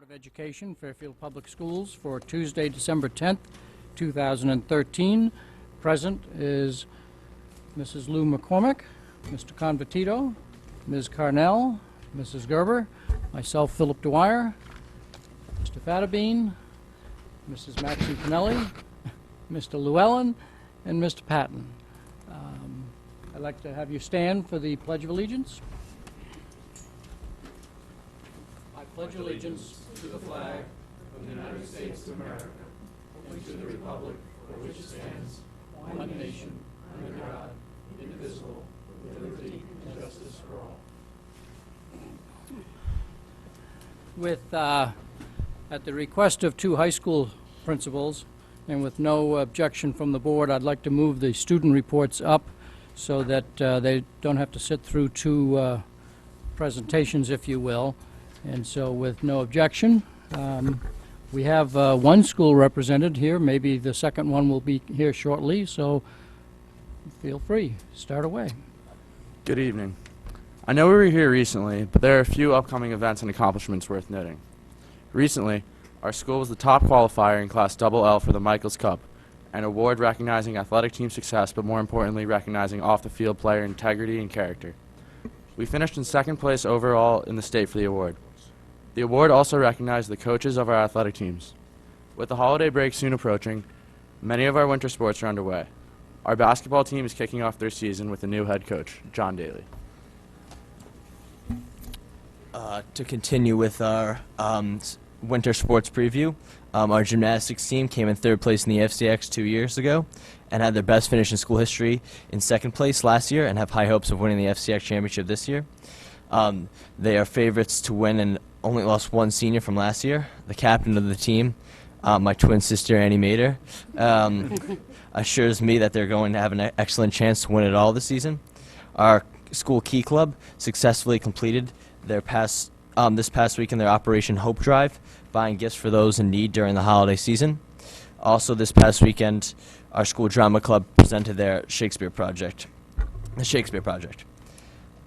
Board of Education, Fairfield Public Schools, for Tuesday, December 10th, 2013. Present is Mrs. Lou McCormick, Mr. Convertito, Ms. Carnell, Mrs. Gerber, myself, Philip Dwyer, Mr. Fatterbean, Mrs. Maxine Pinelli, Mr. Llewellyn, and Mr. Patton. I'd like to have you stand for the Pledge of Allegiance. I pledge allegiance to the flag of the United States of America and to the republic for which it stands, one nation, under God, indivisible, with liberty and justice for all. With, at the request of two high school principals, and with no objection from the board, I'd like to move the student reports up so that they don't have to sit through two presentations, if you will. And so with no objection, we have one school represented here. Maybe the second one will be here shortly, so feel free. Start away. Good evening. I know we were here recently, but there are a few upcoming events and accomplishments worth noting. Recently, our school was the top qualifier in Class LL for the Michaels Cup, an award recognizing athletic team success, but more importantly, recognizing off-the-field player integrity and character. We finished in second place overall in the state for the award. The award also recognized the coaches of our athletic teams. With the holiday break soon approaching, many of our winter sports are underway. Our basketball team is kicking off their season with a new head coach, John Daly. To continue with our winter sports preview, our gymnastics team came in third place in the FCX 2 years ago and had their best finish in school history in second place last year and have high hopes of winning the FCX championship this year. They are favorites to win and only lost one senior from last year. The captain of the team, my twin sister Annie Mader, assures me that they're going to have an excellent chance to win it all this season. Our school key club successfully completed their this past weekend their Operation Hope Drive, buying gifts for those in need during the holiday season. Also this past weekend, our school drama club presented their Shakespeare project, the Shakespeare Project.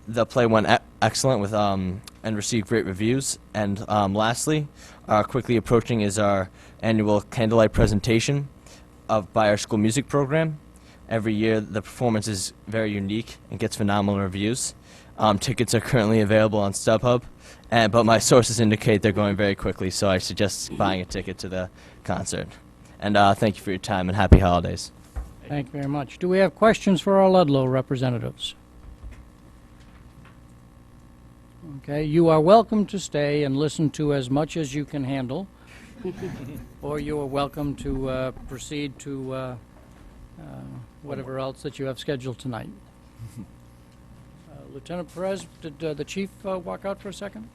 The play went excellent with and received great reviews. And lastly, quickly approaching is our annual candlelight presentation by our school music program. Every year, the performance is very unique and gets phenomenal reviews. Tickets are currently available on StubHub, but my sources indicate they're going very quickly, so I suggest buying a ticket to the concert. And thank you for your time, and happy holidays. Thank you very much. Do we have questions for our Ludlow representatives? Okay, you are welcome to stay and listen to as much as you can handle, or you are welcome to proceed to whatever else that you have scheduled tonight. Lieutenant Perez, did the chief walk out for a second?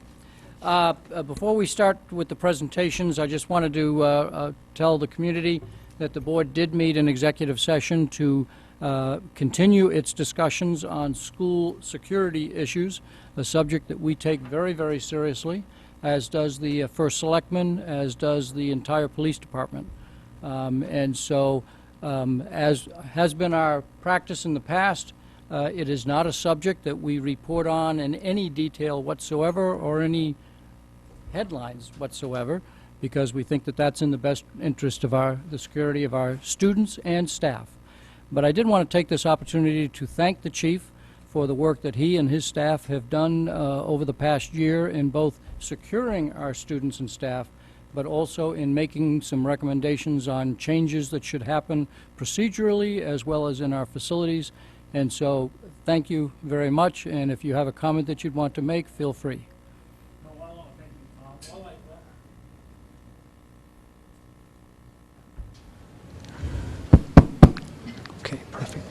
Before we start with the presentations, I just wanted to tell the community that the board did meet in executive session to continue its discussions on school security issues, a subject that we take very, very seriously, as does the first selectman, as does the entire police department. And so, as has been our practice in the past, it is not a subject that we report on in any detail whatsoever or any headlines whatsoever, because we think that that's in the best interest of the security of our students and staff. But I did want to take this opportunity to thank the chief for the work that he and his staff have done over the past year in both securing our students and staff, but also in making some recommendations on changes that should happen procedurally as well as in our facilities. And so, thank you very much, and if you have a comment that you'd want to make, feel free. Okay, perfect.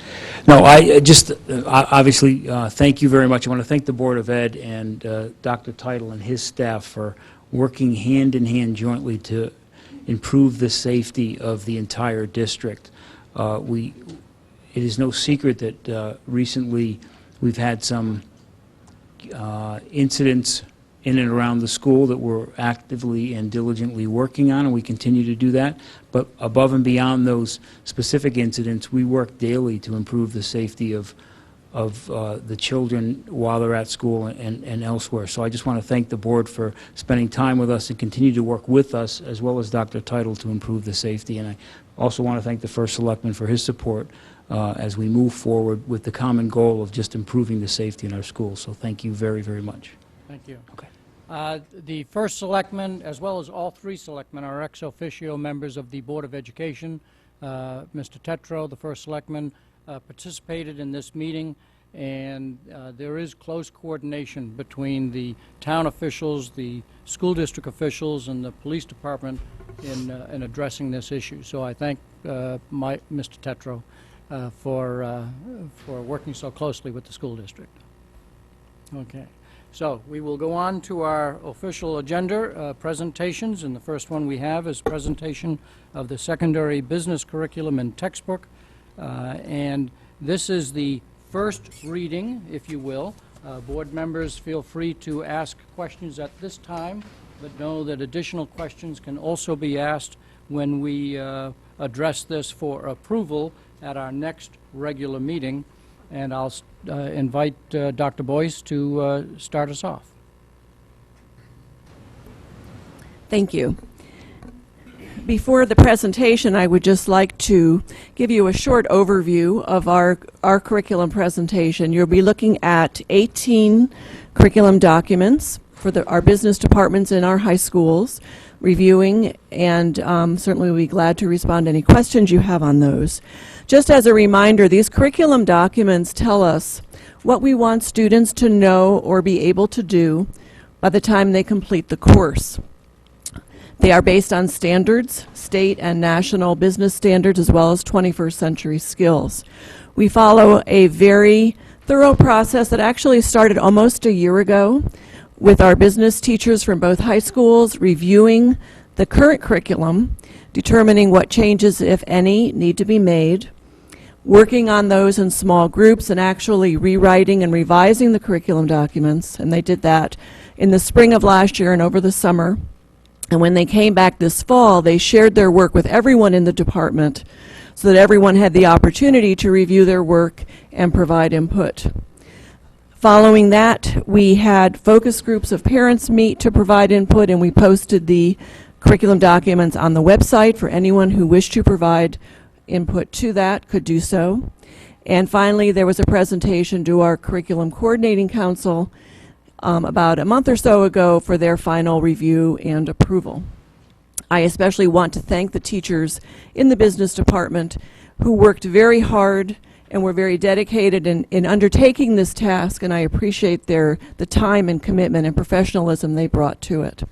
No, I just, obviously, thank you very much. I want to thank the Board of Ed and Dr. Teitel and his staff for working hand in hand jointly to improve the safety of the entire district. It is no secret that recently we've had some incidents in and around the school that we're actively and diligently working on, and we continue to do that. But above and beyond those specific incidents, we work daily to improve the safety of the children while they're at school and elsewhere. So I just want to thank the board for spending time with us and continue to work with us, as well as Dr. Title, to improve the safety. And I also want to thank the First Selectman for his support as we move forward with the common goal of just improving the safety in our schools. So thank you very, very much. Thank you. Okay. The first selectman, as well as all three selectmen, are ex officio members of the Board of Education. Mr. Tetro, the first selectman, participated in this meeting, and there is close coordination between the town officials, the school district officials, and the police department in addressing this issue. So I thank Mr. Tetro for working so closely with the school district. Okay. So we will go on to our official agenda, presentations, and the first one we have is presentation of the secondary business curriculum and textbook. And this is the first reading, if you will. Board members, feel free to ask questions at this time, but know that additional questions can also be asked when we address this for approval at our next regular meeting. And I'll invite Dr. Boyce to start us off. Thank you. Before the presentation, I would just like to give you a short overview of our curriculum presentation. You'll be looking at 18 curriculum documents for our business departments in our high schools, reviewing, and certainly we'll be glad to respond to any questions you have on those. Just as a reminder, these curriculum documents tell us what we want students to know or be able to do by the time they complete the course. They are based on standards, state and national business standards, as well as 21st century skills. We follow a very thorough process that actually started almost a year ago with our business teachers from both high schools reviewing the current curriculum, determining what changes, if any, need to be made, working on those in small groups, and actually rewriting and revising the curriculum documents. And they did that in the spring of last year and over the summer. And when they came back this fall, they shared their work with everyone in the department so that everyone had the opportunity to review their work and provide input. Following that, we had focus groups of parents meet to provide input, and we posted the curriculum documents on the website for anyone who wished to provide input to that could do so. And finally, there was a presentation to our Curriculum Coordinating Council about a month or so ago for their final review and approval. I especially want to thank the teachers in the business department who worked very hard and were very dedicated in undertaking this task, and I appreciate the time and commitment and professionalism they brought to it.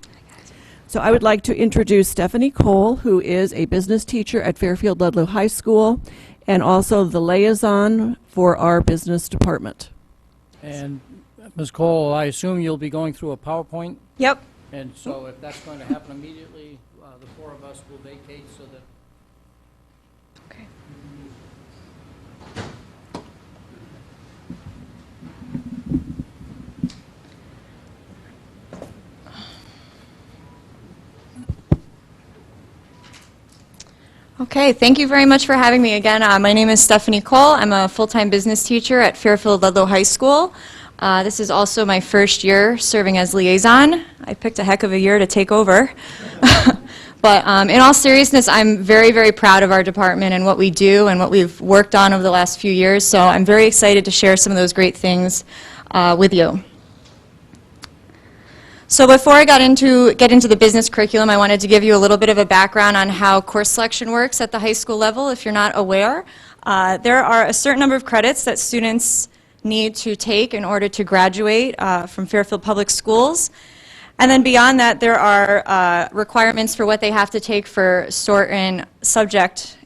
So I would like to introduce Stephanie Cole, who is a business teacher at Fairfield Ludlow High School and also the liaison for our business department. And Ms. Cole, I assume you'll be going through a PowerPoint? Yep. And so if that's going to happen immediately, the four of us will vacate so that... Okay. Okay, thank you very much for having me again. My name is Stephanie Cole. I'm a full-time business teacher at Fairfield Ludlow High School. This is also my first year serving as liaison. I picked a heck of a year to take over. But in all seriousness, I'm very, very proud of our department and what we do and what we've worked on over the last few years. So I'm very excited to share some of those great things with you. So before I get into the business curriculum, I wanted to give you a little bit of a background on how course selection works at the high school level. If you're not aware, there are a certain number of credits that students need to take in order to graduate from Fairfield Public Schools. And then beyond that, there are requirements for what they have to take for certain subjects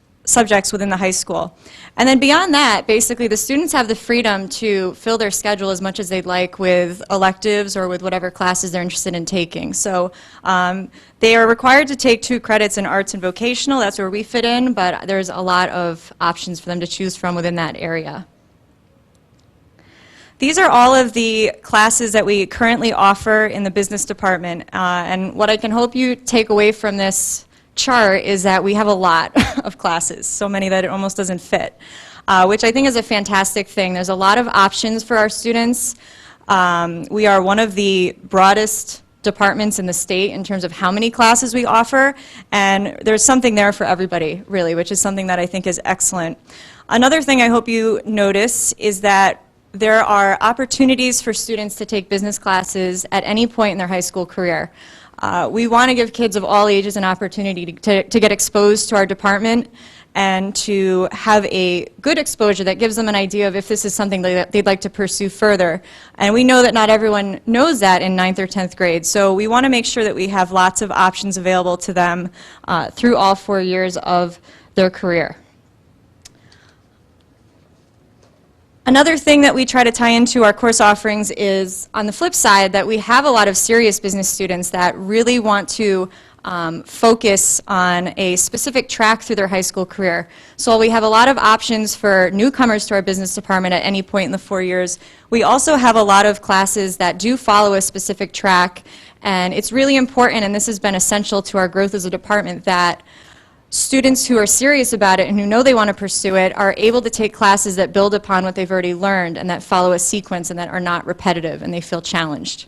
within the high school. And then beyond that, basically the students have the freedom to fill their schedule as much as they'd like with electives or with whatever classes they're interested in taking. So they are required to take 2 credits in arts and vocational. That's where we fit in, but there's a lot of options for them to choose from within that area. These are all of the classes that we currently offer in the business department. And what I can hope you take away from this chart is that we have a lot of classes, so many that it almost doesn't fit. which I think is a fantastic thing. There's a lot of options for our students. We are one of the broadest departments in the state in terms of how many classes we offer, and there's something there for everybody, really, which is something that I think is excellent. Another thing I hope you notice is that there are opportunities for students to take business classes at any point in their high school career. We want to give kids of all ages an opportunity to get exposed to our department and to have a good exposure that gives them an idea of if this is something that they'd like to pursue further. And we know that not everyone knows that in 9th or 10th grade, so we want to make sure that we have lots of options available to them through all 4 years of their career. Another thing that we try to tie into our course offerings is, on the flip side, that we have a lot of serious business students that really want to focus on a specific track through their high school career. So while we have a lot of options for newcomers to our business department at any point in the 4 years, we also have a lot of classes that do follow a specific track, and it's really important, and this has been essential to our growth as a department, that students who are serious about it and who know they want to pursue it are able to take classes that build upon what they've already learned and that follow a sequence and that are not repetitive and they feel challenged.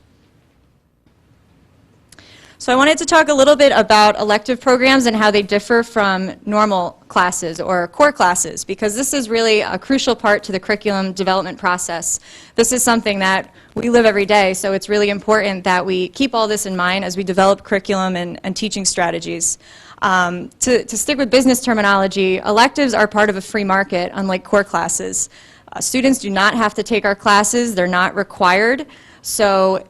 So I wanted to talk a little bit about elective programs and how they differ from normal classes or core classes, because this is really a crucial part to the curriculum development process. This is something that we live every day, so it's really important that we keep all this in mind as we develop curriculum and teaching strategies. To stick with business terminology, electives are part of a free market, unlike core classes. Students do not have to take our classes, they're not required, so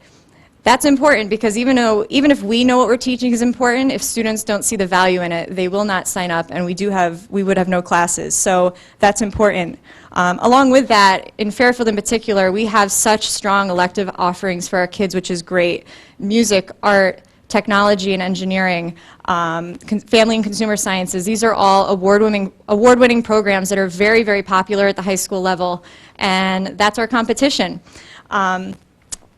that's important because even if we know what we're teaching is important, if students don't see the value in it, they will not sign up, and we would have no classes. So that's important. Along with that, in Fairfield in particular, we have such strong elective offerings for our kids, which is great. Music, art, technology and engineering, family and consumer sciences. These are all award-winning programs that are very, very popular at the high school level, and that's our competition.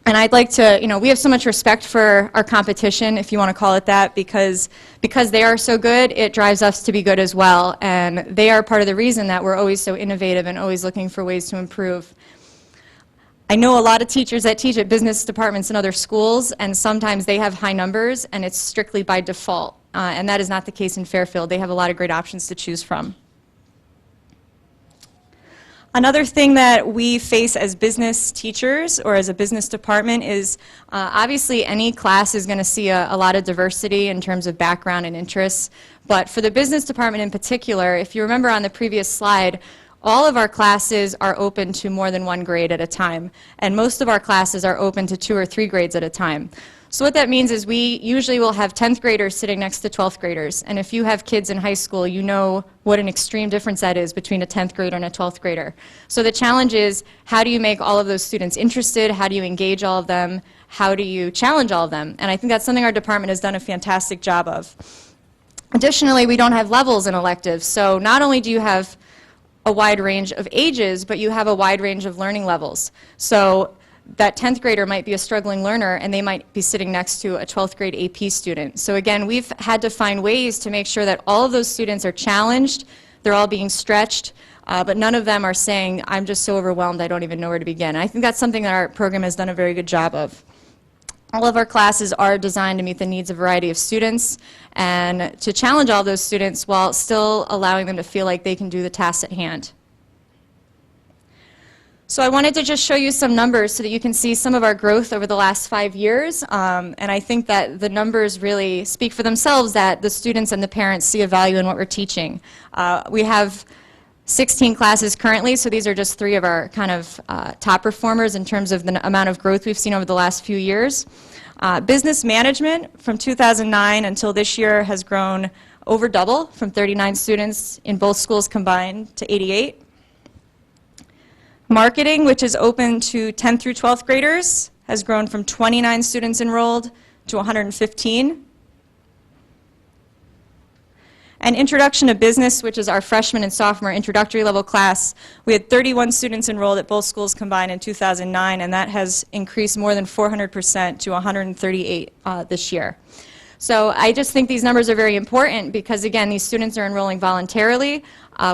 And I'd like to, we have so much respect for our competition, if you want to call it that, because they are so good, it drives us to be good as well. And they are part of the reason that we're always so innovative and always looking for ways to improve. I know a lot of teachers that teach at business departments in other schools, and sometimes they have high numbers, and it's strictly by default. And that is not the case in Fairfield. They have a lot of great options to choose from. Another thing that we face as business teachers or as a business department is obviously any class is going to see a lot of diversity in terms of background and interests. But for the business department in particular, if you remember on the previous slide, all of our classes are open to more than one grade at a time. And most of our classes are open to 2 or 3 grades at a time. So what that means is we usually will have 10th graders sitting next to 12th graders. And if you have kids in high school, you know what an extreme difference that is between a 10th grader and a 12th grader. So the challenge is, how do you make all of those students interested? How do you engage all of them? How do you challenge all of them? And I think that's something our department has done a fantastic job of. Additionally, we don't have levels in electives. So not only do you have a wide range of ages, but you have a wide range of learning levels. So that 10th grader might be a struggling learner, and they might be sitting next to a 12th grade AP student. So again, we've had to find ways to make sure that all of those students are challenged, they're all being stretched, but none of them are saying, I'm just so overwhelmed, I don't even know where to begin. And I think that's something that our program has done a very good job of. All of our classes are designed to meet the needs of a variety of students and to challenge all those students while still allowing them to feel like they can do the tasks at hand. So I wanted to just show you some numbers so that you can see some of our growth over the last 5 years. And I think that the numbers really speak for themselves, that the students and the parents see a value in what we're teaching. We have 16 classes currently, so these are just 3 of our kind of top performers in terms of the amount of growth we've seen over the last few years. Business management from 2009 until this year has grown over double, from 39 students in both schools combined to 88. Marketing, which is open to 10th through 12th graders, has grown from 29 students enrolled to 115. And Introduction to Business, which is our freshman and sophomore introductory level class, we had 31 students enrolled at both schools combined in 2009, and that has increased more than 400% to 138 this year. So I just think these numbers are very important because, again, these students are enrolling voluntarily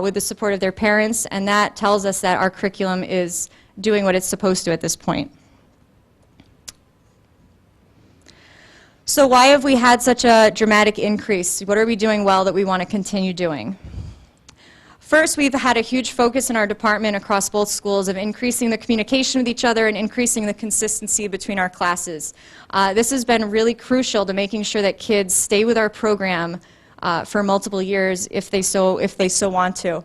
with the support of their parents, and that tells us that our curriculum is doing what it's supposed to at this point. So why have we had such a dramatic increase? What are we doing well that we want to continue doing? First, we've had a huge focus in our department across both schools of increasing the communication with each other and increasing the consistency between our classes. This has been really crucial to making sure that kids stay with our program for multiple years if they so want to.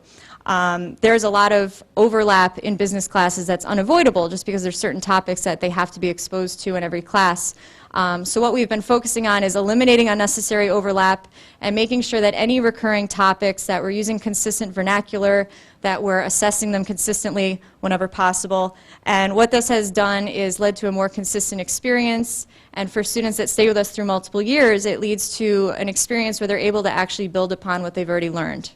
There's a lot of overlap in business classes that's unavoidable just because there's certain topics that they have to be exposed to in every class. So what we've been focusing on is eliminating unnecessary overlap and making sure that any recurring topics that we're using consistent vernacular, that we're assessing them consistently whenever possible. And what this has done is led to a more consistent experience. And for students that stay with us through multiple years, it leads to an experience where they're able to actually build upon what they've already learned.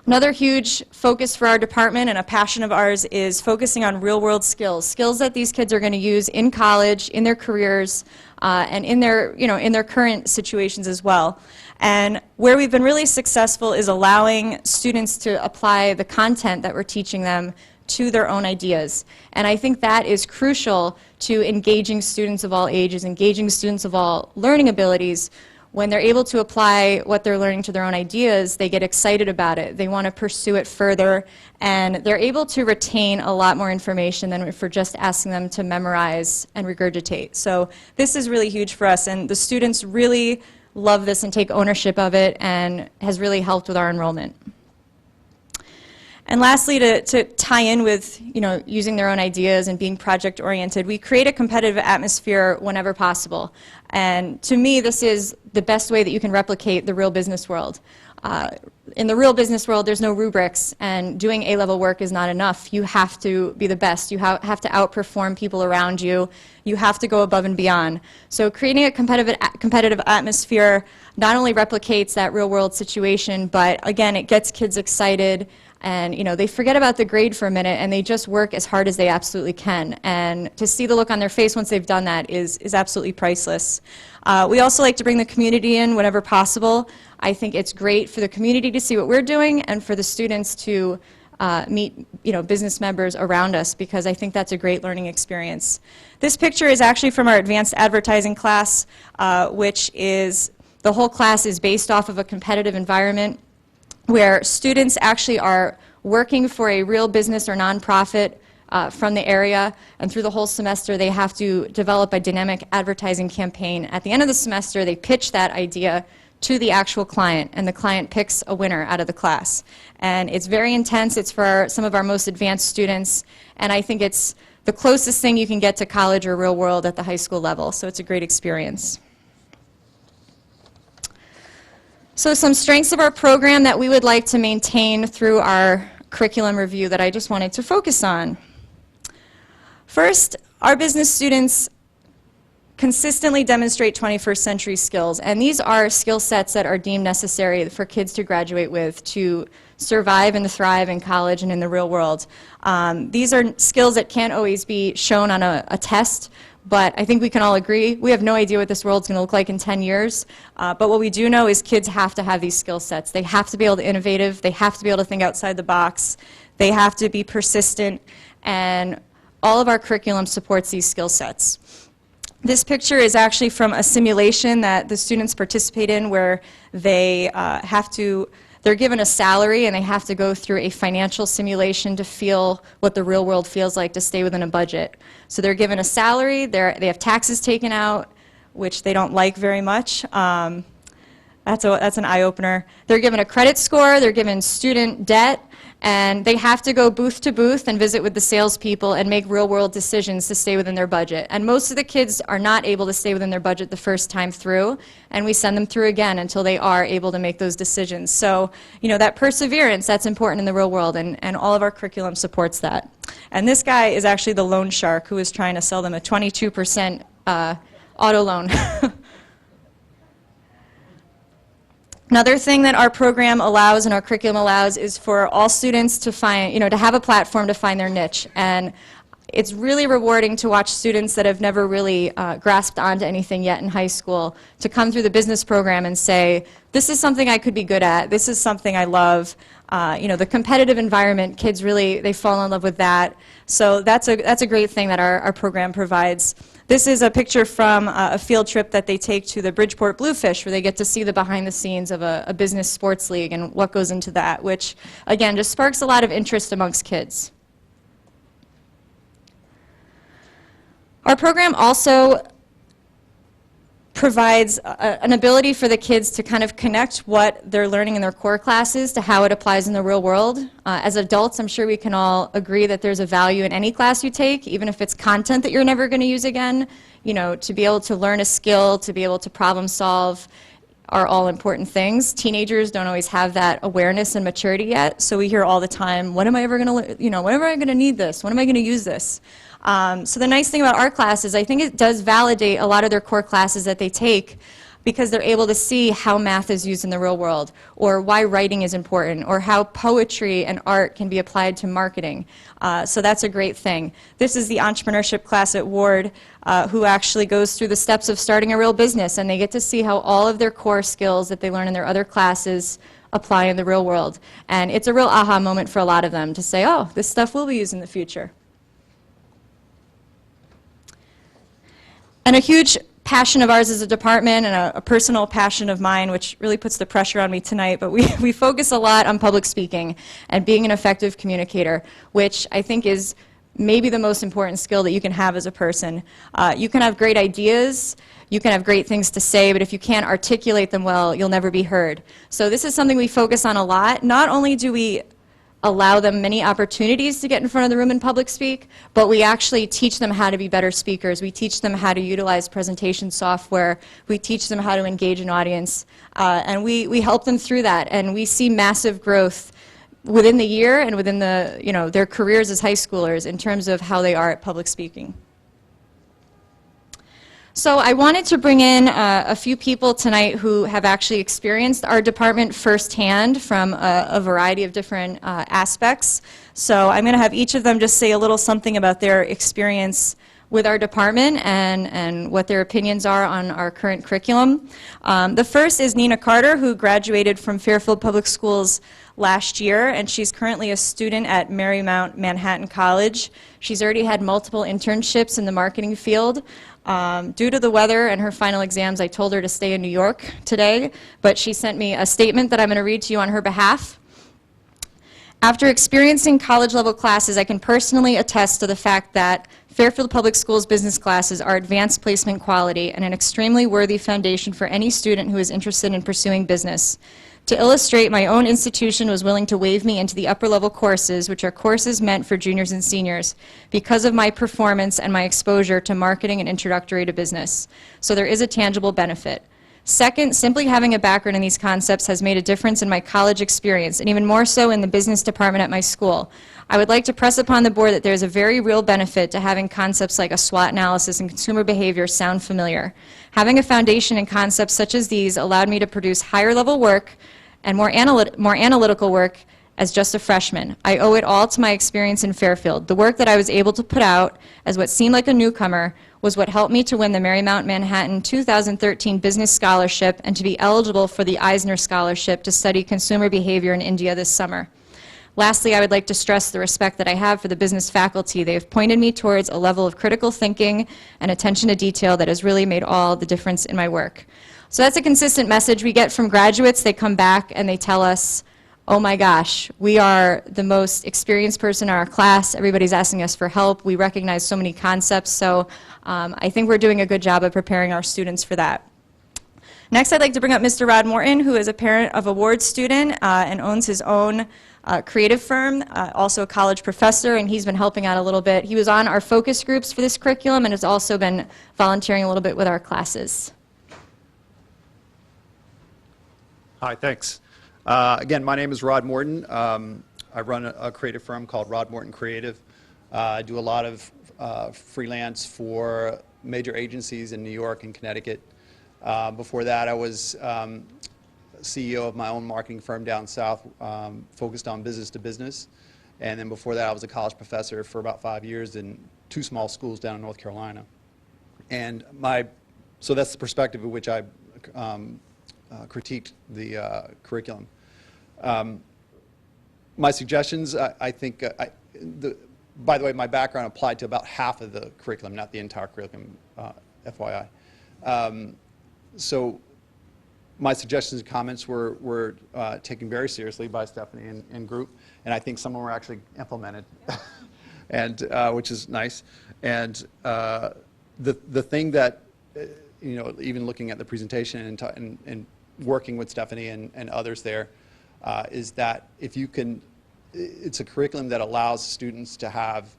Another huge focus for our department and a passion of ours is focusing on real-world skills, skills that these kids are going to use in college, in their careers, and in their current situations as well. And where we've been really successful is allowing students to apply the content that we're teaching them to their own ideas. And I think that is crucial to engaging students of all ages, engaging students of all learning abilities. When they're able to apply what they're learning to their own ideas, they get excited about it. They want to pursue it further, and they're able to retain a lot more information than if we're just asking them to memorize and regurgitate. So this is really huge for us, and the students really love this and take ownership of it, and has really helped with our enrollment. And lastly, to tie in with using their own ideas and being project-oriented, we create a competitive atmosphere whenever possible. And to me, this is the best way that you can replicate the real business world. In the real business world, there's no rubrics, and doing A-level work is not enough. You have to be the best. You have to outperform people around you. You have to go above and beyond. So creating a competitive atmosphere not only replicates that real-world situation, but again, it gets kids excited. And they forget about the grade for a minute and they just work as hard as they absolutely can. And to see the look on their face once they've done that is absolutely priceless. We also like to bring the community in whenever possible. I think it's great for the community to see what we're doing and for the students to meet business members around us, because I think that's a great learning experience. This picture is actually from our advanced advertising class, which is, the whole class is based off of a competitive environment where students actually are working for a real business or nonprofit from the area, and through the whole semester they have to develop a dynamic advertising campaign. At the end of the semester, they pitch that idea to the actual client, and the client picks a winner out of the class. And it's very intense. It's for some of our most advanced students, and I think it's the closest thing you can get to college or real world at the high school level, so it's a great experience. So some strengths of our program that we would like to maintain through our curriculum review that I just wanted to focus on. First, our business students consistently demonstrate 21st century skills, and these are skill sets that are deemed necessary for kids to graduate with to survive and thrive in college and in the real world. These are skills that can't always be shown on a test, but I think we can all agree we have no idea what this world's going to look like in 10 years. But what we do know is kids have to have these skill sets. They have to be able to innovative. They have to be able to think outside the box. They have to be persistent. And all of our curriculum supports these skill sets. This picture is actually from a simulation that the students participate in where they they're given a salary and they have to go through a financial simulation to feel what the real world feels like to stay within a budget. So they're given a salary, they have taxes taken out, which they don't like very much. That's an eye-opener. They're given a credit score, they're given student debt, and they have to go booth to booth and visit with the salespeople and make real-world decisions to stay within their budget. And most of the kids are not able to stay within their budget the first time through, and we send them through again until they are able to make those decisions. So, that perseverance, that's important in the real world, and all of our curriculum supports that. And this guy is actually the loan shark who is trying to sell them a 22% auto loan. Another thing that our program allows and our curriculum allows is for all students to find, to have a platform to find their niche. And, it's really rewarding to watch students that have never really grasped onto anything yet in high school to come through the business program and say, this is something I could be good at, this is something I love. The competitive environment, kids really, they fall in love with that. So that's a great thing that our program provides. This is a picture from a field trip that they take to the Bridgeport Bluefish, where they get to see the behind the scenes of a business sports league and what goes into that, which, again, just sparks a lot of interest amongst kids. Our program also provides an ability for the kids to kind of connect what they're learning in their core classes to how it applies in the real world. As adults, I'm sure we can all agree that there's a value in any class you take, even if it's content that you're never going to use again. To be able to learn a skill, to be able to problem solve are all important things. Teenagers don't always have that awareness and maturity yet, so we hear all the time, when am I ever going to, when am I going to need this? When am I going to use this? So the nice thing about our class is I think it does validate a lot of their core classes that they take, because they're able to see how math is used in the real world, or why writing is important, or how poetry and art can be applied to marketing. So that's a great thing. This is the entrepreneurship class at Ward, who actually goes through the steps of starting a real business, and they get to see how all of their core skills that they learn in their other classes apply in the real world. And it's a real aha moment for a lot of them to say, oh, this stuff will be used in the future. And a huge passion of ours as a department, and a personal passion of mine, which really puts the pressure on me tonight, but we focus a lot on public speaking and being an effective communicator, which I think is maybe the most important skill that you can have as a person. You can have great ideas, you can have great things to say, but if you can't articulate them well, you'll never be heard. So this is something we focus on a lot. Not only do we allow them many opportunities to get in front of the room and public speak, but we actually teach them how to be better speakers. We teach them how to utilize presentation software. We teach them how to engage an audience, and we help them through that. And we see massive growth within the year and within their careers as high schoolers in terms of how they are at public speaking. So I wanted to bring in a few people tonight who have actually experienced our department firsthand from a variety of different aspects. So I'm going to have each of them just say a little something about their experience with our department and what their opinions are on our current curriculum. The first is Nina Carter, who graduated from Fairfield Public Schools last year, and she's currently a student at Marymount Manhattan College. She's already had multiple internships in the marketing field. Due to the weather and her final exams, I told her to stay in New York today, but she sent me a statement that I'm going to read to you on her behalf. After experiencing college-level classes, I can personally attest to the fact that Fairfield Public Schools business classes are advanced placement quality and an extremely worthy foundation for any student who is interested in pursuing business. To illustrate, my own institution was willing to waive me into the upper-level courses, which are courses meant for juniors and seniors, because of my performance and my exposure to marketing and introductory to business. So there is a tangible benefit. Second, simply having a background in these concepts has made a difference in my college experience, and even more so in the business department at my school. I would like to press upon the board that there is a very real benefit to having concepts like a SWOT analysis and consumer behavior sound familiar. Having a foundation in concepts such as these allowed me to produce higher level work and more analytical work as just a freshman. I owe it all to my experience in Fairfield. The work that I was able to put out as what seemed like a newcomer was what helped me to win the Marymount Manhattan 2013 Business Scholarship and to be eligible for the Eisner Scholarship to study consumer behavior in India this summer. Lastly, I would like to stress the respect that I have for the business faculty. They have pointed me towards a level of critical thinking and attention to detail that has really made all the difference in my work. So that's a consistent message we get from graduates. They come back and they tell us, oh my gosh, we are the most experienced person in our class. Everybody's asking us for help. We recognize so many concepts. So I think we're doing a good job of preparing our students for that. Next, I'd like to bring up Mr. Rod Morton, who is a parent of a Ward student and owns his own creative firm, also a college professor, and he's been helping out a little bit. He was on our focus groups for this curriculum and has also been volunteering a little bit with our classes. Hi, thanks. Again, my name is Rod Morton. I run a creative firm called Rod Morton Creative. I do a lot of freelance for major agencies in New York and Connecticut. Before that, I was CEO of my own marketing firm down south, focused on business to business. And then before that, I was a college professor for about 5 years in two small schools down in North Carolina. And so that's the perspective of which I critiqued the curriculum. My suggestions, I think, by the way, my background applied to about half of the curriculum, not the entire curriculum, FYI. So my suggestions and comments were taken very seriously by Stephanie and group, and I think some of them were actually implemented, and which is nice. And the thing that, even looking at the presentation and working with Stephanie and others there, is that if you can, it's a curriculum that allows students to have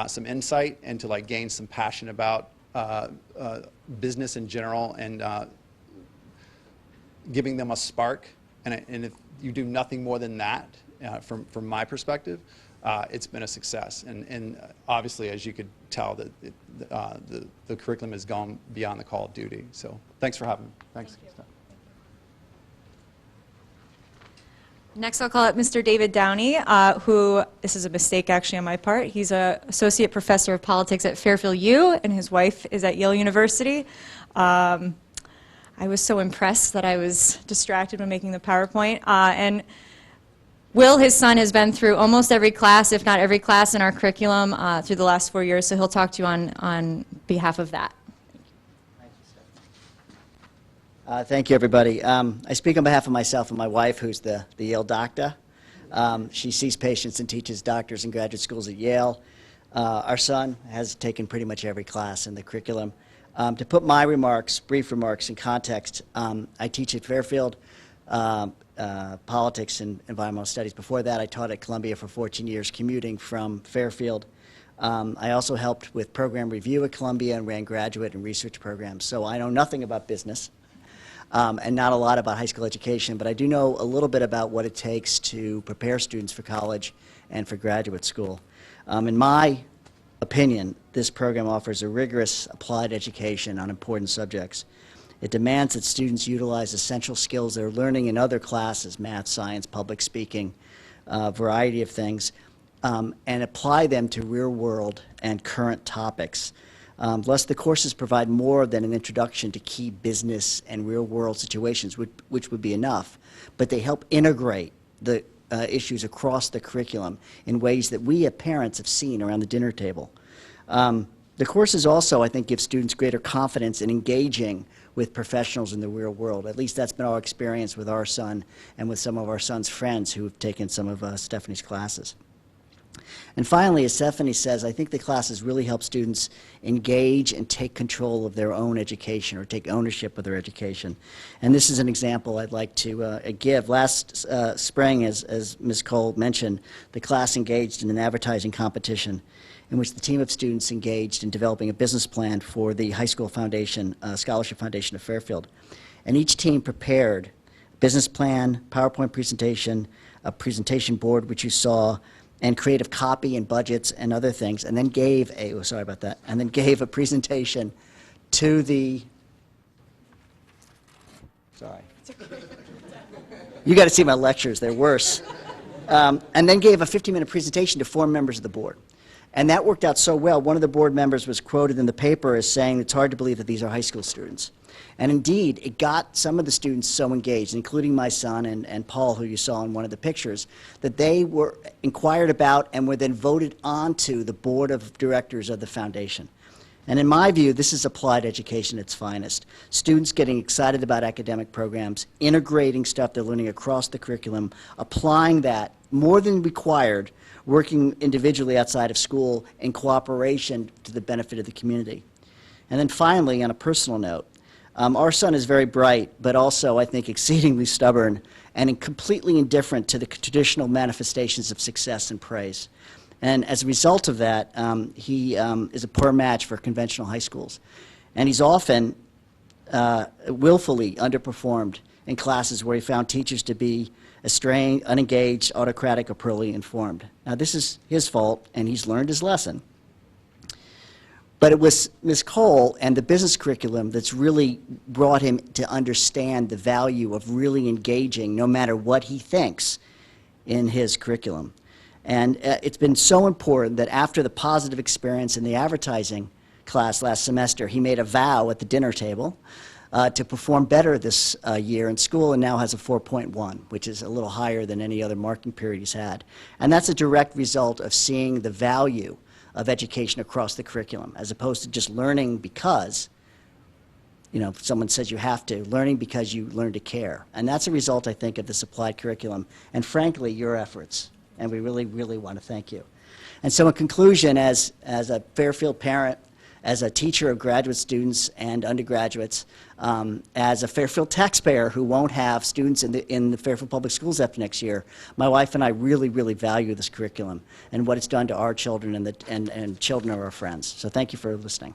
some insight and to gain some passion about business in general, and giving them a spark. And if you do nothing more than that, from my perspective, it's been a success. And obviously, as you could tell, the curriculum has gone beyond the call of duty. So thanks for having me. Thanks. Next, I'll call up Mr. David Downey, who, this is a mistake actually on my part, he's an associate professor of politics at Fairfield U, and his wife is at Yale University. I was so impressed that I was distracted when making the PowerPoint. And Will, his son, has been through almost every class, if not every class in our curriculum through the last 4 years, so he'll talk to you on behalf of that. Thank you, everybody. I speak on behalf of myself and my wife, who's the Yale doctor. She sees patients and teaches doctors in graduate schools at Yale. Our son has taken pretty much every class in the curriculum. To put my brief remarks in context, I teach at Fairfield politics and environmental studies. Before that, I taught at Columbia for 14 years, commuting from Fairfield. I also helped with program review at Columbia and ran graduate and research programs. So I know nothing about business. And not a lot about high school education, but I do know a little bit about what it takes to prepare students for college and for graduate school. In my opinion, this program offers a rigorous applied education on important subjects. It demands that students utilize essential skills they're learning in other classes, math, science, public speaking, a variety of things, and apply them to real-world and current topics. Thus, the courses provide more than an introduction to key business and real-world situations, which would be enough, but they help integrate the issues across the curriculum in ways that we as parents have seen around the dinner table. The courses also, I think, give students greater confidence in engaging with professionals in the real world. At least that's been our experience with our son and with some of our son's friends who have taken some of Stephanie's classes. And finally, as Stephanie says, I think the classes really help students engage and take control of their own education, or take ownership of their education. And this is an example I'd like to give. Last spring, as Ms. Cole mentioned, the class engaged in an advertising competition in which the team of students engaged in developing a business plan for the High School Foundation, Scholarship Foundation of Fairfield. And each team prepared a business plan, PowerPoint presentation, a presentation board, which you saw, and creative copy and budgets and other things, and then gave a presentation to the, you got to see my lectures, they're worse, and then gave a 15-minute presentation to 4 members of the board. And that worked out so well, one of the board members was quoted in the paper as saying, it's hard to believe that these are high school students. And indeed, it got some of the students so engaged, including my son and Paul, who you saw in one of the pictures, that they were inquired about and were then voted onto the board of directors of the foundation. And in my view, this is applied education at its finest. Students getting excited about academic programs, integrating stuff they're learning across the curriculum, applying that more than required, working individually outside of school in cooperation to the benefit of the community. And then finally, on a personal note, our son is very bright, but also, I think, exceedingly stubborn and completely indifferent to the traditional manifestations of success and praise. And as a result of that, he is a poor match for conventional high schools. And he's often willfully underperformed in classes where he found teachers to be estranged, unengaged, autocratic, or poorly informed. Now, this is his fault, and he's learned his lesson. But it was Ms. Cole and the business curriculum that's really brought him to understand the value of really engaging, no matter what he thinks, in his curriculum. And it's been so important that after the positive experience in the advertising class last semester, he made a vow at the dinner table to perform better this year in school, and now has a 4.1, which is a little higher than any other marking period he's had. And that's a direct result of seeing the value of education across the curriculum, as opposed to just learning because, you know, someone says you have to, learning because you learn to care. And that's a result, I think, of this applied curriculum, and frankly, your efforts. And we really, really want to thank you. And so in conclusion, as a Fairfield parent, as a teacher of graduate students and undergraduates, as a Fairfield taxpayer who won't have students in the Fairfield Public Schools after next year, my wife and I really, really value this curriculum and what it's done to our children and children of our friends. So thank you for listening.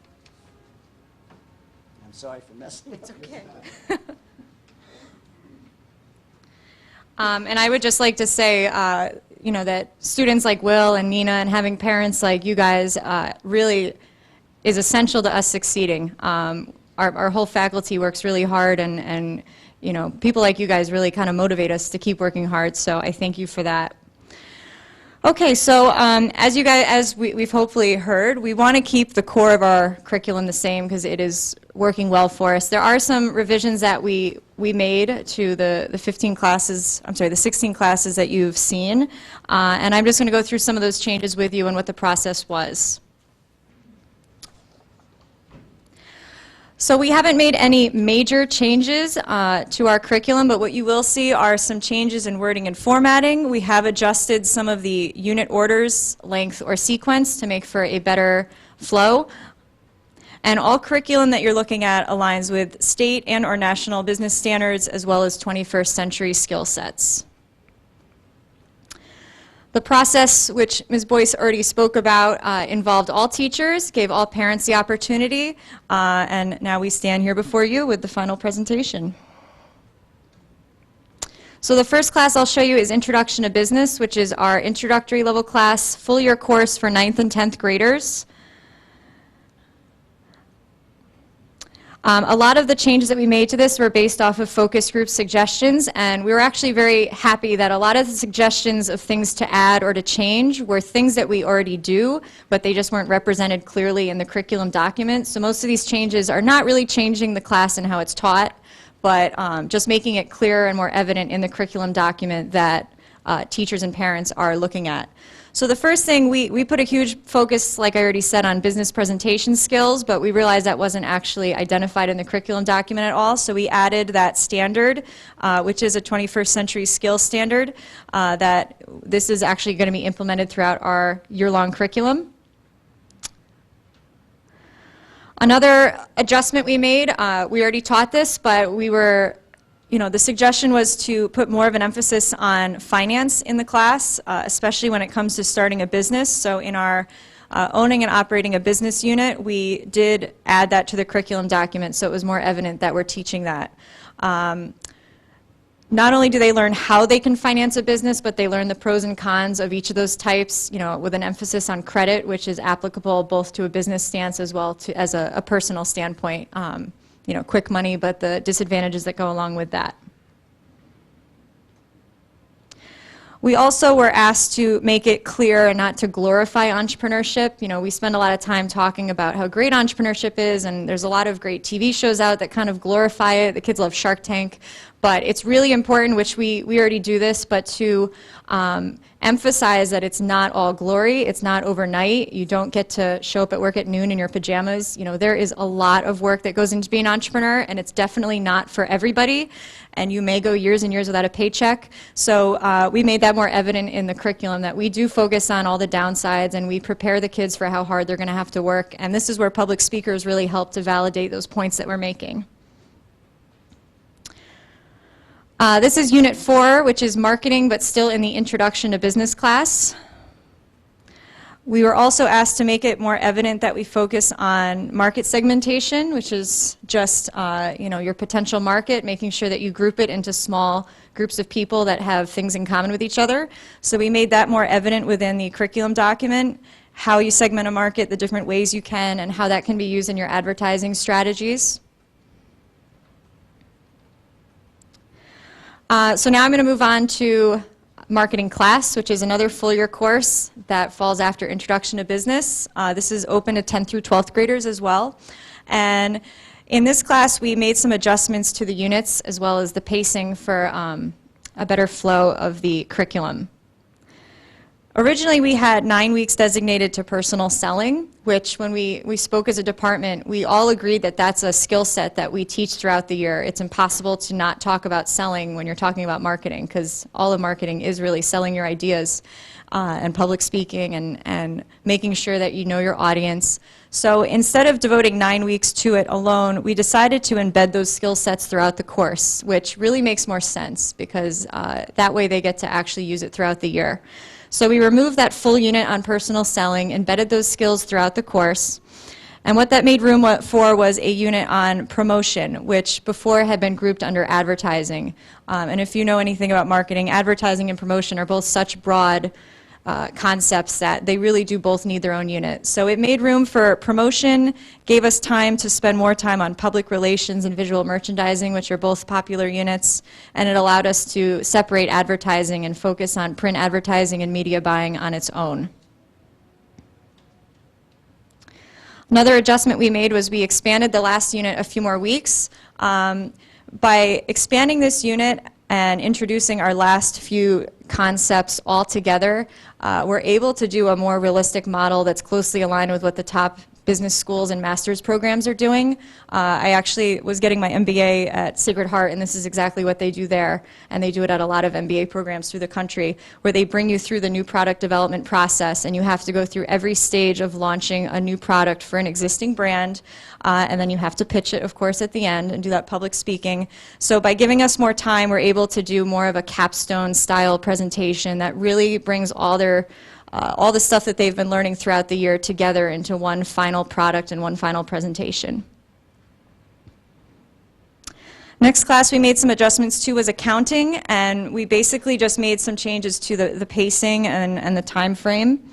I'm sorry for messing up. It's okay. And I would just like to say, you know, that students like Will and Nina and having parents like you guys really is essential to us succeeding. Our whole faculty works really hard, and you know, people like you guys really kind of motivate us to keep working hard, so I thank you for that. Okay, so as we've hopefully heard, we want to keep the core of our curriculum the same because it is working well for us. There are some revisions that we made to the 16 classes that you've seen, and I'm just going to go through some of those changes with you and what the process was. So we haven't made any major changes to our curriculum, but what you will see are some changes in wording and formatting. We have adjusted some of the unit orders, length, or sequence to make for a better flow. And all curriculum that you're looking at aligns with state and or national business standards as well as 21st century skill sets. The process, which Ms. Boyce already spoke about, involved all teachers, gave all parents the opportunity, and now we stand here before you with the final presentation. So the first class I'll show you is Introduction to Business, which is our introductory level class, full year course for 9th and 10th graders. A lot of the changes that we made to this were based off of focus group suggestions, and we were actually very happy that a lot of the suggestions of things to add or to change were things that we already do, but they just weren't represented clearly in the curriculum document. So most of these changes are not really changing the class and how it's taught, but just making it clearer and more evident in the curriculum document that teachers and parents are looking at. So the first thing, we put a huge focus, like I already said, on business presentation skills, but we realized that wasn't actually identified in the curriculum document at all, so we added that standard, which is a 21st century skills standard, that this is actually going to be implemented throughout our year-long curriculum. Another adjustment we made, we already taught this, but we were, you know, the suggestion was to put more of an emphasis on finance in the class, especially when it comes to starting a business. So in our owning and operating a business unit, we did add that to the curriculum document so it was more evident that we're teaching that. Not only do they learn how they can finance a business, but they learn the pros and cons of each of those types, you know, with an emphasis on credit, which is applicable both to a business stance as well as a personal standpoint. You know, quick money, but the disadvantages that go along with that. We also were asked to make it clear and not to glorify entrepreneurship. You know, we spend a lot of time talking about how great entrepreneurship is, and there's a lot of great TV shows out that kind of glorify it. The kids love Shark Tank. But it's really important, which we already do this, but to emphasize that it's not all glory, it's not overnight. You don't get to show up at work at noon in your pajamas. You know, there is a lot of work that goes into being an entrepreneur, and it's definitely not for everybody. And you may go years and years without a paycheck. So we made that more evident in the curriculum, that we do focus on all the downsides, and we prepare the kids for how hard they're going to have to work. And this is where public speakers really help to validate those points that we're making. This is Unit 4, which is marketing, but still in the Introduction to Business class. We were also asked to make it more evident that we focus on market segmentation, which is just you know, your potential market, making sure that you group it into small groups of people that have things in common with each other. So we made that more evident within the curriculum document, how you segment a market, the different ways you can, and how that can be used in your advertising strategies. So now I'm going to move on to marketing class, which is another full-year course that falls after Introduction to Business. This is open to 10th through 12th graders as well. And in this class, we made some adjustments to the units as well as the pacing for a better flow of the curriculum. Originally, we had 9 weeks designated to personal selling, which when we spoke as a department, we all agreed that that's a skill set that we teach throughout the year. It's impossible to not talk about selling when you're talking about marketing, because all of marketing is really selling your ideas and public speaking and making sure that you know your audience. So instead of devoting 9 weeks to it alone, we decided to embed those skill sets throughout the course, which really makes more sense because that way they get to actually use it throughout the year. So we removed that full unit on personal selling, embedded those skills throughout the course, and what that made room for was a unit on promotion, which before had been grouped under advertising. And if you know anything about marketing, advertising and promotion are both such broad concepts that they really do both need their own unit. So it made room for promotion, gave us time to spend more time on public relations and visual merchandising, which are both popular units, and it allowed us to separate advertising and focus on print advertising and media buying on its own. Another adjustment we made was we expanded the last unit a few more weeks. By expanding this unit and introducing our last few concepts all together, we're able to do a more realistic model that's closely aligned with what the top business schools and master's programs are doing. I actually was getting my MBA at Sacred Heart, and this is exactly what they do there, and they do it at a lot of MBA programs through the country, where they bring you through the new product development process, and you have to go through every stage of launching a new product for an existing brand, and then you have to pitch it, of course, at the end and do that public speaking. So by giving us more time, we're able to do more of a capstone style presentation that really brings all the stuff that they've been learning throughout the year together into one final product and one final presentation. Next class we made some adjustments to was accounting, and we basically just made some changes to the pacing and the time frame.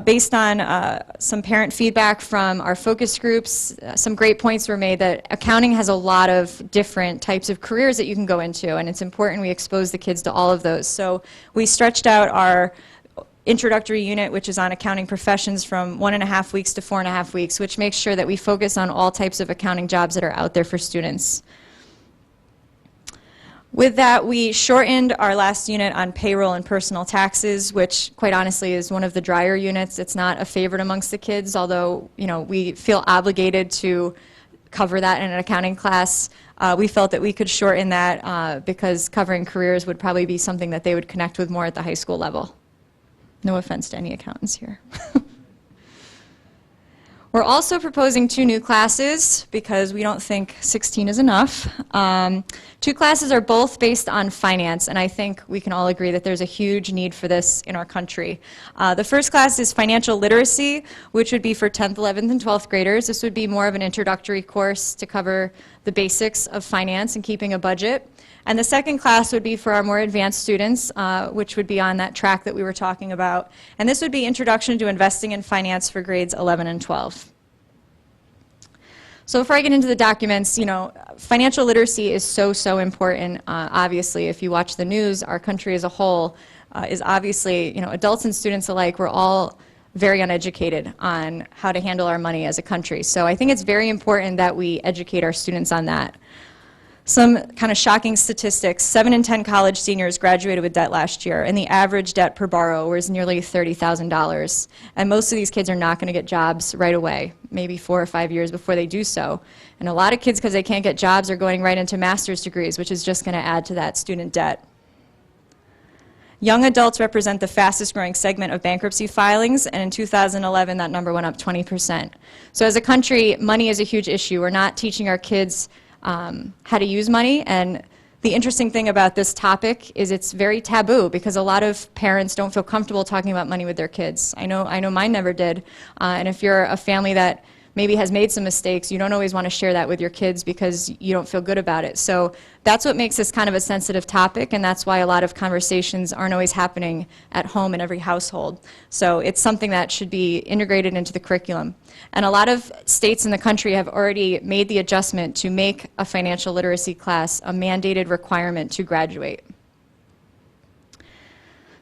Based on some parent feedback from our focus groups, some great points were made that accounting has a lot of different types of careers that you can go into, and it's important we expose the kids to all of those. So we stretched out our introductory unit, which is on accounting professions, from 1.5 weeks to 4.5 weeks, which makes sure that we focus on all types of accounting jobs that are out there for students. With that, we shortened our last unit on payroll and personal taxes, which quite honestly is one of the drier units. It's not a favorite amongst the kids, although we feel obligated to cover that in an accounting class. We felt that we could shorten that because covering careers would probably be something that they would connect with more at the high school level. No offense to any accountants here. We're also proposing 2 new classes because we don't think 16 is enough. 2 classes are both based on finance, and I think we can all agree that there's a huge need for this in our country. The first class is financial literacy, which would be for 10th, 11th, and 12th graders. This would be more of an introductory course to cover the basics of finance and keeping a budget. And the second class would be for our more advanced students, which would be on that track that we were talking about. And this would be Introduction to Investing in Finance for grades 11 and 12. So before I get into the documents, financial literacy is so important. Obviously, if you watch the news, our country as a whole is obviously, adults and students alike, we're all very uneducated on how to handle our money as a country. So I think it's very important that we educate our students on that. Some kind of shocking statistics: 7 in 10 college seniors graduated with debt last year, and the average debt per borrower is nearly $30,000. And most of these kids are not going to get jobs right away, maybe 4 or 5 years before they do so. And a lot of kids, because they can't get jobs, are going right into master's degrees, which is just going to add to that student debt. Young adults represent the fastest growing segment of bankruptcy filings, and in 2011 that number went up 20%. So as a country, money is a huge issue. We're not teaching our kids how to use money, and the interesting thing about this topic is it's very taboo because a lot of parents don't feel comfortable talking about money with their kids. I know mine never did, and if you're a family that maybe has made some mistakes, you don't always want to share that with your kids because you don't feel good about it. So that's what makes this kind of a sensitive topic, and that's why a lot of conversations aren't always happening at home in every household. So it's something that should be integrated into the curriculum. And a lot of states in the country have already made the adjustment to make a financial literacy class a mandated requirement to graduate.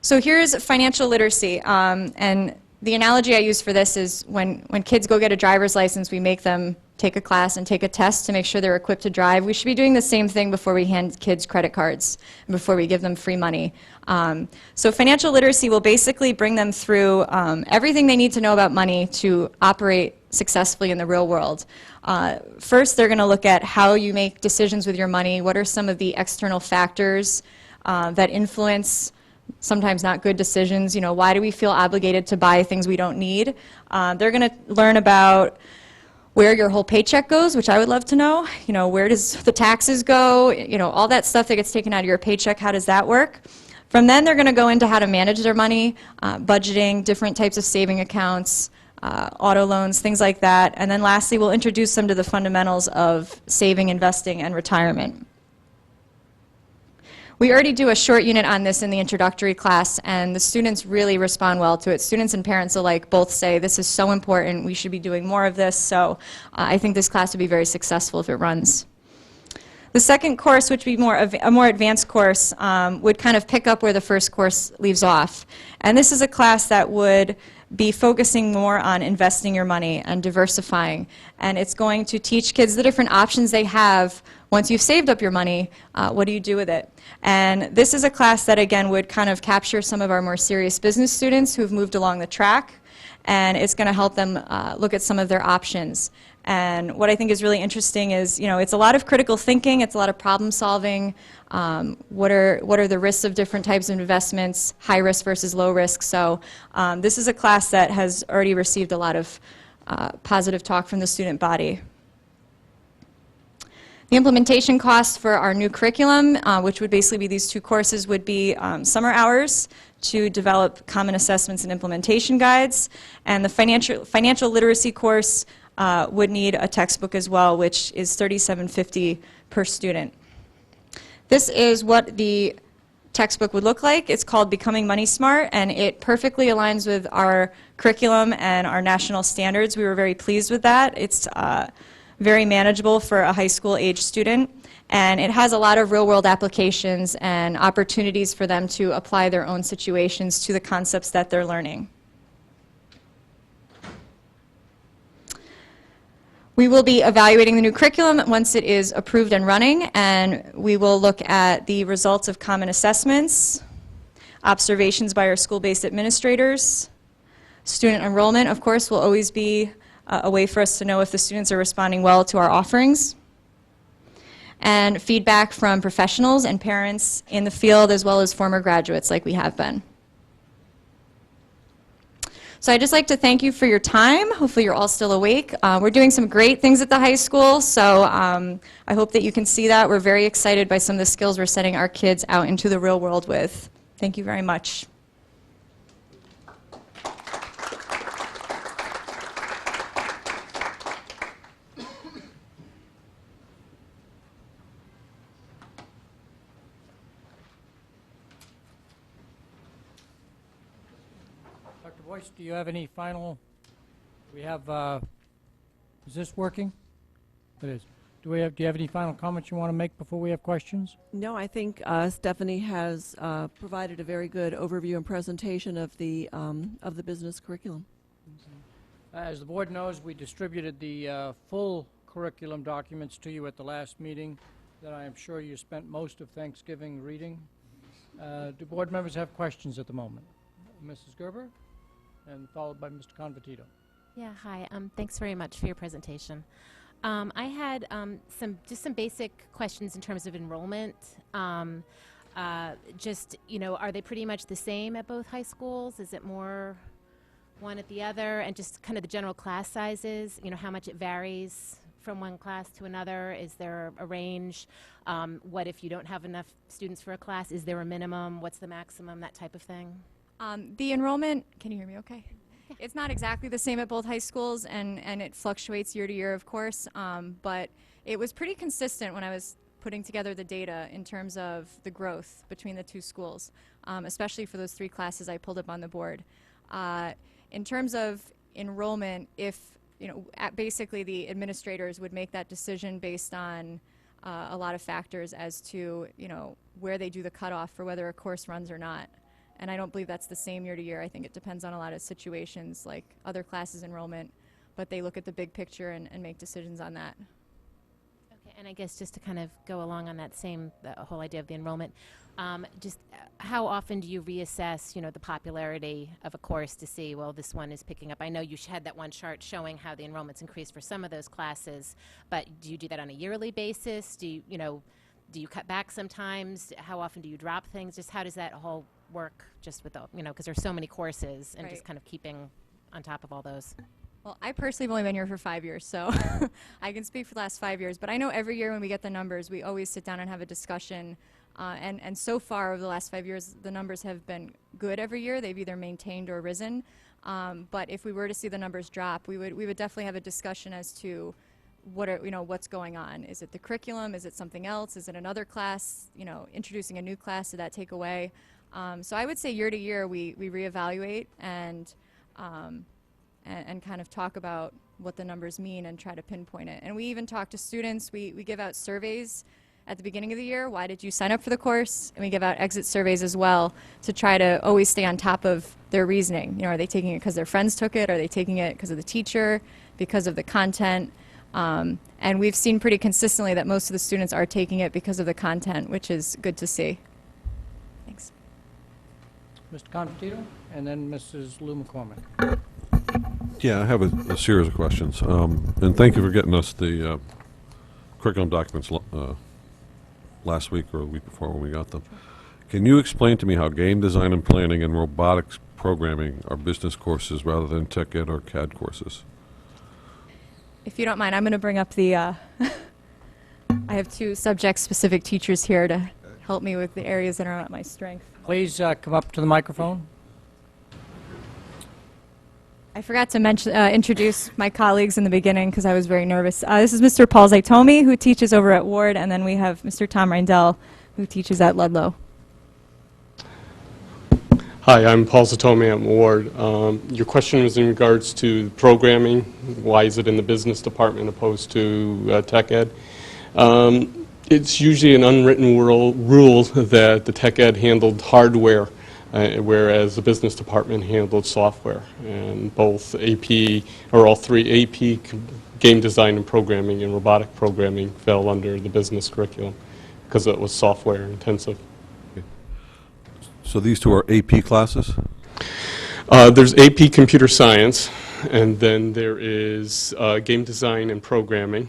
So here's financial literacy, and the analogy I use for this is when kids go get a driver's license, we make them take a class and take a test to make sure they're equipped to drive. We should be doing the same thing before we hand kids credit cards and before we give them free money. So financial literacy will basically bring them through everything they need to know about money to operate successfully in the real world. First, they're going to look at how you make decisions with your money. What are some of the external factors that influence sometimes not good decisions? You know, why do we feel obligated to buy things we don't need? They're going to learn about where your whole paycheck goes, which I would love to know. You know, where does the taxes go? You know, all that stuff that gets taken out of your paycheck, how does that work? From then, they're going to go into how to manage their money, budgeting, different types of saving accounts, auto loans, things like that. And then lastly, we'll introduce them to the fundamentals of saving, investing, and retirement. We already do a short unit on this in the introductory class, and the students really respond well to it. Students and parents alike both say, this is so important, we should be doing more of this, so I think this class would be very successful if it runs. The second course, which would be a more advanced course, would kind of pick up where the first course leaves off. And this is a class that would be focusing more on investing your money and diversifying. And it's going to teach kids the different options they have once you've saved up your money. What do you do with it? And this is a class that, again, would kind of capture some of our more serious business students who've moved along the track. And it's going to help them look at some of their options. And what I think is really interesting is, you know, it's a lot of critical thinking, it's a lot of problem solving. What are the risks of different types of investments, high risk versus low risk? So this is a class that has already received a lot of positive talk from the student body. The implementation costs for our new curriculum, which would basically be these two courses, would be summer hours to develop common assessments and implementation guides. And the financial literacy course would need a textbook as well, which is $37.50 per student. This is what the textbook would look like. It's called Becoming Money Smart, and it perfectly aligns with our curriculum and our national standards. We were very pleased with that. It's very manageable for a high school age student, and it has a lot of real-world applications and opportunities for them to apply their own situations to the concepts that they're learning. We will be evaluating the new curriculum once it is approved and running, and we will look at the results of common assessments, observations by our school-based administrators. Student enrollment, of course, will always be a way for us to know if the students are responding well to our offerings. And feedback from professionals and parents in the field, as well as former graduates like we have been. So I'd just like to thank you for your time. Hopefully you're all still awake. We're doing some great things at the high school, so I hope that you can see that. We're very excited by some of the skills we're setting our kids out into the real world with. Thank you very much. Dr. Boyce, do you have any final, we have, is this working? It is. Do you have any final comments you want to make before we have questions? No, I think Stephanie has provided a very good overview and presentation of the business curriculum. As the board knows, we distributed the full curriculum documents to you at the last meeting that I am sure you spent most of Thanksgiving reading. Do board members have questions at the moment? Mrs. Gerber, and followed by Mr. Convertito. Yeah, hi. Thanks very much for your presentation. I had just some basic questions in terms of enrollment. Just, you know, are they pretty much the same at both high schools? Is it more one at the other? And just kind of the general class sizes, you know, how much it varies from one class to another? Is there a range? What if you don't have enough students for a class? Is there a minimum? What's the maximum? That type of thing? The enrollment, can you hear me okay? Yeah. It's not exactly the same at both high schools, and it fluctuates year to year, of course, but it was pretty consistent when I was putting together the data in terms of the growth between the two schools, especially for those 3 classes I pulled up on the board. In terms of enrollment, if, you know, basically the administrators would make that decision based on a lot of factors as to, you know, where they do the cutoff for whether a course runs or not. And I don't believe that's the same year to year. I think it depends on a lot of situations, like other classes enrollment, but they look at the big picture and make decisions on that. Okay, and I guess just to kind of go along on that same, the whole idea of the enrollment, how often do you reassess, you know, the popularity of a course to see, well, this one is picking up? I know you had that one chart showing how the enrollment's increased for some of those classes, but do you do that on a yearly basis? Do you, do you cut back sometimes? How often do you drop things? Just how does that whole work just with the, because there's so many courses and just Right. kind of keeping on top of all those? Well, I personally have only been here for 5 years, so I can speak for the last 5 years. But I know every year when we get the numbers, we always sit down and have a discussion. And so far, over the last 5 years, the numbers have been good every year. They've either maintained or risen. But if we were to see the numbers drop, we would definitely have a discussion as to what's going on. Is it the curriculum? Is it something else? Is it another class? Introducing a new class, did that take away? So I would say year to year, we reevaluate and kind of talk about what the numbers mean and try to pinpoint it. And we even talk to students. We give out surveys at the beginning of the year. Why did you sign up for the course? And we give out exit surveys as well to try to always stay on top of their reasoning. Are they taking it because their friends took it? Are they taking it because of the teacher, because of the content? And we've seen pretty consistently that most of the students are taking it because of the content, which is good to see. Thanks. Mr. Confortito, and then Mrs. Lou McCormick. Yeah, I have a series of questions. And thank you for getting us the curriculum documents last week or the week before when we got them. Can you explain to me how game design and planning and robotics programming are business courses rather than tech ed or CAD courses? If you don't mind, I'm going to bring up the, I have two subject-specific teachers here to help me with the areas that are not my strength. Please come up to the microphone. I forgot to introduce my colleagues in the beginning because I was very nervous. This is Mr. Paul Zaitomi, who teaches over at Ward, and then we have Mr. Tom Reindel, who teaches at Ludlow. Hi, I'm Paul Zatomi at Ward. Your question was in regards to programming. Why is it in the business department opposed to tech ed? It's usually an unwritten rule that the tech ed handled hardware, whereas the business department handled software. And both AP, or all three, AP, game design and programming, and robotic programming fell under the business curriculum because it was software intensive. So these two are AP classes? There's AP Computer Science, and then there is Game Design and Programming,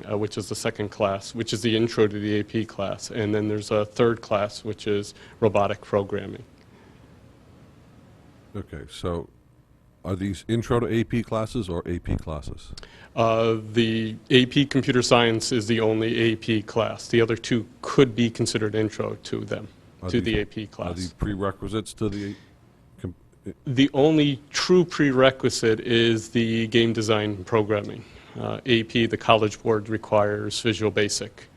which is the second class, which is the intro to the AP class. And then there's a third class, which is Robotic Programming. Okay, so are these intro to AP classes or AP classes? The AP Computer Science is the only AP class. The other two could be considered intro to them, the AP Are class. the prerequisites to the... The only true prerequisite is the game design and programming. AP, the College Board, requires Visual Basic,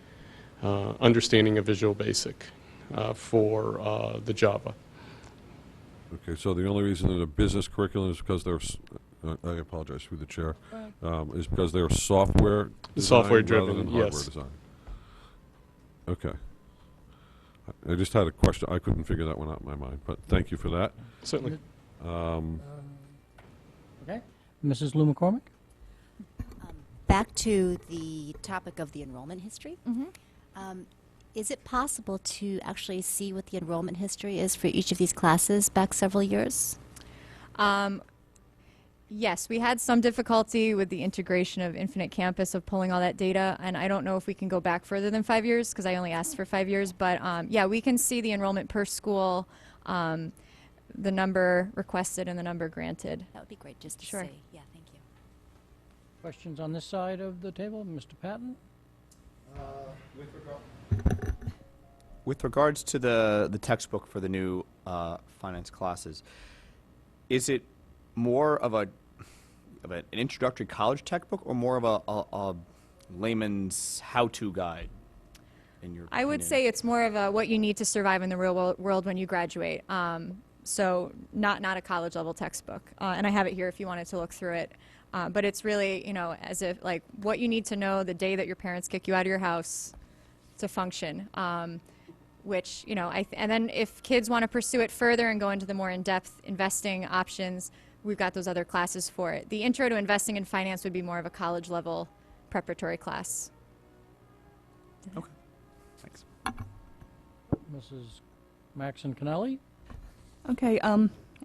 understanding of Visual Basic for the Java. Okay, so the only reason that a business curriculum is because they're, I apologize through the chair, is because they're software design Software rather driven, than hardware yes. design. Okay. I just had a question. I couldn't figure that one out in my mind, but thank you for that. Certainly. Okay. Mrs. Lou McCormick? Back to the topic of the enrollment history. Is it possible to actually see what the enrollment history is for each of these classes back several years? Yes, we had some difficulty with the integration of Infinite Campus of pulling all that data, and I don't know if we can go back further than 5 years because I only asked for 5 years, but yeah, we can see the enrollment per school, the number requested and the number granted. That would be great just to Sure. see. Yeah, thank you. Questions on this side of the table? Mr. Patton? With regards to the textbook for the new finance classes, is it more of an introductory college textbook or more of a layman's how-to guide? In your I would opinion? say it's more of a what you need to survive in the real world when you graduate. So not a college level textbook. And I have it here if you wanted to look through it. But it's really, as if like what you need to know the day that your parents kick you out of your house to function. which, you know, and then if kids want to pursue it further and go into the more in-depth investing options, we've got those other classes for it. The Intro to Investing in Finance would be more of a college level preparatory class. Okay. Thanks. Mrs. Maxon Connelly? Okay,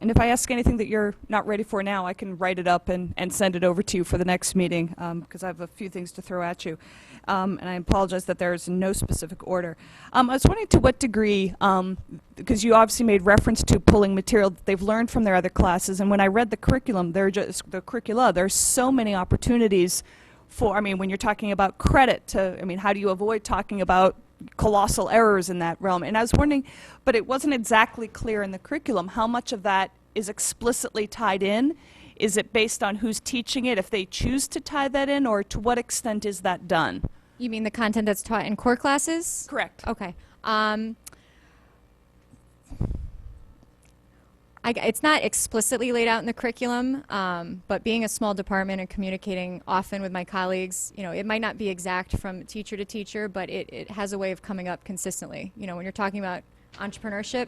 and if I ask anything that you're not ready for now, I can write it up and send it over to you for the next meeting, because I have a few things to throw at you. And I apologize that there is no specific order. I was wondering to what degree, because you obviously made reference to pulling material that they've learned from their other classes, and when I read the curriculum, the curricula, there's so many opportunities for, I mean, when you're talking about credit to, I mean, how do you avoid talking about colossal errors in that realm? And I was wondering, but it wasn't exactly clear in the curriculum how much of that is explicitly tied in. Is it based on who's teaching it, if they choose to tie that in, or to what extent is that done? You mean the content that's taught in core classes? Correct. Okay. It's not explicitly laid out in the curriculum, but being a small department and communicating often with my colleagues, you know, it might not be exact from teacher to teacher, but it has a way of coming up consistently. You know, when you're talking about entrepreneurship,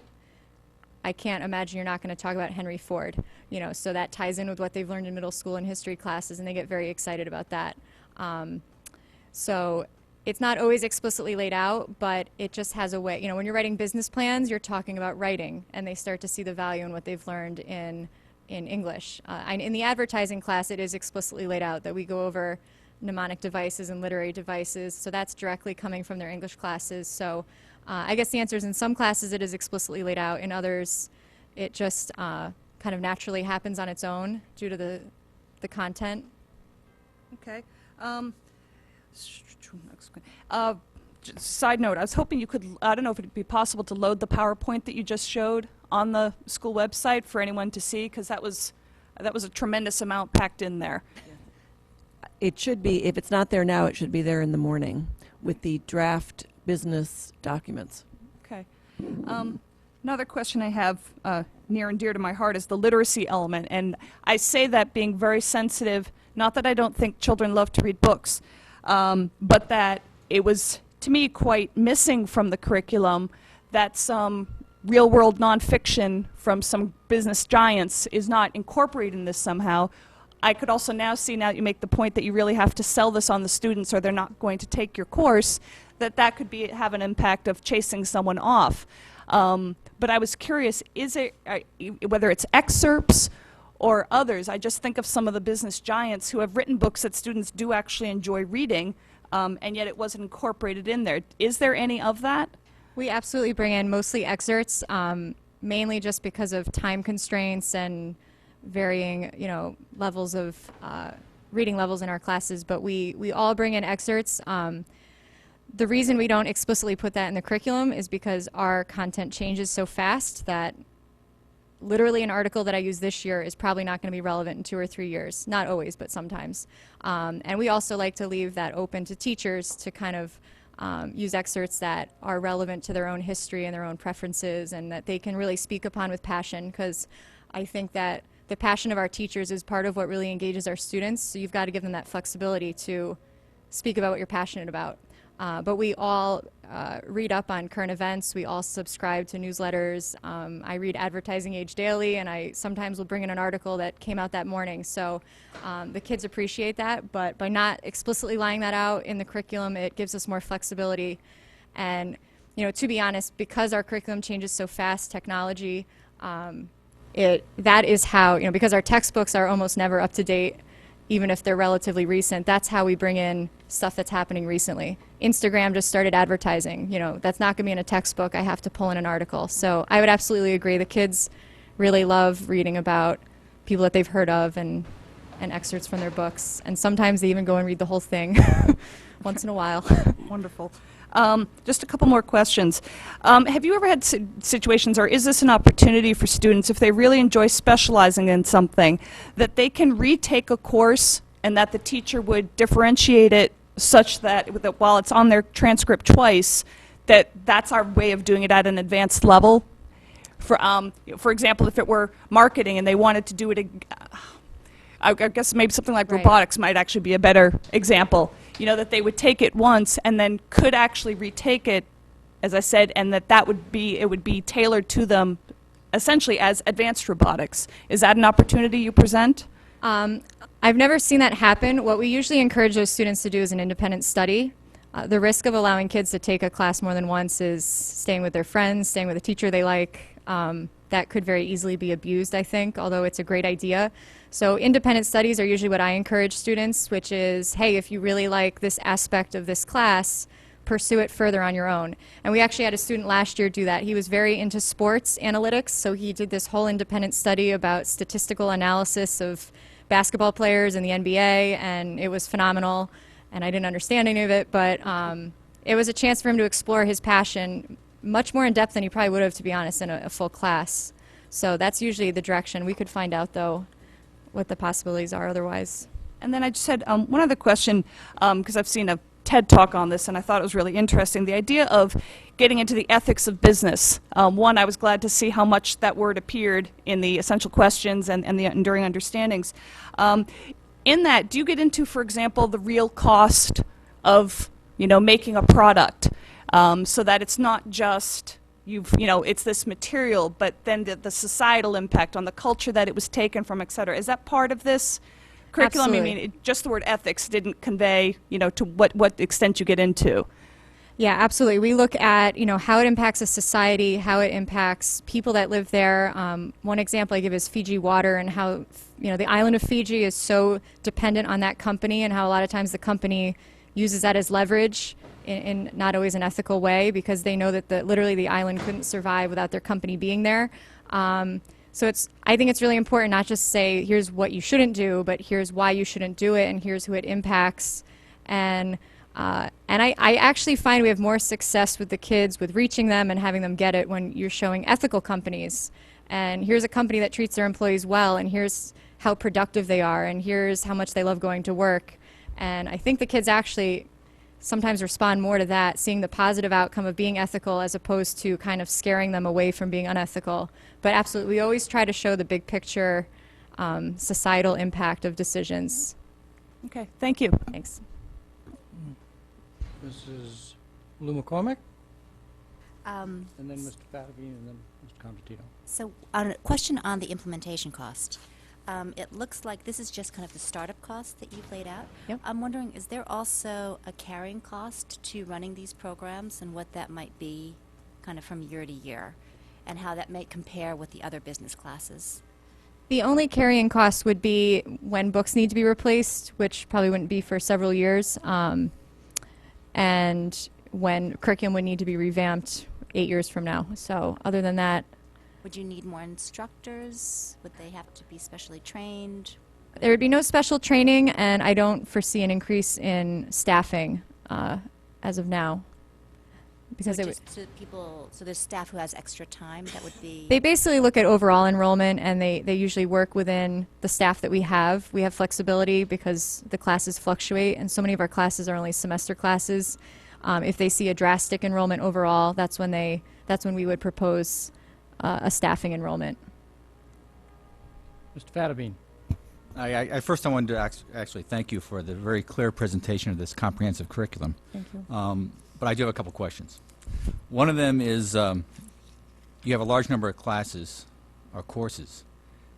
I can't imagine you're not going to talk about Henry Ford, you know, so that ties in with what they've learned in middle school and history classes, and they get very excited about that. So it's not always explicitly laid out, but it just has a way. You know, when you're writing business plans, you're talking about writing, and they start to see the value in what they've learned in English. In the advertising class, it is explicitly laid out that we go over mnemonic devices and literary devices, so that's directly coming from their English classes. So I guess the answer is in some classes it is explicitly laid out. In others, it just kind of naturally happens on its own due to the content. Okay. Side note, I was hoping you could, I don't know if it would be possible to load the PowerPoint that you just showed on the school website for anyone to see, because that was a tremendous amount packed in there. It should be, if it's not there now, it should be there in the morning with the draft business documents. Okay. Another question I have near and dear to my heart is the literacy element, and I say that being very sensitive, not that I don't think children love to read books, but that it was, to me, quite missing from the curriculum that some real-world nonfiction from some business giants is not incorporated in this somehow. I could also now see, now that you make the point that you really have to sell this on the students or they're not going to take your course, that could have an impact of chasing someone off. But I was curious, is it, whether it's excerpts or others, I just think of some of the business giants who have written books that students do actually enjoy reading, and yet it wasn't incorporated in there. Is there any of that? We absolutely bring in mostly excerpts, mainly just because of time constraints and varying, you know, levels of reading levels in our classes, but we all bring in excerpts. The reason we don't explicitly put that in the curriculum is because our content changes so fast that literally an article that I use this year is probably not going to be relevant in 2 or 3 years. Not always, but sometimes. And we also like to leave that open to teachers to kind of use excerpts that are relevant to their own history and their own preferences, and that they can really speak upon with passion, because I think that the passion of our teachers is part of what really engages our students, so you've got to give them that flexibility to speak about what you're passionate about. But we all read up on current events. We all subscribe to newsletters. I read Advertising Age Daily, and I sometimes will bring in an article that came out that morning. So the kids appreciate that, but by not explicitly laying that out in the curriculum, it gives us more flexibility. And, you know, to be honest, because our curriculum changes so fast, technology, that is how, you know, because our textbooks are almost never up to date, even if they're relatively recent, that's how we bring in stuff that's happening recently. Instagram just started advertising. You know, that's not going to be in a textbook. I have to pull in an article. So I would absolutely agree. The kids really love reading about people that they've heard of and excerpts from their books. And sometimes they even go and read the whole thing once in a while. Wonderful. Just a couple more questions. Have you ever had situations, or is this an opportunity for students, if they really enjoy specializing in something, that they can retake a course and that the teacher would differentiate it such that while it's on their transcript twice, that's our way of doing it at an advanced level? For example, if it were marketing and they wanted to do it, I guess maybe something like robotics might actually be a better example. You know, that they would take it once and then could actually retake it as I said, and that would be tailored to them essentially as advanced robotics. Is that an opportunity you present? I've never seen that happen. What we usually encourage those students to do is an independent study. The risk of allowing kids to take a class more than once is staying with their friends, staying with a teacher they like. That could very easily be abused, I think, although it's a great idea. So independent studies are usually what I encourage students, which is, hey, if you really like this aspect of this class, pursue it further on your own. And we actually had a student last year do that. He was very into sports analytics, so he did this whole independent study about statistical analysis of basketball players in the NBA, and it was phenomenal. And I didn't understand any of it, but it was a chance for him to explore his passion much more in depth than he probably would have, to be honest, in a full class. So that's usually the direction. We could find out, though, what the possibilities are otherwise. And then I just had one other question, because I've seen a TED Talk on this, and I thought it was really interesting. The idea of getting into the ethics of business. One, I was glad to see how much that word appeared in the essential questions and the enduring understandings. In that, do you get into, for example, the real cost of, making a product, so that it's not just it's this material, but then the societal impact on the culture that it was taken from, et cetera. Is that part of this curriculum? Absolutely. I mean, just the word ethics didn't convey, to what extent you get into. Yeah, absolutely. We look at, how it impacts a society, how it impacts people that live there. One example I give is Fiji Water, and how, the island of Fiji is so dependent on that company, and how a lot of times the company uses that as leverage in not always an ethical way, because they know that literally the island couldn't survive without their company being there. So I think it's really important not just to say, here's what you shouldn't do, but here's why you shouldn't do it, and here's who it impacts. And I actually find we have more success with the kids with reaching them and having them get it when you're showing ethical companies. And here's a company that treats their employees well, and here's how productive they are, and here's how much they love going to work. And I think the kids actually sometimes respond more to that, seeing the positive outcome of being ethical as opposed to kind of scaring them away from being unethical. But absolutely, we always try to show the big picture societal impact of decisions. Okay, thank you. Thanks. Mrs. Lou McCormick, Um, and then Mr. Fattabine, and then Mr. Constantino. So, on a question on the implementation cost. It looks like this is just kind of the startup cost that you've laid out. Yep. I'm wondering, is there also a carrying cost to running these programs, and what that might be kind of from year to year, and how that might compare with the other business classes? The only carrying cost would be when books need to be replaced, which probably wouldn't be for several years, and when curriculum would need to be revamped 8 years from now. So other than that, Would you need more instructors? Would they have to be specially trained? there would be no special training, and I don't foresee an increase in staffing as of now. Because Would it would, just to people, so there's staff who has extra time, that would be... they basically look at overall enrollment, and they usually work within the staff that we have. We have flexibility because the classes fluctuate, and so many of our classes are only semester classes. If they see a drastic enrollment overall, that's when we would propose a staffing enrollment. Mr. Fattabine. First, I wanted to actually thank you for the very clear presentation of this comprehensive curriculum. Thank you. But I do have a couple questions. One of them is you have a large number of classes or courses.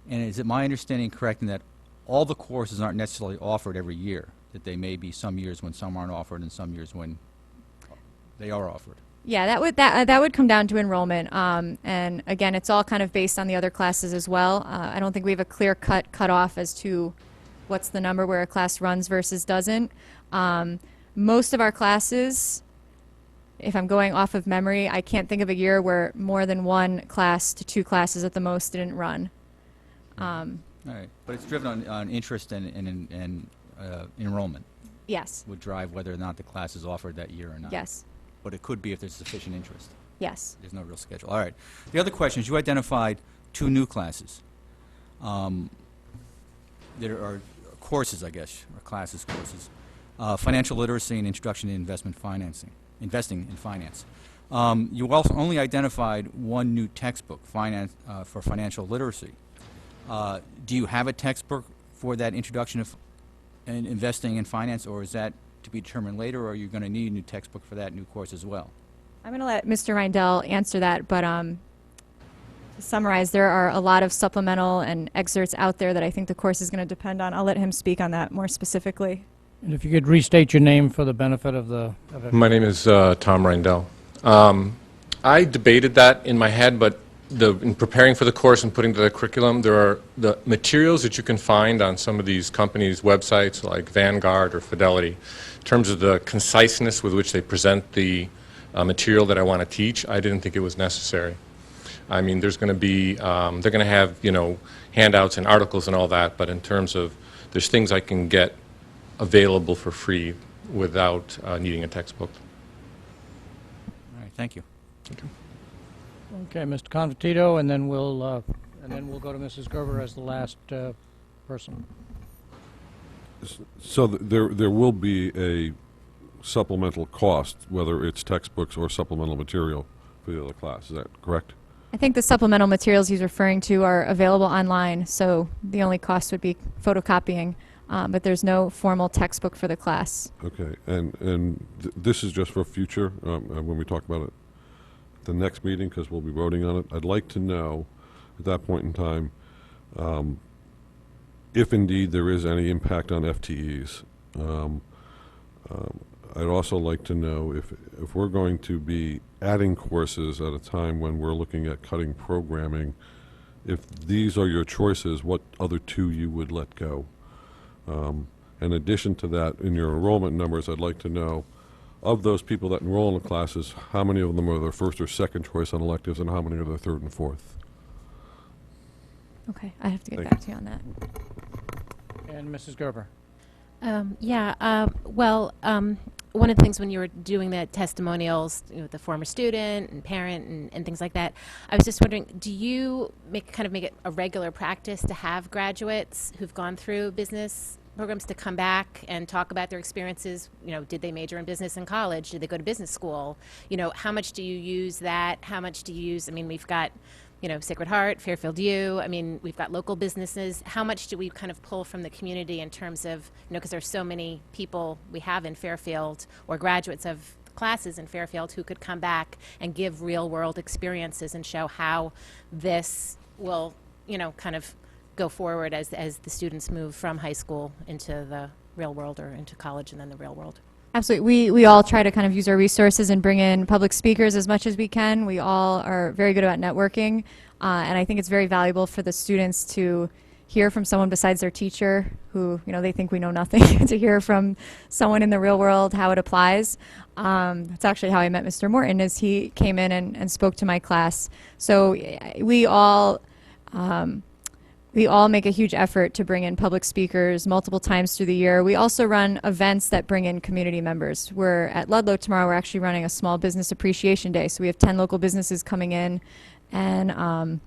And is it my understanding correct in that all the courses aren't necessarily offered every year? That they may be some years when some aren't offered and some years when they are offered? Yeah, that would come down to enrollment, and again, it's all kind of based on the other classes as well. I don't think we have a clear cutoff as to what's the number where a class runs versus doesn't. Most of our classes, if I'm going off of memory, I can't think of a year where more than one class to two classes at the most didn't run. All right, but it's driven on interest and enrollment. Yes. Would drive whether or not the class is offered that year or not. Yes. But it could be if there's sufficient interest. Yes. There's no real schedule. All right. The other question is you identified 2 new classes. There are courses, I guess, or courses. Financial literacy and introduction to investing in finance. You also only identified 1 new textbook, for financial literacy. Do you have a textbook for that introduction of investing in finance, or is that to be determined later, or are you going to need a new textbook for that new course as well? I'm going to let Mr. Reindel answer that, but to summarize, there are a lot of supplemental and excerpts out there that I think the course is going to depend on. I'll let him speak on that more specifically. And if you could restate your name for the benefit of the... My name is Tom Reindel. I debated that in my head, but in preparing for the course and putting together the curriculum, there are the materials that you can find on some of these companies' websites like Vanguard or Fidelity. In terms of the conciseness with which they present the material that I want to teach, I didn't think it was necessary. I mean, there's going to be, they're going to have, you know, handouts and articles and all that, but in terms of, there's things I can get available for free without needing a textbook. All right, thank you. Okay, Mr. Convertito, and then we'll go to Mrs. Gerber as the last person. So there will be a supplemental cost, whether it's textbooks or supplemental material for the other class. Is that correct? I think the supplemental materials he's referring to are available online, so the only cost would be photocopying, but there's no formal textbook for the class. Okay, and this is just for future, when we talk about it the next meeting, because we'll be voting on it. I'd like to know at that point in time if indeed there is any impact on FTEs. I'd also like to know if we're going to be adding courses at a time when we're looking at cutting programming, if these are your choices, what other two you would let go. In addition to that, in your enrollment numbers, I'd like to know, of those people that enroll in the classes, how many of them are their first or second choice on electives, and how many are their third and fourth? Okay, I have to get Thank back to you on that. And Mrs. Gerber. One of the things when you were doing the testimonials, you know, the former student and parent and things like that, I was just wondering, do you make it a regular practice to have graduates who've gone through business programs to come back and talk about their experiences? You know, did they major in business in college? Did they go to business school? You know, how much do you use that? How much do you use, I mean, we've got, you know, Sacred Heart, Fairfield U. I mean, we've got local businesses. How much do we kind of pull from the community in terms of, you know, because there's so many people we have in Fairfield or graduates of classes in Fairfield who could come back and give real world experiences and show how this will, you know, kind of go forward as the students move from high school into the real world or into college and then the real world. Absolutely. We all try to kind of use our resources and bring in public speakers as much as we can. We all are very good about networking, and I think it's very valuable for the students to hear from someone besides their teacher who, you know, they think we know nothing, to hear from someone in the real world how it applies. That's actually how I met Mr. Morton, as he came in and spoke to my class. So we all make a huge effort to bring in public speakers multiple times through the year. We also run events that bring in community members. We're at Ludlow tomorrow. We're actually running a small business appreciation day. So we have 10 local businesses coming in and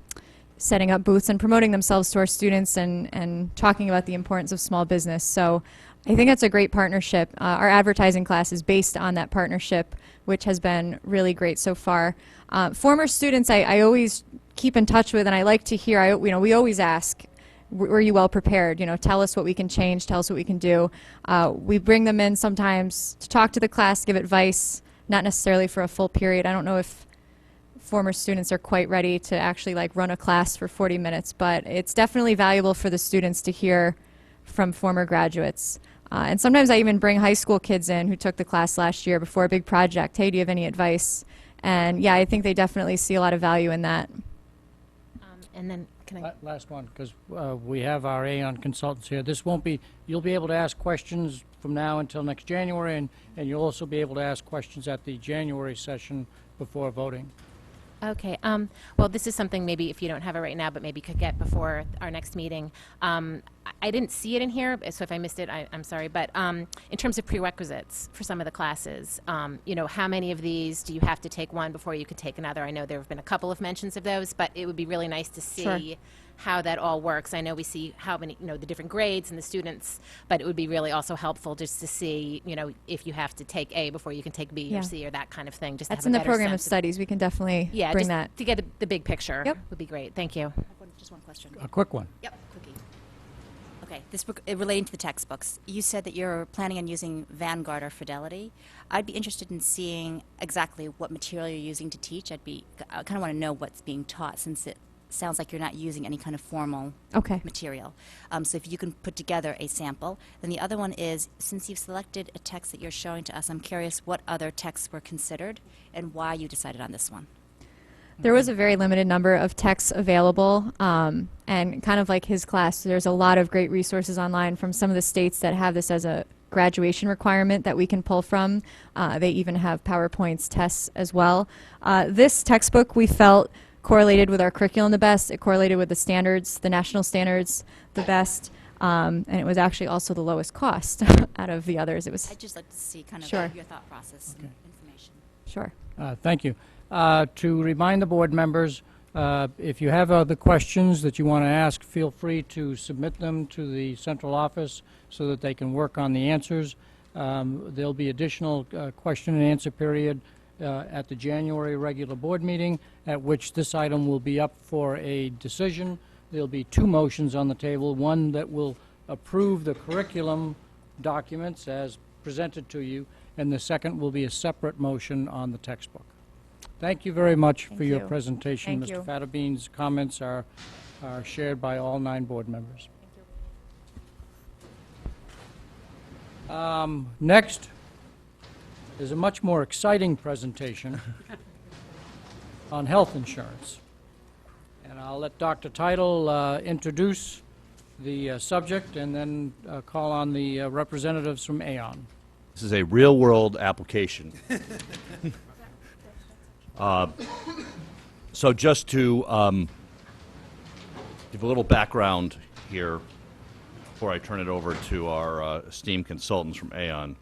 setting up booths and promoting themselves to our students and talking about the importance of small business. So I think that's a great partnership. Our advertising class is based on that partnership, which has been really great so far. Former students I always keep in touch with, and I like to hear, we always ask, were you well prepared? You know, tell us what we can change, tell us what we can do. We bring them in sometimes to talk to the class, give advice, not necessarily for a full period. I don't know if former students are quite ready to actually like run a class for 40 minutes, but it's definitely valuable for the students to hear from former graduates. And sometimes I even bring high school kids in who took the class last year before a big project. Hey, do you have any advice? And yeah, I think they definitely see a lot of value in that. And then, can I? Last one, because we have our Aon consultants here. This won't be, you'll be able to ask questions from now until next January, and you'll also be able to ask questions at the January session before voting. Okay. Well, this is something maybe if you don't have it right now, but maybe could get before our next meeting. I didn't see it in here, so if I missed it, I'm sorry. But in terms of prerequisites for some of the classes, you know, how many of these do you have to take one before you could take another? I know there have been a couple of mentions of those, but it would be really nice to see Sure. how that all works. I know we see how many, you know, the different grades and the students, but it would be really also helpful just to see, you know, if you have to take A before you can take B Yeah. or C or that kind of thing. Just That's to in have a the better program of sense studies. We can definitely yeah, bring just that. to get the big picture Yep. would be great. Thank you. Just one question. A quick one. Yep, quickie. Okay, relating to the textbooks, you said that you're planning on using Vanguard or Fidelity. I'd be interested in seeing exactly what material you're using to teach. I kind of want to know what's being taught, since it sounds like you're not using any kind of formal material. So if you can put together a sample. Then the other one is, since you've selected a text that you're showing to us, I'm curious what other texts were considered and why you decided on this one. There was a very limited number of texts available, and kind of like his class, there's a lot of great resources online from some of the states that have this as a graduation requirement that we can pull from. They even have PowerPoints tests as well. This textbook we felt correlated with our curriculum the best. It correlated with the standards, the national standards, the best, and it was actually also the lowest cost out of the others. It was. I'd just like to see kind of Sure. your thought process and information. Sure. Thank you. To remind the board members, if you have other questions that you want to ask, feel free to submit them to the central office so that they can work on the answers. There'll be additional question and answer period at the January regular board meeting, at which this item will be up for a decision. There'll be two motions on the table, one that will approve the curriculum documents as presented to you, and the second will be a separate motion on the textbook. Thank you very much for your presentation. Thank you. Mr. Fatterbean's comments are shared by all 9 board members. Next is a much more exciting presentation on health insurance. And I'll let Dr. Teitel introduce the subject and then call on the representatives from Aon. This is a real-world application. So just to give a little background here before I turn it over to our esteemed consultants from Aon.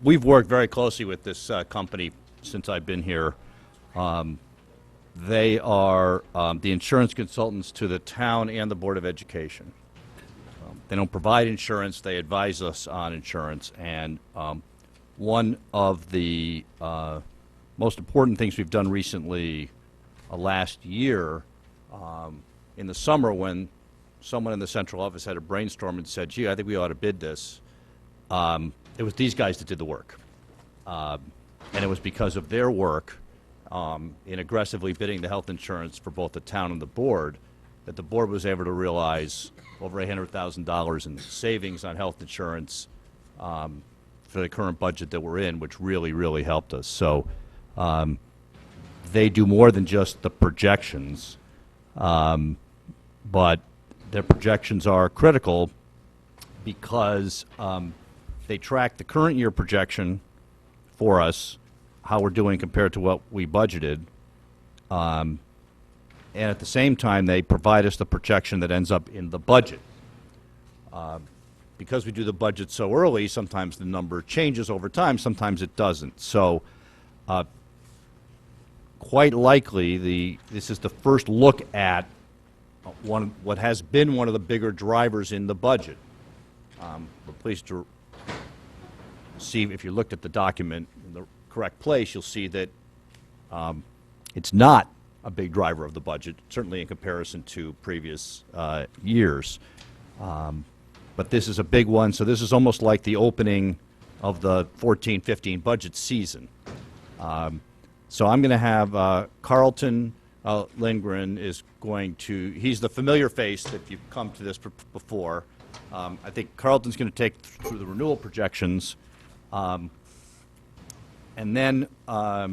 We've worked very closely with this company since I've been here. They are the insurance consultants to the town and the Board of Education. They don't provide insurance, they advise us on insurance, and one of the most important things we've done recently last year, in the summer when someone in the central office had a brainstorm and said, gee, I think we ought to bid this, it was these guys that did the work. And it was because of their work in aggressively bidding the health insurance for both the town and the board that the board was able to realize over $800,000 in savings on health insurance for the current budget that we're in, which really, really helped us. So they do more than just the projections, but their projections are critical because they track the current year projection for us, how we're doing compared to what we budgeted, and at the same time they provide us the projection that ends up in the budget. Because we do the budget so early, sometimes the number changes over time, sometimes it doesn't. So quite likely this is the first look at what has been one of the bigger drivers in the budget. We're pleased to see, if you looked at the document in the correct place, you'll see that it's not a big driver of the budget, certainly in comparison to previous years. But this is a big one, so this is almost like the opening of the 14-15 budget season. So I'm going to have Carlton Lindgren is going to, he's the familiar face if you've come to this before. I think Carlton's going to take through the renewal projections. And then I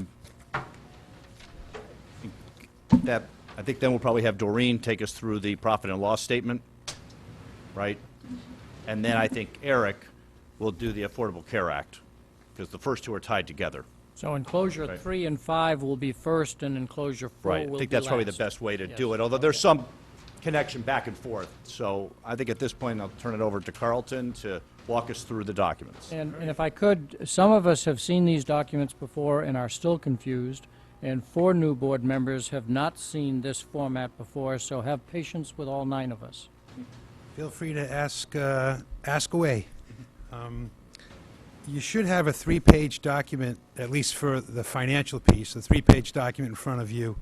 think then we'll probably have Doreen take us through the profit and loss statement, right? And then I think Eric will do the Affordable Care Act, because the first two are tied together. So enclosure 3 and 5 will be first, and enclosure 4 will be last. Right. I think that's probably the best way to do it, although there's some connection back and forth. So I think at this point I'll turn it over to Carlton to walk us through the documents. And if I could, some of us have seen these documents before and are still confused, and 4 new board members have not seen this format before, so have patience with all 9 of us. Feel free to ask away. You should have a 3-page document, at least for the financial piece, a 3-page document in front of you.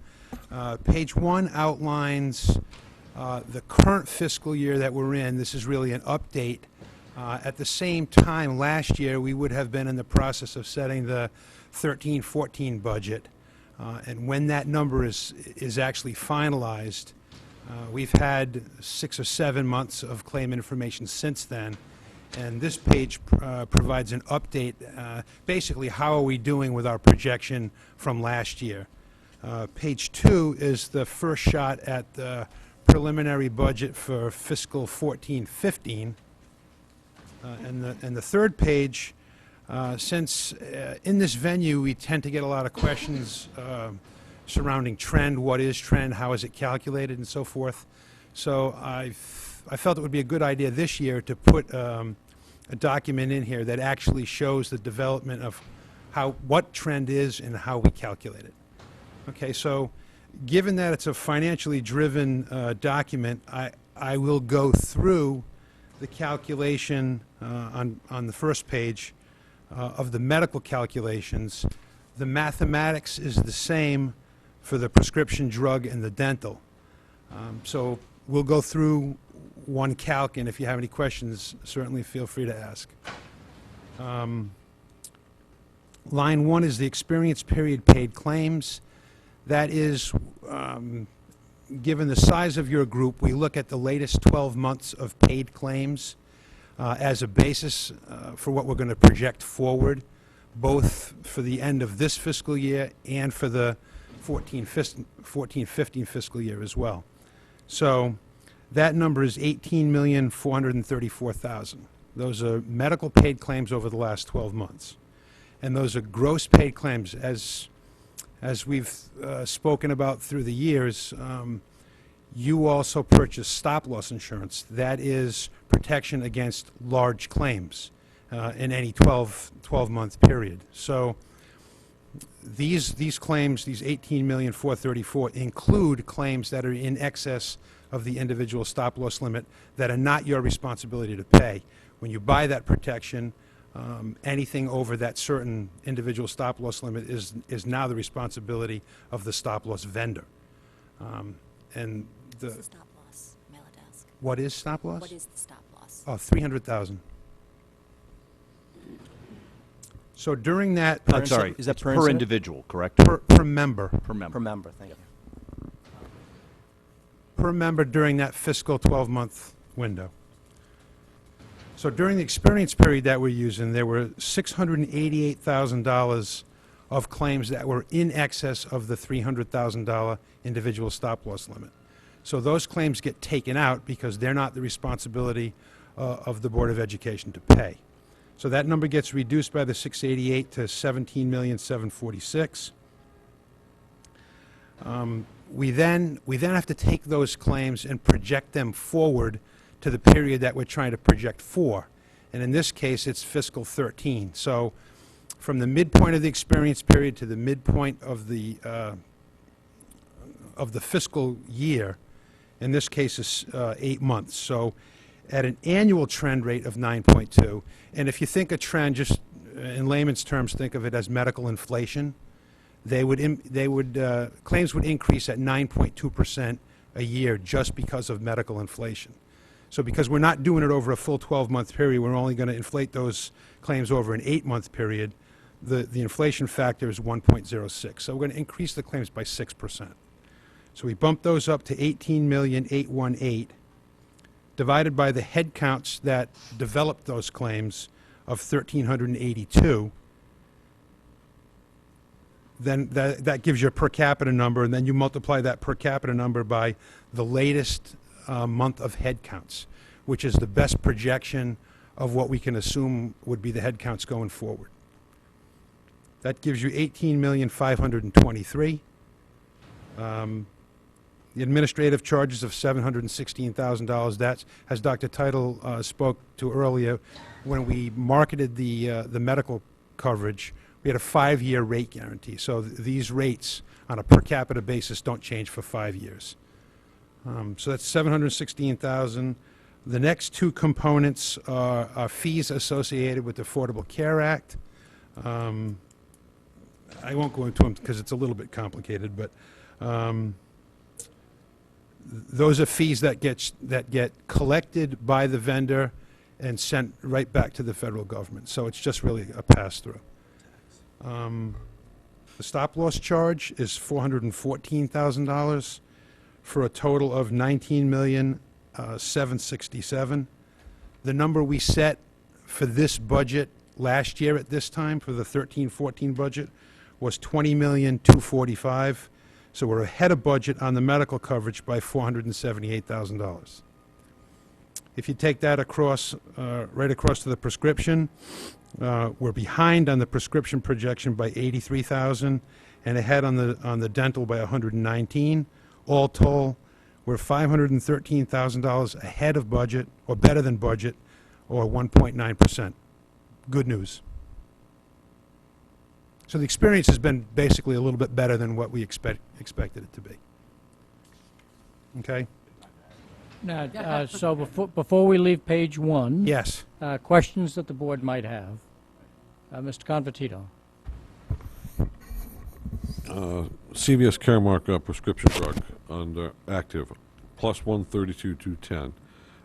Page 1 outlines the current fiscal year that we're in. This is really an update. At the same time, last year, we would have been in the process of setting the 13-14 budget. And when that number is actually finalized, we've had 6 or 7 months of claim information since then. And this page provides an update, basically how are we doing with our projection from last year. Page 2 is the first shot at the preliminary budget for fiscal 14-15. And the third page, since in this venue we tend to get a lot of questions surrounding trend, what is trend, how is it calculated, and so forth. So I felt it would be a good idea this year to put a document in here that actually shows the development of what trend is and how we calculate it. Okay, so given that it's a financially driven document, I will go through the calculation on the first page of the medical calculations. The mathematics is the same for the prescription drug and the dental. So we'll go through one calc, and if you have any questions, certainly feel free to ask. Line 1 is the experience period paid claims. That is, given the size of your group, we look at the latest 12 months of paid claims as a basis for what we're going to project forward, both for the end of this fiscal year and for the 14-15 fiscal year as well. So that number is $18,434,000. Those are medical paid claims over the last 12 months. And those are gross paid claims. As we've spoken about through the years, you also purchase stop-loss insurance. That is protection against large claims in any 12-month period. So these claims, these $18,434,000, include claims that are in excess of the individual stop-loss limit that are not your responsibility to pay. When you buy that protection, anything over that certain individual stop-loss limit is now the responsibility of the stop-loss vendor. And What's the stop-loss, mail at desk? What is stop-loss? What is the stop-loss? Oh, $300,000. So during that... I'm sorry, Is that it's per per incident? individual, correct? per member. Per member. Per member, thank you. Per member during that fiscal 12-month window. So during the experience period that we're using, there were $688,000 of claims that were in excess of the $300,000 individual stop-loss limit. So those claims get taken out because they're not the responsibility of the Board of Education to pay. So that number gets reduced by the 688 to 17,746,000. We then have to take those claims and project them forward to the period that we're trying to project for. And in this case, it's fiscal 13. So from the midpoint of the experience period to the midpoint of the fiscal year, in this case is 8 months. So at an annual trend rate of 9.2, and if you think a trend, just in layman's terms, think of it as medical inflation, claims would increase at 9.2% a year just because of medical inflation. So because we're not doing it over a full 12-month period, we're only going to inflate those claims over an 8-month period, the inflation factor is 1.06. So we're going to increase the claims by 6%. So we bump those up to 18,818,000, divided by the head counts that developed those claims of 1,382. Then that gives you a per capita number, and then you multiply that per capita number by the latest month of head counts, which is the best projection of what we can assume would be the head counts going forward. That gives you 18,523,000. The administrative charges of $716,000. That's, as Dr. Title spoke to earlier, when we marketed the medical coverage, we had a 5-year rate guarantee. So these rates on a per capita basis don't change for 5 years. So that's $716,000. The next two components are fees associated with the Affordable Care Act. I won't go into them because it's a little bit complicated, but those are fees that get collected by the vendor and sent right back to the federal government. So it's just really a pass-through. The stop-loss charge is $414,000 for a total of $19,767,000. The number we set for this budget last year at this time, for the 13-14 budget, was $20,245,000. So we're ahead of budget on the medical coverage by $478,000. If you take that across, right across to the prescription, we're behind on the prescription projection by $83,000 and ahead on the dental by $119,000. All told, we're $513,000 ahead of budget, or better than budget, or 1.9%. Good news. So the experience has been basically a little bit better than what we expected it to be. Okay? Now, so before we leave page 1. Yes. Questions that the board might have. Mr. Convertito. CVS Caremark prescription drug under active, plus 132,210.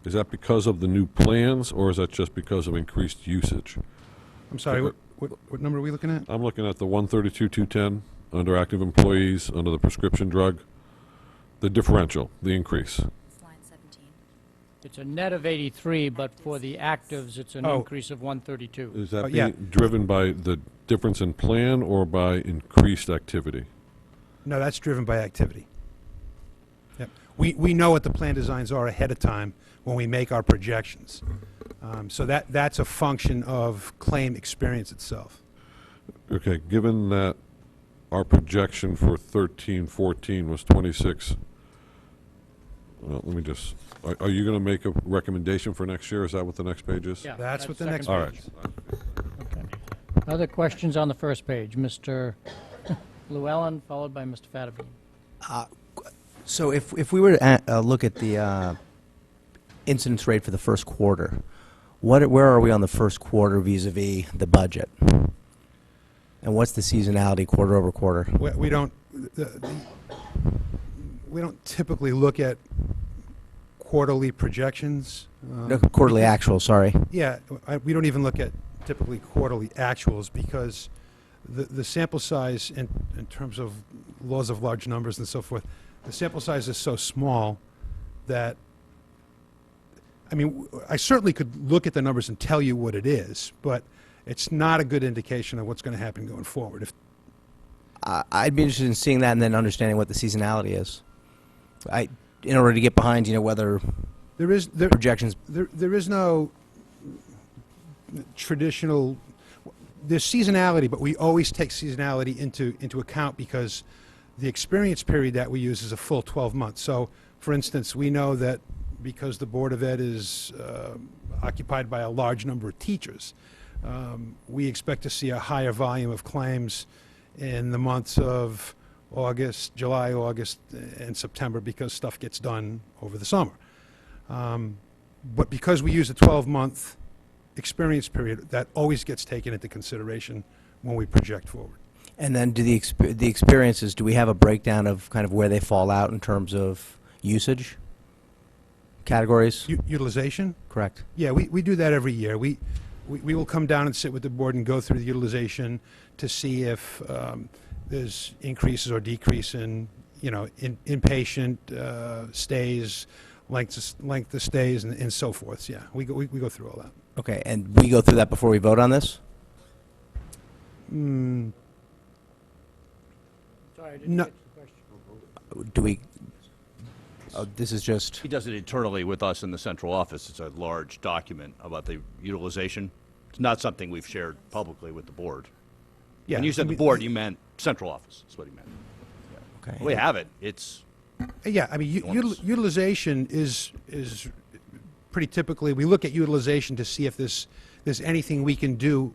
Is that because of the new plans, or is that just because of increased usage? I'm sorry, what number are we looking at? I'm looking at the 132,210 under active employees, under the prescription drug, the differential, the increase. It's a net of 83, but for the actives, it's an increase of 132. Is that being driven by the difference in plan or by increased activity? No, that's driven by activity. Yep. We know what the plan designs are ahead of time when we make our projections. So that's a function of claim experience itself. Okay, given that our projection for 13-14 was 26, well, let me just, are you going to make a recommendation for next year? Is that what the next page is? Yeah, That's what the next second page is. Okay. Other questions on the first page? Mr. Llewellyn, followed by Mr. Fattabine. So if we were to look at the incidence rate for the first quarter, where are we on the first quarter vis-a-vis the budget? And what's the seasonality quarter over quarter? We don't typically look at quarterly projections. No, quarterly actual, sorry. Yeah, we don't even look at typically quarterly actuals because the sample size in terms of laws of large numbers and so forth, the sample size is so small that, I mean, I certainly could look at the numbers and tell you what it is, but it's not a good indication of what's going to happen going forward. I'd be interested in seeing that and then understanding what the seasonality is. In order to get behind, whether projections. There is no traditional. There's seasonality, but we always take seasonality into account because the experience period that we use is a full 12 months. So, for instance, we know that because the Board of Ed is occupied by a large number of teachers, we expect to see a higher volume of claims in the months of July, August, and September because stuff gets done over the summer. But because we use a 12-month experience period, that always gets taken into consideration when we project forward. And then do the experiences, do we have a breakdown of kind of where they fall out in terms of usage categories? Utilization? Correct. Yeah, we do that every year. We will come down and sit with the board and go through the utilization to see if there's increases or decrease in, inpatient stays, length of stays, and so forth. Yeah, we go through all that. Okay, and we go through that before we vote on this? Mm. Sorry, I didn't No. catch the question. Do we? Oh, this is just. He does it internally with us in the central office. It's a large document about the utilization. It's not something we've shared publicly with the board. Yeah, When you said the board, you meant central office. That's what he meant. Yeah. Okay. We have it. It's. Yeah, I mean, utilization is pretty typically, we look at utilization to see if there's anything we can do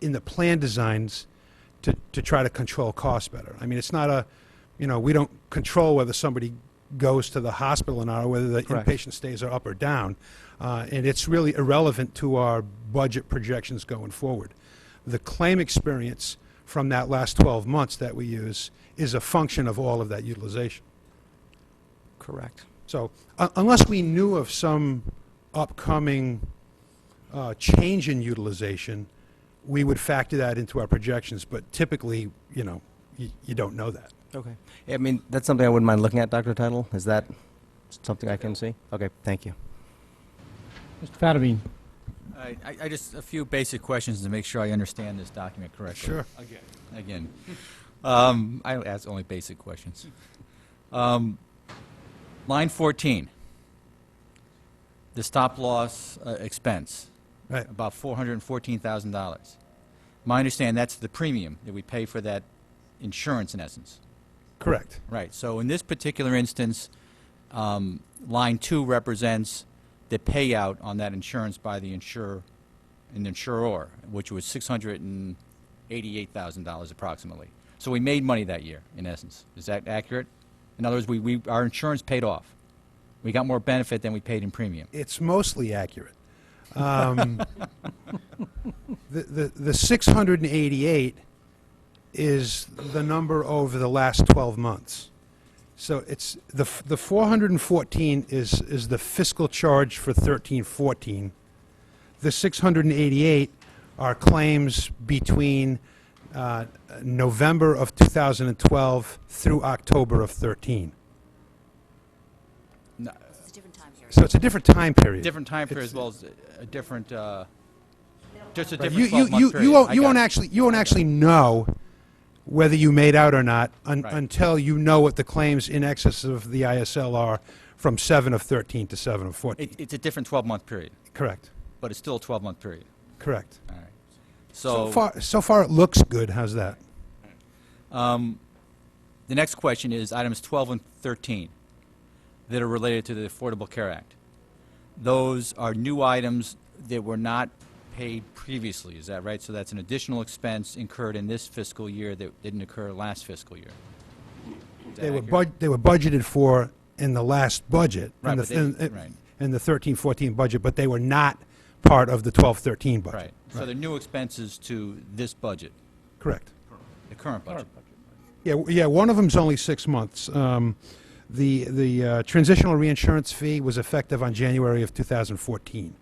in the plan designs to try to control costs better. I mean, it's not we don't control whether somebody goes to the hospital or not, or whether the Correct. inpatient stays are up or down. And it's really irrelevant to our budget projections going forward. The claim experience from that last 12 months that we use is a function of all of that utilization. Correct. So unless we knew of some upcoming change in utilization, we would factor that into our projections. But typically, you know, you don't know that. Okay. I mean, that's something I wouldn't mind looking at, Dr. Title. Is that something I can see? Okay, thank you. Mr. Fattabine. I just, a few basic questions to make sure I understand this document correctly. Sure. Again. I ask only basic questions. Line 14, the stop-loss expense, Right. about $414,000. My understanding, that's the premium that we pay for that insurance, in essence. Correct. Right. So in this particular instance, line 2 represents the payout on that insurance by the insurer, which was $688,000 approximately. So we made money that year, in essence. Is that accurate? In other words, our insurance paid off. We got more benefit than we paid in premium. It's mostly accurate. The 688 is the number over the last 12 months. So it's the 414 is the fiscal charge for 13-14. The 688 are claims between November of 2012 through October of 13. No, So it's a different time period. different time period as well as a different, just a different You 12-month period. you won't actually know whether you made out or not until you know what the claims in excess of the ISL are from 7 of 13 to 7 of 14. It's a different 12-month period, Correct. but it's still a 12-month period. Correct. All right. So far it looks good. How's that? The next question is items 12 and 13 that are related to the Affordable Care Act. Those are new items that were not paid previously, is that right? So that's an additional expense incurred in this fiscal year that didn't occur last fiscal year. Is that They were accurate? budgeted for in the last budget, Right, in but the, right. in the 13-14 budget, but they were not part of the 12-13 budget. Right. So they're new expenses to this budget, Correct. the current budget. Yeah, one of them's only 6 months. The transitional reinsurance fee was effective on January of 2014.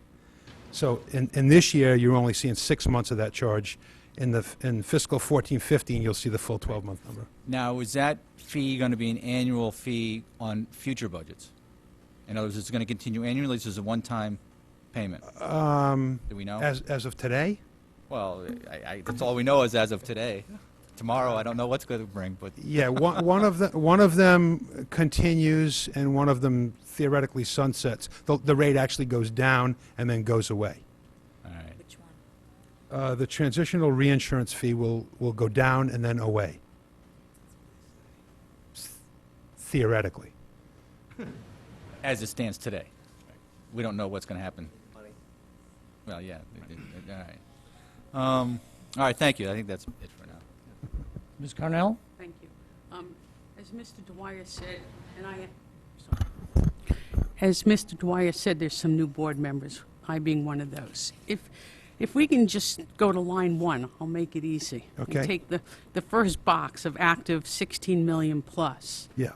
So in this year, you're only seeing 6 months of that charge. In fiscal 14-15, you'll see the full 12-month number. Now, is that fee going to be an annual fee on future budgets? In other words, it's going to continue annually, this is a one-time payment? Do we know? As of today? Well, that's all we know is as of today. Tomorrow, I don't know what's going to bring, but... Yeah, one of them continues, and one of them theoretically sunsets. The rate actually goes down and then goes away. All right. Which one? The transitional reinsurance fee will go down and then away. Theoretically. As it stands today. We don't know what's going to happen. Well, yeah. All right. All right, thank you. I think that's it for now. Ms. Carnell? Thank you. As Mr. Dwyer said, sorry. As Mr. Dwyer said, there's some new board members, I being one of those. If we can just go to line 1, I'll make it easy. Okay. And take the first box of active 16 million plus. Yeah.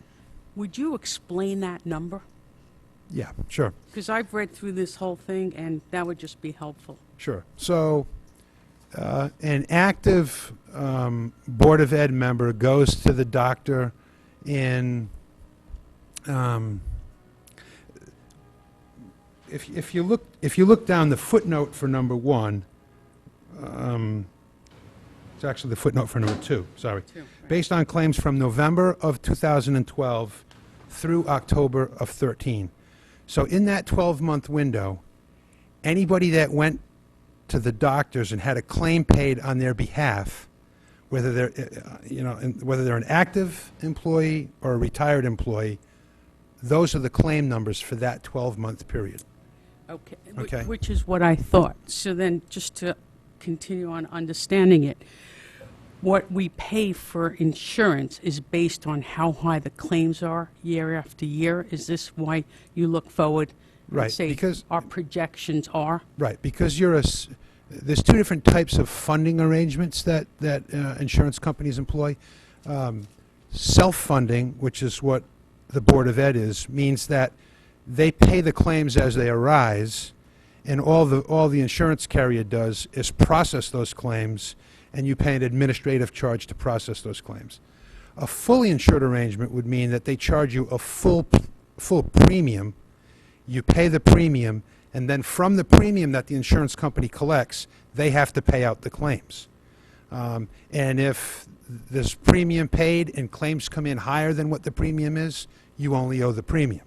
Would you explain that number? Yeah, sure. Because I've read through this whole thing, and that would just be helpful. Sure. So, an active Board of Ed member goes to the doctor in, if you look down the footnote for number 1, it's actually the footnote for number 2, sorry. Based on claims from November of 2012 through October of 13. So in that 12-month window, anybody that went to the doctors and had a claim paid on their behalf, whether they're, whether they're an active employee or a retired employee, those are the claim numbers for that 12-month period. Okay. Okay. Which is what I thought. So then, just to continue on understanding it, what we pay for insurance is based on how high the claims are year after year? Is this why you look forward and Right, say because- our projections are? Right, because there's 2 different types of funding arrangements that insurance companies employ. Self-funding, which is what the Board of Ed is means that they pay the claims as they arise, and all the insurance carrier does is process those claims, and you pay an administrative charge to process those claims. A fully insured arrangement would mean that they charge you a full premium, you pay the premium, and then from the premium that the insurance company collects, they have to pay out the claims. And if there's premium paid and claims come in higher than what the premium is, you only owe the premium.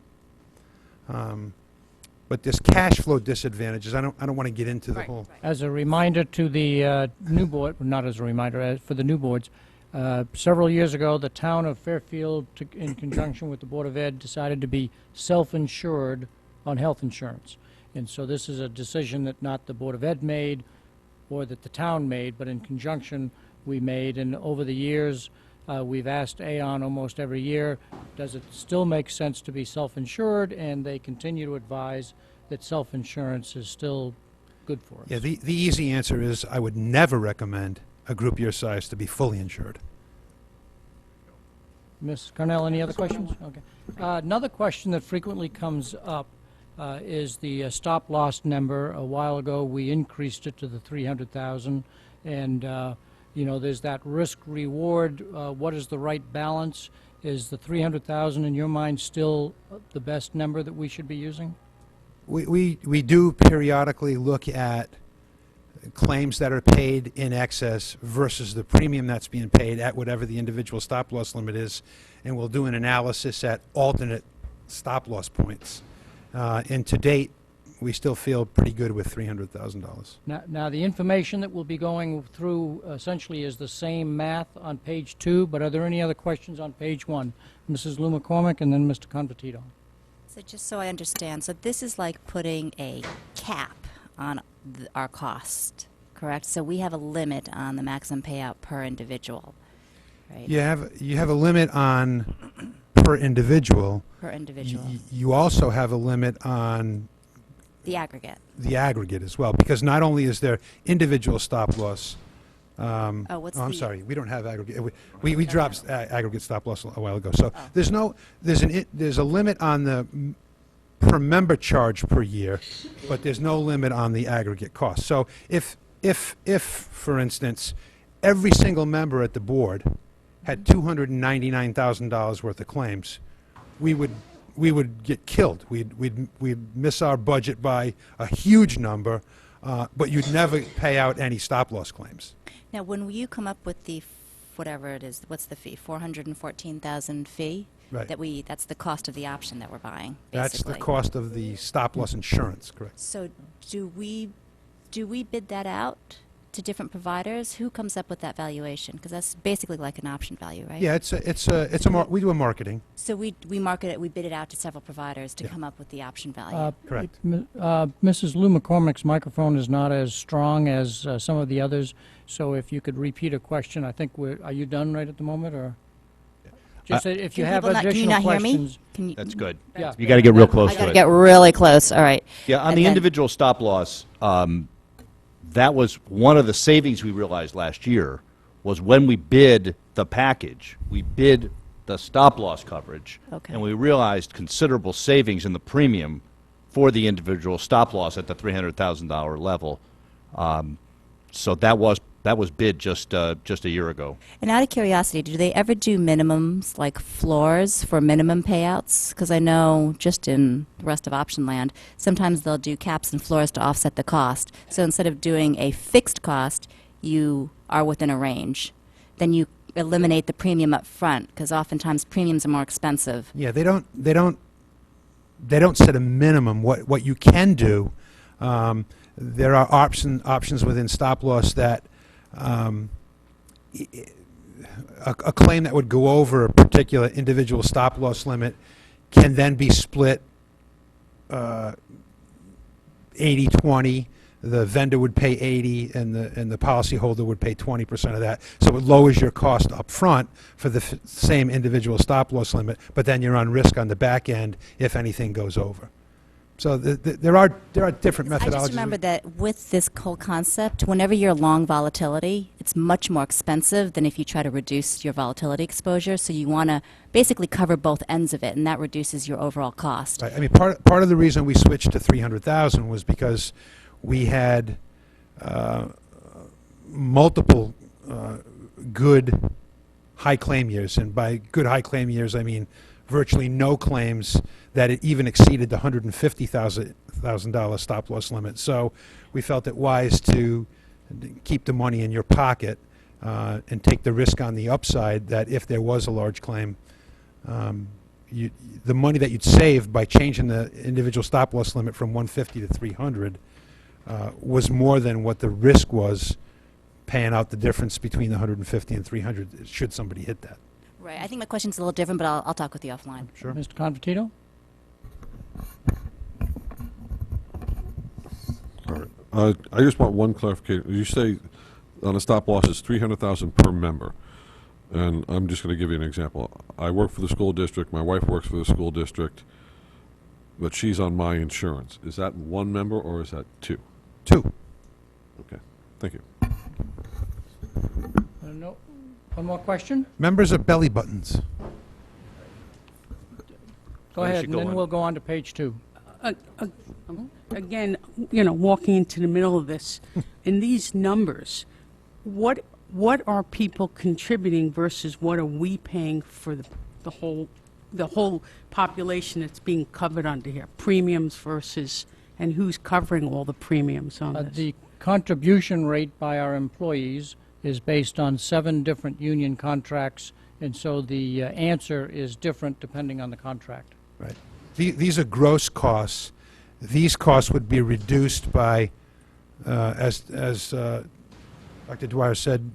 But there's cash flow disadvantages. I don't want to get into the whole. As a reminder to the new board, not as a reminder, for the new boards, several years ago, the town of Fairfield, in conjunction with the Board of Ed, decided to be self-insured on health insurance. And so this is a decision that not the Board of Ed made or that the town made, but in conjunction we made. And over the years, we've asked Aon almost every year, does it still make sense to be self-insured? And they continue to advise that self-insurance is still good for us. Yeah, the easy answer is I would never recommend a group your size to be fully insured. Ms. Cornell, any other questions? Okay. Another question that frequently comes up is the stop-loss number. A while ago, we increased it to the 300,000, and you know, there's that risk-reward. What is the right balance? Is the 300,000 in your mind still the best number that we should be using? We do periodically look at claims that are paid in excess versus the premium that's being paid at whatever the individual stop-loss limit is, and we'll do an analysis at alternate stop-loss points. And to date, we still feel pretty good with $300,000. Now, the information that we'll be going through essentially is the same math on page 2, but are there any other questions on page 1? Mrs. Lou McCormick and then Mr. Convertito. So just so I understand, so this is like putting a cap on our cost, correct? So we have a limit on the maximum payout per individual, right? You have a limit on per individual. Per individual. You also have a limit on The aggregate. the aggregate as well, because not only is there individual stop loss. I'm sorry, we don't have aggregate. We dropped aggregate stop loss a while ago. So there's a limit on the per member charge per year, but there's no limit on the aggregate cost. So if for instance, every single member at the board had $299,000 worth of claims, we would get killed. We'd miss our budget by a huge number, but you'd never pay out any stop-loss claims. Now, when you come up with the, whatever it is, what's the fee? 414,000 fee? Right. That's the cost of the option that we're buying, That's basically. the cost of the stop-loss insurance, correct? So do we bid that out to different providers? Who comes up with that valuation? Because that's basically like an option value, right? Yeah, we do a marketing. So we market it, we bid it out to several providers to come up with the option value. Correct. Mrs. Lou McCormick's microphone is not as strong as some of the others, so if you could repeat a question, I think are you done right at the moment, or? Just if you have additional questions. That's good. Yeah. You got to get real close I to got it. to get really close, all right. Yeah, on And the then- individual stop loss, that was one of the savings we realized last year, was when we bid the package, we bid the stop loss coverage, Okay. and we realized considerable savings in the premium for the individual stop loss at the $300,000 level. So that was bid just a year ago. And out of curiosity, do they ever do minimums, like floors for minimum payouts? Because I know just in the rest of option land, sometimes they'll do caps and floors to offset the cost. So instead of doing a fixed cost, you are within a range. Then you eliminate the premium up front, because oftentimes premiums are more expensive. Yeah, they don't set a minimum. What you can do, there are options within stop loss that a claim that would go over a particular individual stop loss limit can then be split 80-20. The vendor would pay 80, and the policyholder would pay 20% of that. So it lowers your cost up front for the same individual stop loss limit, but then you're on risk on the back end if anything goes over. So there are different methodologies. I just remember that with this whole concept, whenever you're long volatility, it's much more expensive than if you try to reduce your volatility exposure. So you want to basically cover both ends of it, and that reduces your overall cost. Right. I mean, part of the reason we switched to 300,000 was because we had multiple good high claim years, and by good high claim years, I mean virtually no claims that it even exceeded the $150,000 stop loss limit. So we felt it wise to keep the money in your pocket and take the risk on the upside that if there was a large claim, the money that you'd save by changing the individual stop loss limit from 150 to 300 was more than what the risk was paying out the difference between the 150 and 300 should somebody hit that. Right. I think my question's a little different, but I'll talk with you offline. Sure. Mr. Convertito? All right. I just want one clarification. You say on a stop loss it's 300,000 per member, and I'm just going to give you an example. I work for the school district. My wife works for the school district, but she's on my insurance. Is that one member or is that two? Two. Okay. Thank you. No. One more question? Members are belly buttons. Go ahead, and then we'll go on to page 2. Again, walking into the middle of this, in these numbers, what are people contributing versus what are we paying for the whole population that's being covered under here? Premiums versus, and who's covering all the premiums on this? The contribution rate by our employees is based on 7 different union contracts, and so the answer is different depending on the contract. Right. These are gross costs. These costs would be reduced by, as Dr. Dwyer said,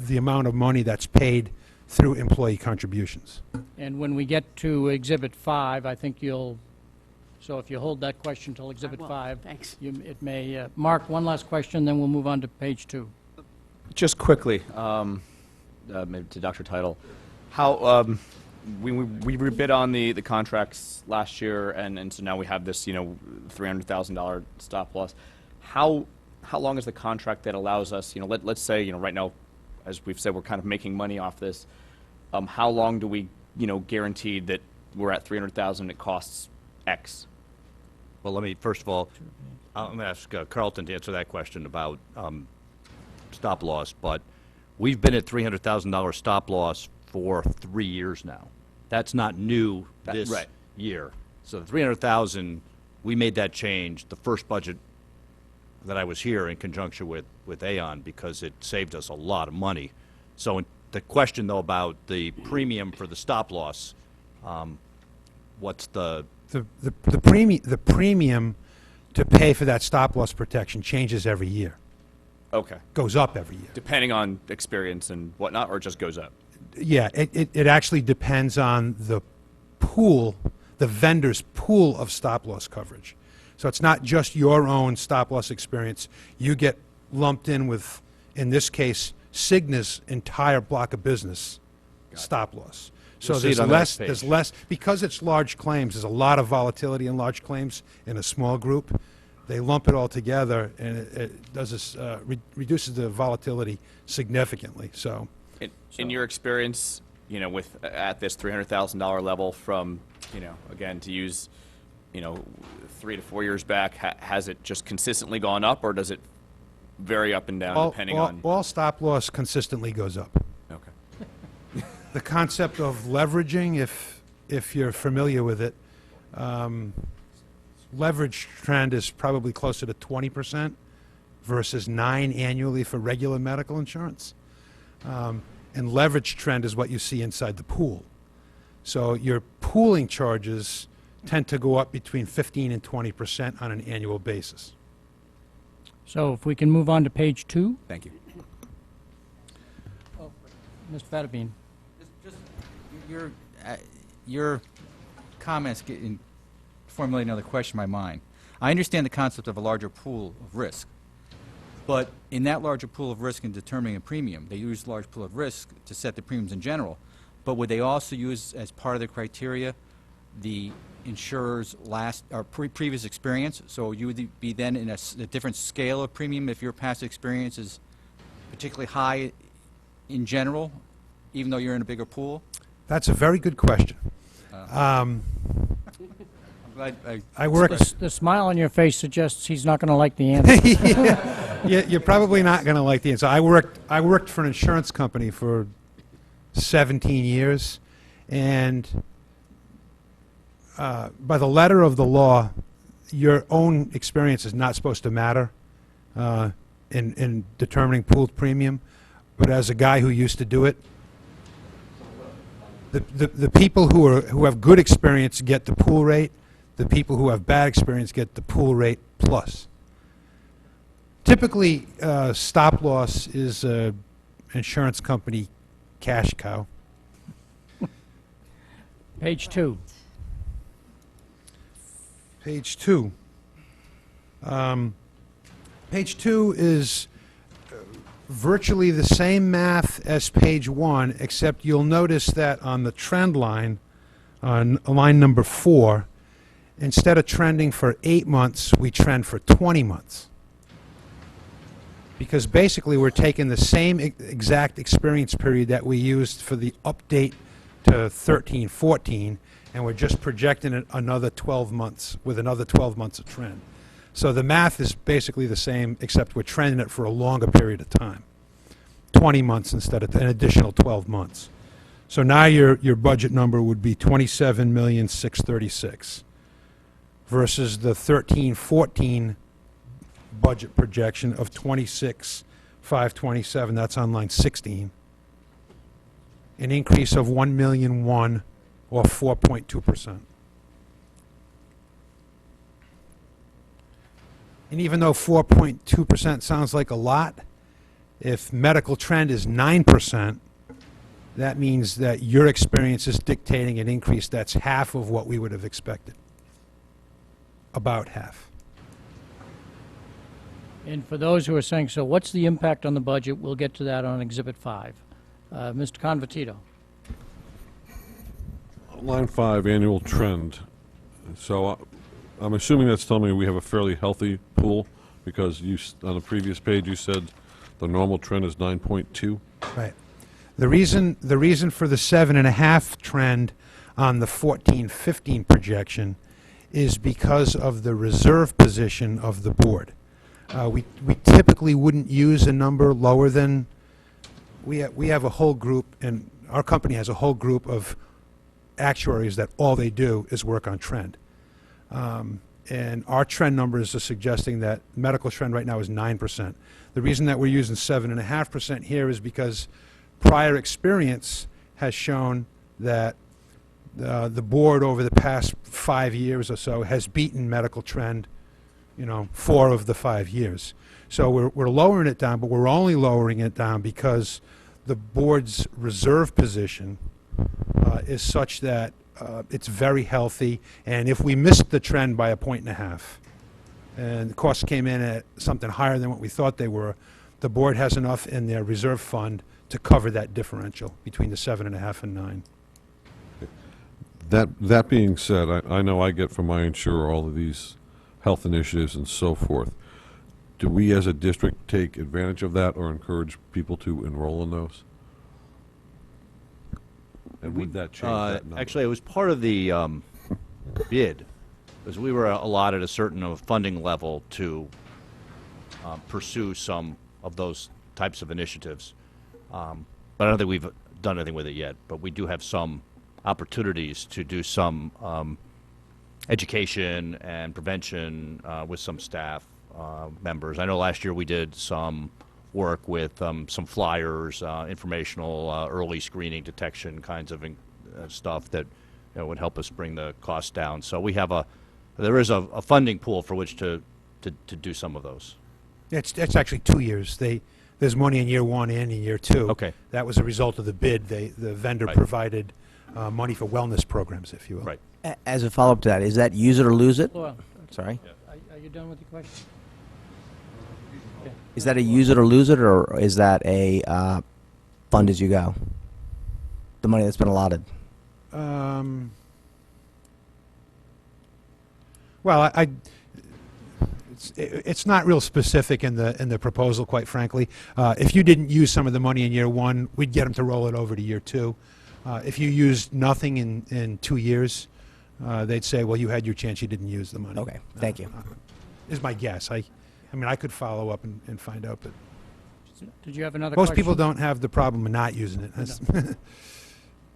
the amount of money that's paid through employee contributions. And when we get to Exhibit 5, I think you'll, so if you hold that question till Exhibit 5, thanks. It may, Mark, one last question, then we'll move on to page 2. Just quickly, maybe to Dr. Title, how we rebid on the contracts last year, and so now we have this $300,000 stop loss. How long is the contract that allows us? Let's say right now, as we've said, we're kind of making money off this. How long do we guarantee that we're at 300,000? It costs X. Well, let me, first of all, I'm going to ask Carlton to answer that question about stop loss, but we've been at $300,000 stop loss for 3 years now. That's not new this year. So the 300,000, we made that change the first budget that I was here in conjunction with Aon because it saved us a lot of money. So the question, though, about the premium for the stop loss, what's the premium to pay for that stop loss protection changes every year. Okay. Goes up every year. Depending on experience and whatnot, or it just goes up? Yeah, it actually depends on the pool, the vendor's pool of stop loss coverage. So it's not just your own stop loss experience. You get lumped in with, in this case, Cigna's entire block of business stop loss. So You'll see it on the next page. there's less, because it's large claims, there's a lot of volatility in large claims in a small group. They lump it all together, and it does this, reduces the volatility significantly. So, in your experience, with at this $300,000 level, from again to use, 3 to 4 years back, has it just consistently gone up, or does it vary up and down depending on? All stop loss consistently goes up. Okay. The concept of leveraging, if you're familiar with it. Leverage trend is probably closer to 20% versus 9% annually for regular medical insurance. And leverage trend is what you see inside the pool. So your pooling charges tend to go up between 15 and 20% on an annual basis. So if we can move on to page 2. Thank you. Mr. Fattabine. Just your comments formulate another question in my mind. I understand the concept of a larger pool of risk, but in that larger pool of risk in determining a premium, they use a large pool of risk to set the premiums in general, but would they also use as part of the criteria the insurer's last or previous experience. So you would be then in a different scale of premium if your past experience is particularly high in general, even though you're in a bigger pool. That's a very good question. I'm glad I work. The smile on your face suggests he's not going to like the answer. You're probably not going to like the answer. I worked for an insurance company for 17 years, and by the letter of the law, your own experience is not supposed to matter in determining pooled premium. But as a guy who used to do it, the people who have good experience get the pool rate. The people who have bad experience get the pool rate plus. Typically, stop loss is a insurance company cash cow. Page 2. Page 2. Page 2 is virtually the same math as page 1, except you'll notice that on the trend line, on line number 4, instead of trending for 8 months, we trend for 20 months. Because basically we're taking the same exact experience period that we used for the update to 13-14, and we're just projecting it another 12 months, with another 12 months of trend. So the math is basically the same, except we're trending it for a longer period of time. 20 months instead of an additional 12 months. So now your budget number would be $27,636,000 versus the 13-14 budget projection of 26,527. That's on line 16. An increase of 1,000,001 or 4.2%. And even though 4.2% sounds like a lot, if medical trend is 9%, that means that your experience is dictating an increase that's half of what we would have expected. About half. And for those who are saying, so what's the impact on the budget? We'll get to that on Exhibit 5. Mr. Convertito. Line 5, annual trend. So I'm assuming that's telling me we have a fairly healthy pool, because on the previous page you said the normal trend is 9.2. Right. The reason for the 7.5 trend on the 14-15 projection is because of the reserve position of the board. We typically wouldn't use a number lower than, we have a whole group, and our company has a whole group of actuaries that all they do is work on trend. And our trend numbers are suggesting that medical trend right now is 9%. The reason that we're using 7.5% here is because prior experience has shown that the board over the past 5 years or so has beaten medical trend, 4 of the 5 years. So we're lowering it down, but we're only lowering it down because the board's reserve position is such that it's very healthy, and if we missed the trend by 1.5 points, and the costs came in at something higher than what we thought they were, the board has enough in their reserve fund to cover that differential between the 7.5 and 9. That being said, I know I get from my insurer all of these health initiatives and so forth. Do we as a district take advantage of that or encourage people to enroll in those? And would that change that number? Actually, it was part of the bid, because we were allotted a certain funding level to pursue some of those types of initiatives. But I don't think we've done anything with it yet, but we do have some opportunities to do some education and prevention with some staff members. I know last year we did some work with some flyers, informational early screening detection kinds of stuff that would help us bring the cost down. So we have there is a funding pool for which to do some of those. It's actually 2 years. There's money in year 1 and in year 2. Okay. That was a result of the bid. The vendor provided money for wellness programs, if you will. Right. As a follow-up to that, is that use it or lose it? Well, Sorry? are you done with the question? Is that a use it or lose it, or is that a fund as you go? The money that's been allotted. Well, it's not real specific in the proposal, quite frankly. If you didn't use some of the money in year one, we'd get them to roll it over to year two. If you used nothing in 2 years, they'd say, well, you had your chance, you didn't use the money. Okay, thank you. Is my guess. I mean, I could follow up and find out, but Did you have another most question? people don't have the problem of not using it. That's-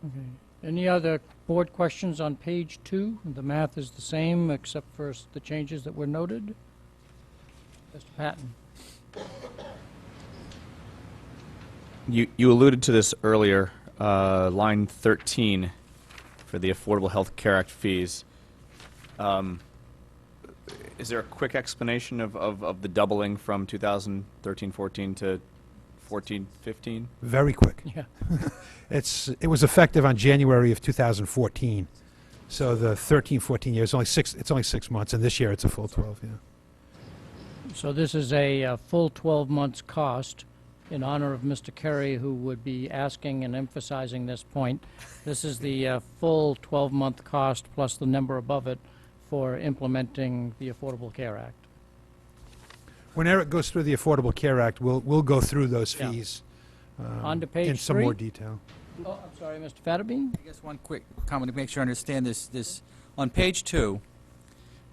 Okay. Any other board questions on page 2? The math is the same, except for the changes that were noted. Mr. Patton. You alluded to this earlier, line 13 for the Affordable Health Care Act fees. Is there a quick explanation of the doubling from 2013-14 to 14-15? Very quick. Yeah. It was effective on January of 2014. So the 13-14 years, it's only 6 months, and this year it's a full 12, yeah. So this is a full 12 months cost in honor of Mr. Kerry, who would be asking and emphasizing this point. This is the full 12-month cost plus the number above it for implementing the Affordable Care Act. When Eric goes through the Affordable Care Act, we'll go through those Yeah. fees On to page in some 3. more detail. Oh, I'm sorry, Mr. Fatterbean? I guess one quick comment to make sure I understand this. On page 2,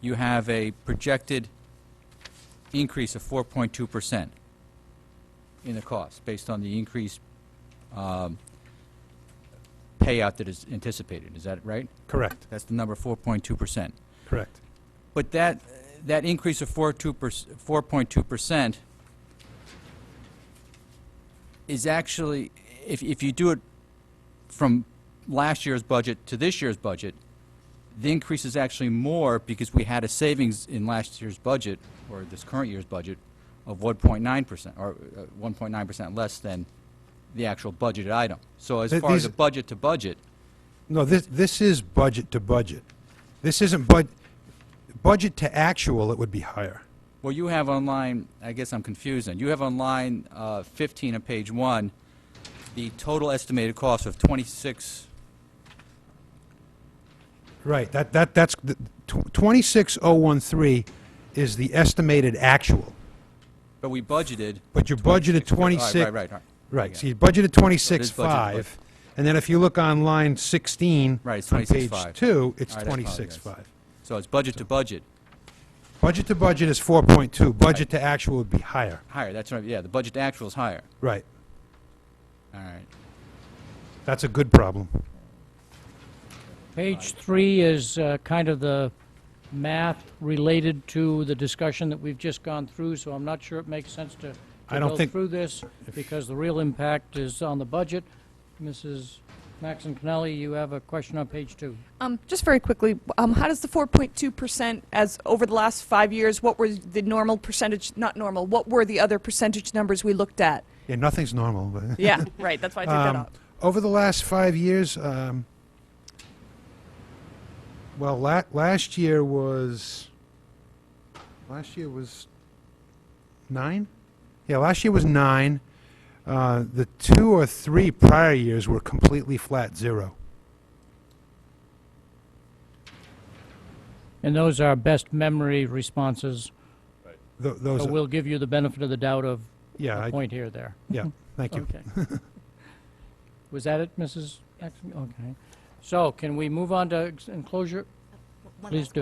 you have a projected increase of 4.2% in the cost based on the increased payout that is anticipated. Is that right? Correct. That's the number 4.2%. Correct. But that increase of 4.2% is actually, if you do it from last year's budget to this year's budget, the increase is actually more because we had a savings in last year's budget, or this current year's budget, of 1.9%, or 1.9% less than the actual budgeted item. So as far as These- the budget to budget, No, this is budget to budget. This isn't budget to actual, it would be higher. well, you have on line, I guess I'm confused then. You have on line 15 of page 1, the total estimated cost of 26. Right, that's, 26013 is the estimated actual. But we budgeted. But you budgeted 26. Right. Right, I so you got budgeted it. So it is 26.5, budgeted, and then if you look on line 16 Right, it's on page 26.5. 2, it's All right, I apologize. 26.5. So it's budget to budget. Budget to budget is 4.2, budget to actual would be higher. Higher, that's right, yeah, the budget to actual is higher. Right, All right. that's a good problem. Page 3 is kind of the math related to the discussion that we've just gone through, so I'm not sure it makes sense to I don't go think- through this, because the real impact is on the budget. Mrs. Maxon Connelly, you have a question on page 2. Just very quickly, how does the 4.2% as over the last 5 years, what were the normal percentage, not normal, what were the other percentage numbers we looked at? Yeah, nothing's normal, but... Yeah, right, that's why I took that up. Over the last 5 years, well, last year was 9? Yeah, last year was 9. The 2 or 3 prior years were completely flat, 0. And those are best memory responses. Those So are- we'll give you the benefit of the doubt of Yeah, a I- point here, there. Yeah, thank you. Okay. Was that it, Mrs. Maxon? Okay. So can we move on to enclosure? One Please last do.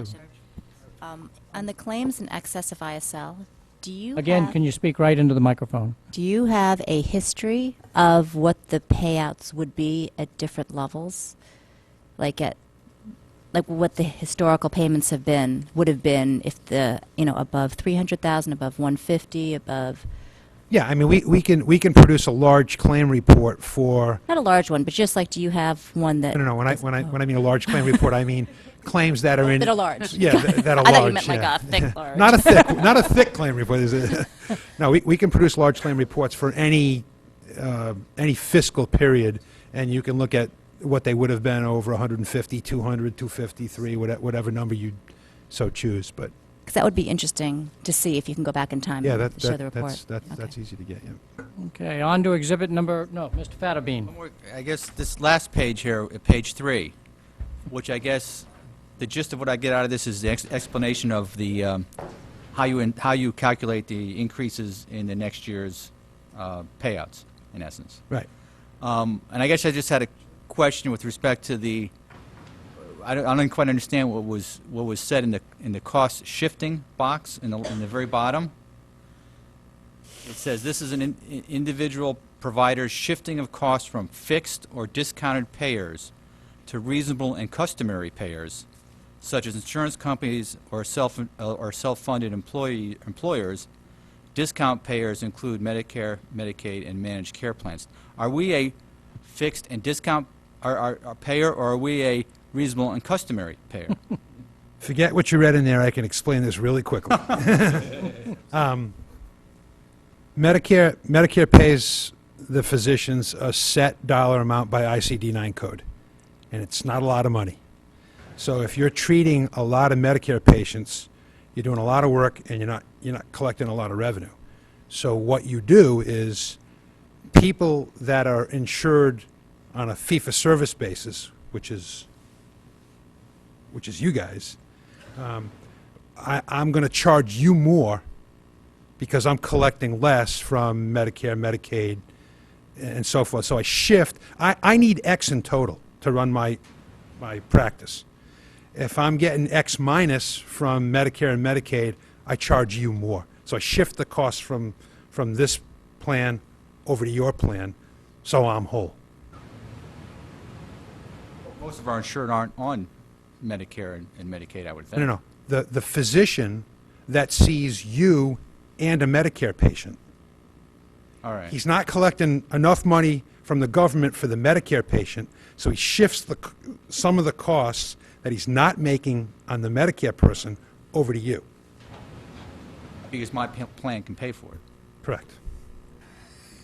question. On the claims in excess of ISL, do you Again, have, can you speak right into the microphone? do you have a history of what the payouts would be at different levels? Like what the historical payments would have been if above 300,000, above 150, above, Yeah, I mean, we can produce a large claim report for... not a large one, but just like, do you have one that? No, when I mean a large claim report, I mean claims that are in... That are large. Yeah, that are large. I thought you meant like yeah. a thick large. Not a thick claim report. No, we can produce large claim reports for any fiscal period, and you can look at what they would have been over 150, 200, 253, whatever number you so choose, but... Because that would be interesting to see if you can go back in time Yeah, and show the report. that's easy to get, yeah. Okay, on to exhibit number, no, Mr. Fatterbean. I guess this last page here, page 3, which I guess the gist of what I get out of this is the explanation of the how you calculate the increases in the next year's payouts, in essence. Right. And I guess I just had a question with respect to the. I don't quite understand what was said in the cost shifting box in the very bottom. It says this is an individual provider's shifting of costs from fixed or discounted payers to reasonable and customary payers, such as insurance companies or self-funded employers. Discount payers include Medicare, Medicaid, and managed care plans. Are we a fixed and discount our payer, or are we a reasonable and customary payer? Forget what you read in there. I can explain this really quickly. Medicare pays the physicians a set dollar amount by ICD-9 code, and it's not a lot of money. So if you're treating a lot of Medicare patients, you're doing a lot of work, and you're not collecting a lot of revenue. So what you do is people that are insured on a fee-for-service basis, which is you guys, I'm going to charge you more because I'm collecting less from Medicare, Medicaid, and so forth. So I shift. I need X in total to run my practice. If I'm getting X minus from Medicare and Medicaid, I charge you more. So I shift the cost from this plan over to your plan, so I'm whole. Most of our insured aren't on Medicare and Medicaid, I would think. No. The physician that sees you and a Medicare patient, All right. he's not collecting enough money from the government for the Medicare patient, so he shifts some of the costs that he's not making on the Medicare person over to you. Because my plan can pay for it. Correct.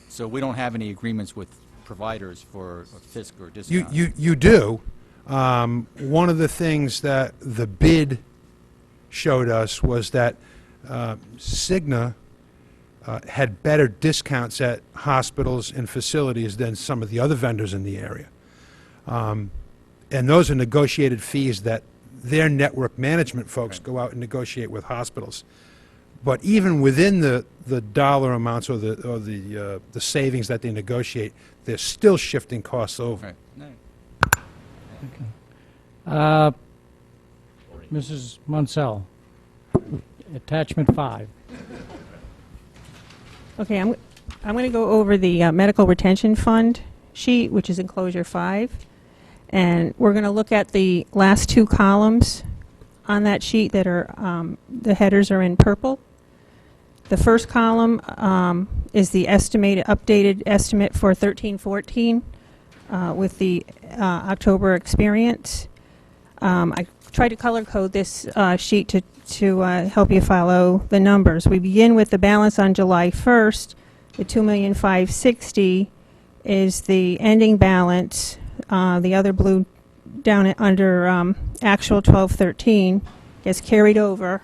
So we don't have any agreements with providers for a FISC or discount. You do. One of the things that the bid showed us was that Cigna had better discounts at hospitals and facilities than some of the other vendors in the area. And those are negotiated fees that their network management folks go out and negotiate with hospitals. But even within the dollar amounts or the savings that they negotiate, they're still shifting costs over. Mrs. Munsell, attachment 5. Okay, I'm going to go over the medical retention fund sheet, which is enclosure 5. And we're going to look at the last 2 columns on that sheet that are, the headers are in purple. The first column is the updated estimate for 13-14 with the October experience. I tried to color code this sheet to help you follow the numbers. We begin with the balance on July 1st. The $2,560,000 is the ending balance. The other blue down under actual 12-13 gets carried over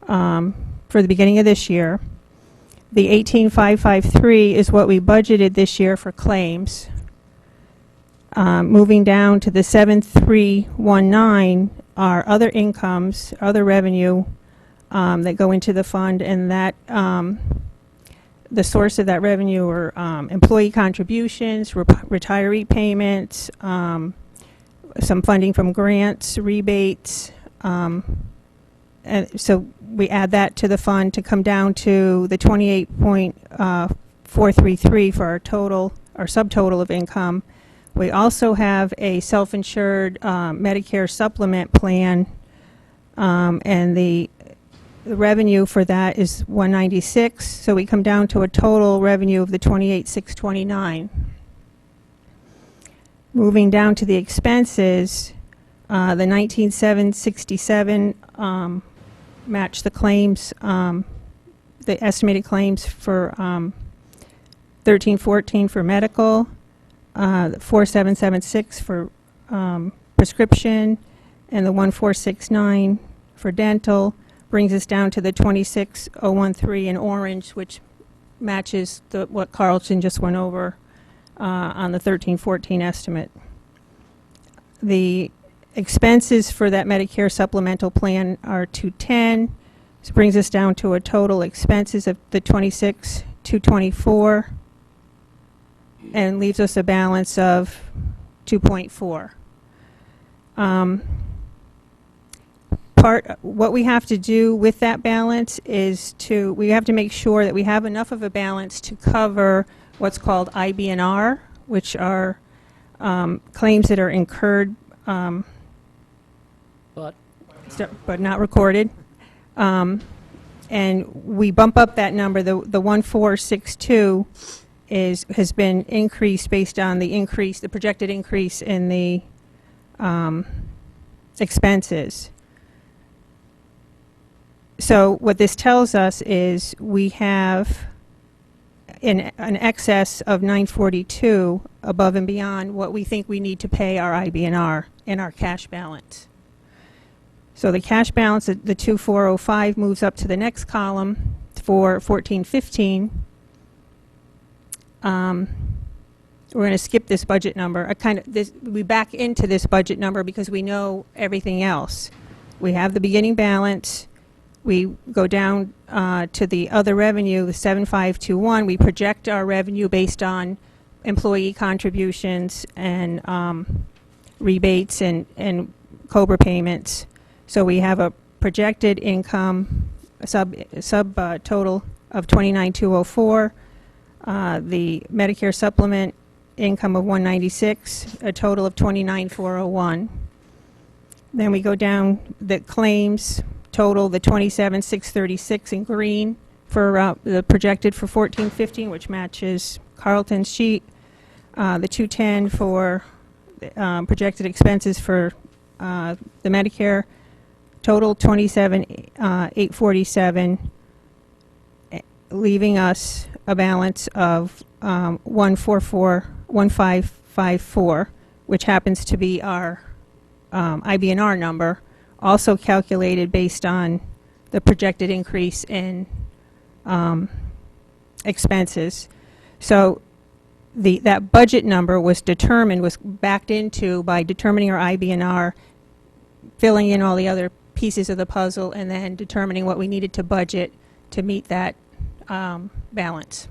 for the beginning of this year. The $18,553 is what we budgeted this year for claims. Moving down to the 7,319 are other incomes, other revenue that go into the fund, and that the source of that revenue are employee contributions, retiree payments, some funding from grants, rebates, and so we add that to the fund to come down to the 28.433 for our subtotal of income. We also have a self-insured Medicare supplement plan, and the revenue for that is $196, so we come down to a total revenue of the $28,629. Moving down to the expenses, the $19,767 match the claims, the estimated claims for 13-14 for medical, 4776 for prescription, and the 1469 for dental, brings us down to the 26013 in orange, which matches what Carlton just went over on the 13-14 estimate. The expenses for that Medicare supplemental plan are 210. This brings us down to a total expenses of the 26,224, and leaves us a balance of 2.4. What we have to do with that balance is we have to make sure that we have enough of a balance to cover what's called IBNR, which are claims that are incurred But but not recorded. And we bump up that number. The 1462 has been increased based on the projected increase in the expenses. So what this tells us is we have an excess of 942 above and beyond what we think we need to pay our IBNR in our cash balance. So the cash balance, the 2405, moves up to the next column for 1415. We're going to skip this budget number. We back into this budget number because we know everything else. We have the beginning balance. We go down to the other revenue, the 7521. We project our revenue based on employee contributions and rebates and COBRA payments. So we have a projected income sub total of 29,204. The Medicare supplement income of 196, a total of 29,401. Then we go down the claims total, the 27,636 in green for the projected for 14-15, which matches Carlton's sheet. The 210 for projected expenses for the Medicare, total 27,847, leaving us a balance of 1554, which happens to be our IBNR number, also calculated based on the projected increase in expenses. So that budget number was backed into by determining our IBNR, filling in all the other pieces of the puzzle, and then determining what we needed to budget to meet that balance.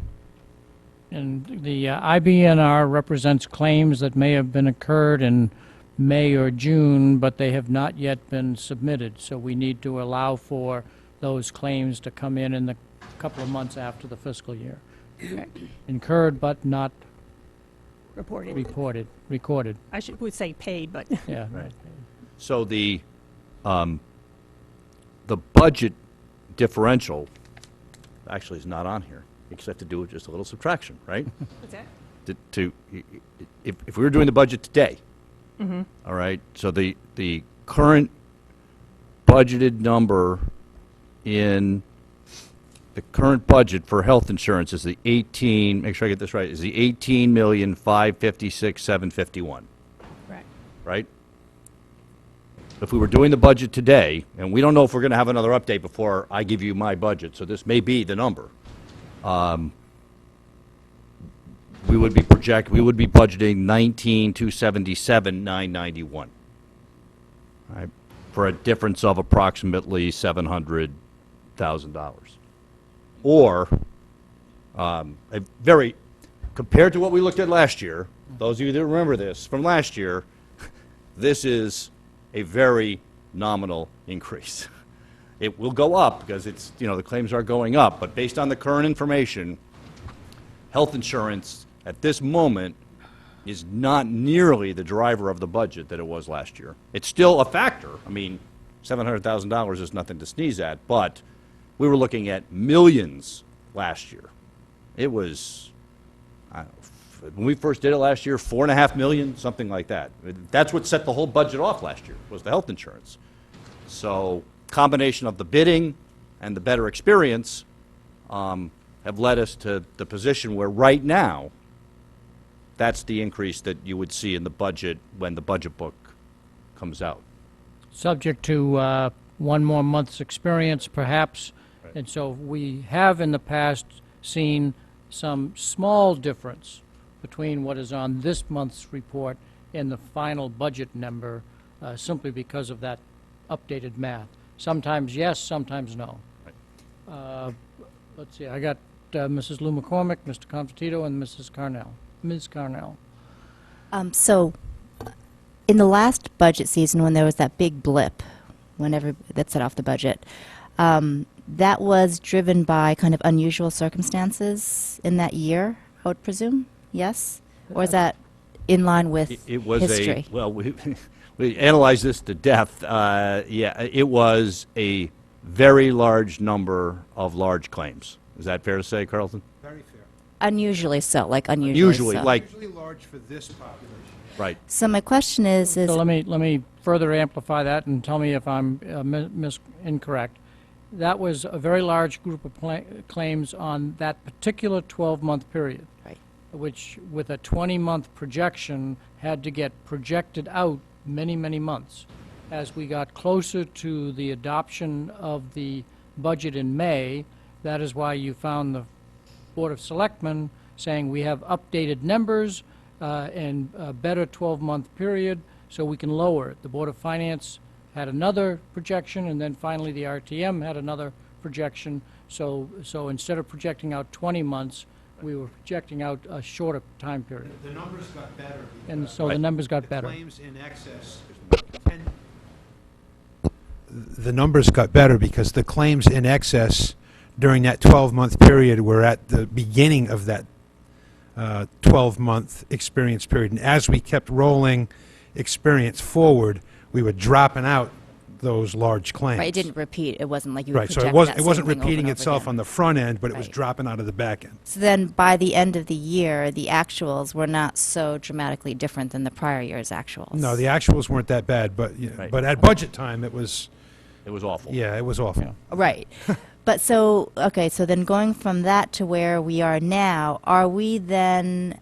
And the IBNR represents claims that may have been incurred in May or June, but they have not yet been submitted. So we need to allow for those claims to come in the couple of months after the fiscal year. Incurred but not recorded. I would say paid, but Yeah, right. So the budget differential actually is not on here, except to do just a little subtraction, right? What's that? If we were doing the budget today, Mhm. all right, so the current budgeted number in the current budget for health insurance is make sure I get this right, is the 18,556,751. Right. Right? If we were doing the budget today, and we don't know if we're going to have another update before I give you my budget, so this may be the number, we would be budgeting 19,277,991, right, for a difference of approximately $700,000. Or compared to what we looked at last year, those of you that remember this from last year, this is a very nominal increase. It will go up because the claims are going up, but based on the current information, health insurance at this moment is not nearly the driver of the budget that it was last year. It's still a factor. I mean, $700,000 is nothing to sneeze at, but we were looking at millions last year. It was, when we first did it last year, 4.5 million, something like that. That's what set the whole budget off last year, was the health insurance. So, combination of the bidding and the better experience have led us to the position where right now, that's the increase that you would see in the budget when the budget book comes out. Subject to one more month's experience, perhaps. Right. And so we have in the past seen some small difference between what is on this month's report and the final budget number simply because of that updated math. Sometimes yes, sometimes no. Let's see, I got Mrs. Lou McCormick, Mr. Confortito, and Ms. Carnell. So, in the last budget season, when there was that big blip, that set off the budget, that was driven by kind of unusual circumstances in that year, I would presume? Yes? Or is that in line with It was history? we analyzed this to death. It was a very large number of large claims. Is that fair to say, Carlton? Very fair. Unusually so, like unusually Usually, so. like, Usually large for this population. right. So my question is So let me further amplify that and tell me if I'm incorrect. That was a very large group of claims on that particular 12-month period, Right. which, with a 20-month projection, had to get projected out many, many months. As we got closer to the adoption of the budget in May, that is why you found the Board of Selectmen saying we have updated numbers and a better 12-month period, so we can lower it. The Board of Finance had another projection, and then finally the RTM had another projection. So instead of projecting out 20 months, we were projecting out a shorter time period. The numbers got better. And so the numbers got better. Claims in excess. The numbers got better because the claims in excess during that 12-month period were at the beginning of that 12-month experience period. And as we kept rolling experience forward, we were dropping out those large claims. Right, it didn't repeat. It wasn't like you were Right, so projecting it that wasn't same thing over repeating and over itself again. on the front end, but it was Right. dropping out of the back end. So then, by the end of the year, the actuals were not so dramatically different than the prior year's actuals. No, the actuals weren't that bad, but Right. but at budget time, it was awful. Yeah, it was awful. Right. But so, okay, so then going from that to where we are now, are we being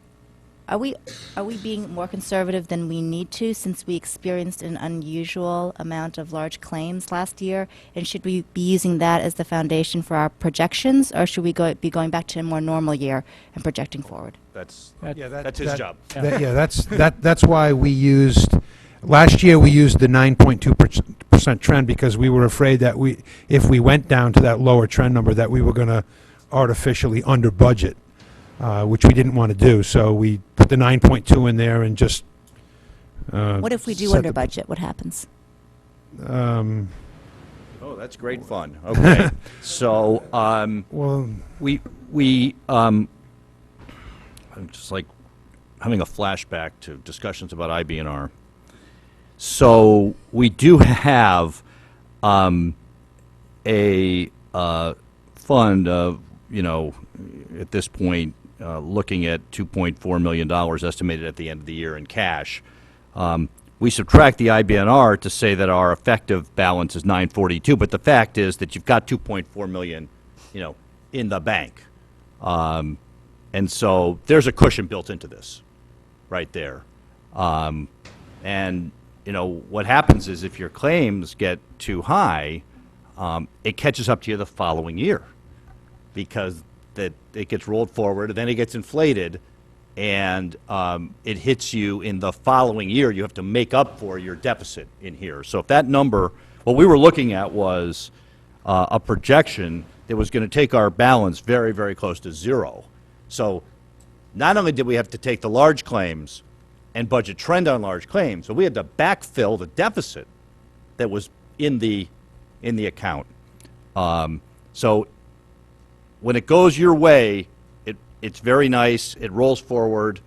more conservative than we need to, since we experienced an unusual amount of large claims last year? And should we be using that as the foundation for our projections, or should we be going back to a more normal year and projecting forward? That's Yeah, that's his job. That's why we used, last year we used the 9.2% trend because we were afraid that if we went down to that lower trend number, that we were going to artificially under budget, which we didn't want to do. So we put the 9.2 in there and just. What if we do set under the- budget? What happens? Oh, that's great fun. Okay, so well, I'm just like having a flashback to discussions about IBNR. So we do have a fund of, at this point, looking at $2.4 million estimated at the end of the year in cash. We subtract the IBNR to say that our effective balance is 942, but the fact is that you've got 2.4 million, in the bank. And so there's a cushion built into this right there. And, what happens is if your claims get too high, it catches up to you the following year because it gets rolled forward, and then it gets inflated, and it hits you in the following year. You have to make up for your deficit in here. So if that number, what we were looking at was a projection that was going to take our balance very, very close to zero. So not only did we have to take the large claims and budget trend on large claims, but we had to backfill the deficit that was in the account. So when it goes your way, it's very nice. It rolls forward,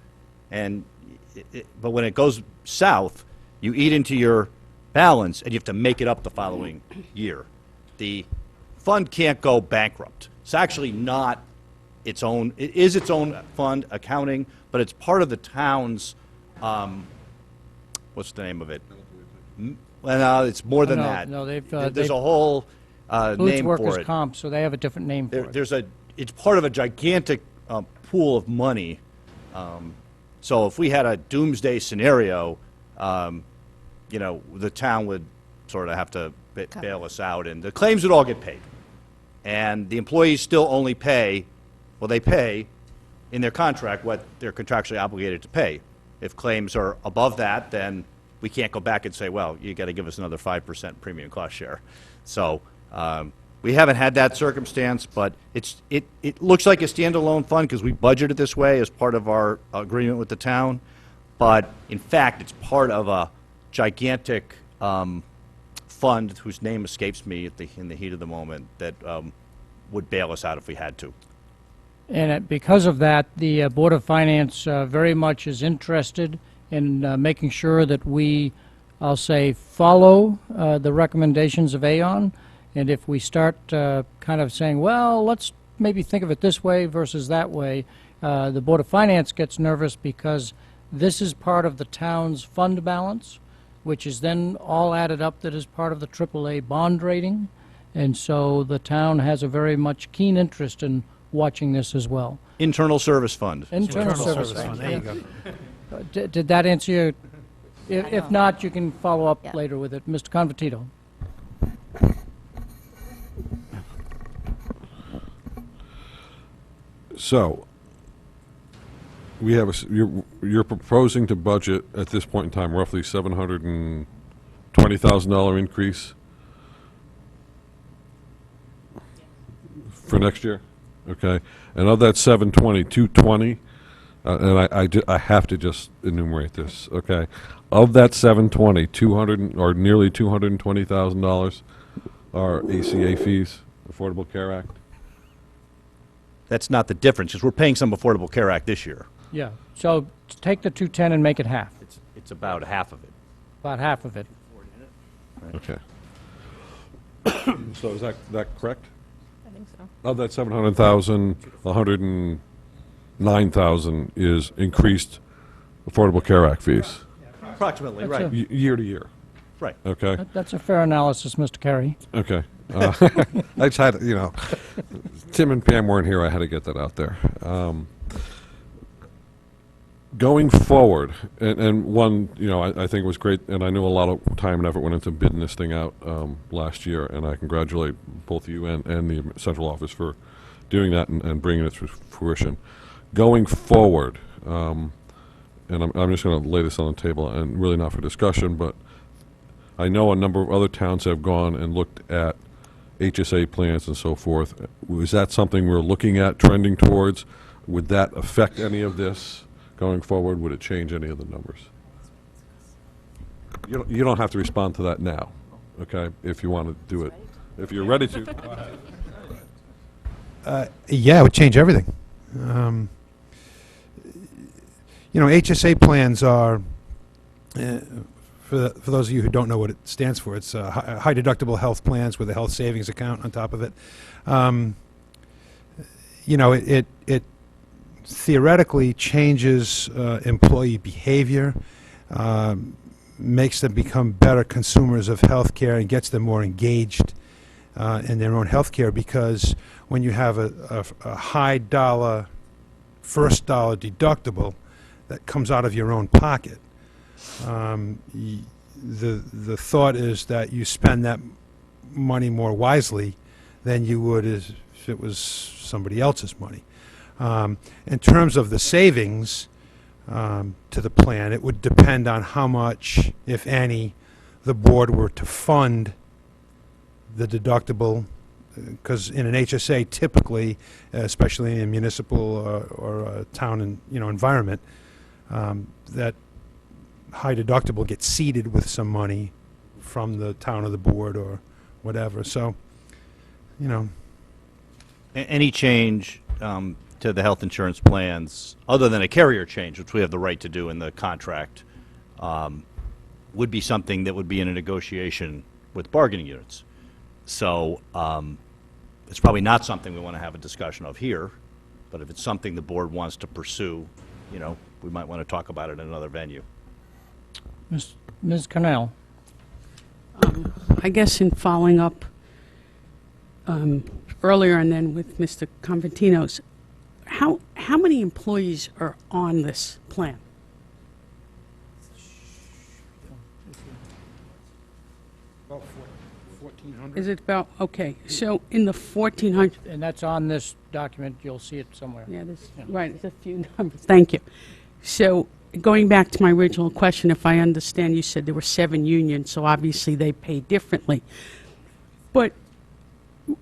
but when it goes south, you eat into your balance, and you have to make it up the following year. The fund can't go bankrupt. It's actually not its own. It is its own fund accounting, but it's part of the town's. What's the name of it? Well, no, it's more than that. No, There's they've a whole Boots name for Workers' it. Comp, so they have a different name for it. It's part of a gigantic pool of money. So if we had a doomsday scenario, the town would sort of have to bail us out, and the claims would all get paid. And the employees still only pay, they pay in their contract what they're contractually obligated to pay. If claims are above that, then we can't go back and say, well, you got to give us another 5% premium cost share. So we haven't had that circumstance, but it looks like a standalone fund because we budgeted this way as part of our agreement with the town. But in fact, it's part of a gigantic fund whose name escapes me in the heat of the moment that would bail us out if we had to. And because of that, the Board of Finance very much is interested in making sure that we, I'll say, follow the recommendations of Aon. And if we start kind of saying, well, let's maybe think of it this way versus that way, the Board of Finance gets nervous because this is part of the town's fund balance, which is then all added up that is part of the AAA bond rating. And so the town has a very much keen interest in watching this as well. Internal Service Fund. Internal Service Fund, Fund. there you go. Did that answer your? If not, you can follow up later with it. Mr. Convertito. So, we have you're proposing to budget at this point in time roughly $720,000 increase for next year, okay? And of that 720, 220, and I have to just enumerate this, okay? Of that 720, 200 or nearly $220,000 are ACA fees, Affordable Care Act. That's not the difference, because we're paying some Affordable Care Act this year. Yeah. So take the 210 and make it half. It's about half of it. About half of it. Okay. So is that correct? I think so. Of that 700,000, 109,000 is increased Affordable Care Act fees. Approximately, That's right. Year to year. Right. Okay. That's a fair analysis, Mr. Carey. Okay. I just had, Tim and Pam weren't here. I had to get that out there. Going forward, and one, I think it was great, and I know a lot of time and effort went into bidding this thing out last year, and I congratulate both you and the central office for doing that and bringing it to fruition. Going forward, and I'm just going to lay this on the table, and really not for discussion, but I know a number of other towns have gone and looked at HSA plans and so forth. Is that something we're looking at, trending towards? Would that affect any of this going forward? Would it change any of the numbers? You don't have to respond to that now, okay, if you want to do it. If you're ready to. Yeah, it would change everything. HSA plans are, for those of you who don't know what it stands for, it's high deductible health plans with a health savings account on top of it. It theoretically changes employee behavior, makes them become better consumers of health care and gets them more engaged in their own health care, because when you have a high dollar, first dollar deductible that comes out of your own pocket, the thought is that you spend that money more wisely than you would if it was somebody else's money. In terms of the savings to the plan, it would depend on how much, if any, the board were to fund the deductible, because in an HSA, typically, especially in a municipal or a town environment, that high deductible gets seeded with some money from the town or the board or whatever. So, Any change to the health insurance plans, other than a carrier change, which we have the right to do in the contract, would be something that would be in a negotiation with bargaining units. So it's probably not something we want to have a discussion of here, but if it's something the board wants to pursue, we might want to talk about it in another venue. Ms. Cornell. I guess in following up earlier and then with Mr. Conventino's, how many employees are on this plan? About 1,400. Is it about, okay, so in the 1,400, And that's on this document. You'll see it somewhere. yeah, right, there's a few numbers, thank you. So going back to my original question, if I understand, you said there were 7 unions, so obviously they pay differently. But,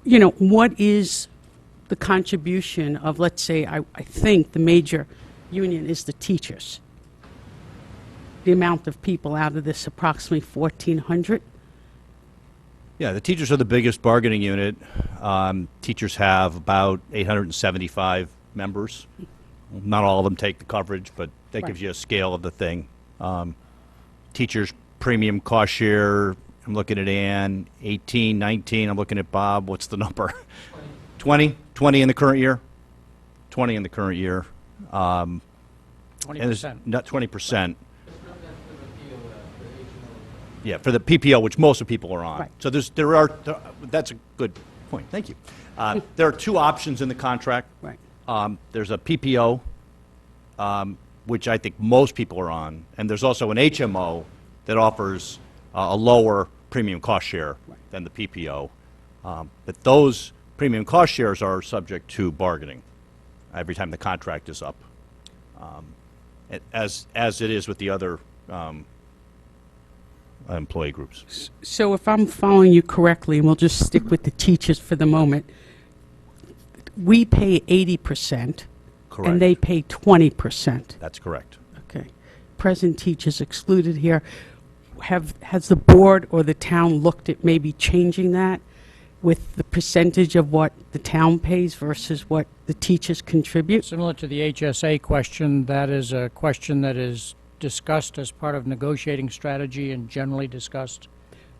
you know, what is the contribution of, let's say, I think the major union is the teachers? The amount of people out of this, approximately 1,400? Yeah, the teachers are the biggest bargaining unit. Teachers have about 875 members. Not all of them take the coverage, but that gives you a scale of the thing. Teachers' premium cost share, I'm looking at Ann, 18, 19, I'm looking at Bob, what's the number? 20? 20 in the current year? 20 in the current year. 20%. Not 20%. Yeah, for the PPO, which most of people are on. Right. So that's a good point, thank you. There are 2 options in the contract. Right. There's a PPO, which I think most people are on, and there's also an HMO that offers a lower premium cost share than the PPO. But those premium cost shares are subject to bargaining every time the contract is up, as it is with the other employee groups. So if I'm following you correctly, and we'll just stick with the teachers for the moment, we pay 80%. Correct. And they pay 20%. That's correct. Okay. Present teachers excluded here. Has the board or the town looked at maybe changing that with the percentage of what the town pays versus what the teachers contribute? Similar to the HSA question, that is a question that is discussed as part of negotiating strategy and generally discussed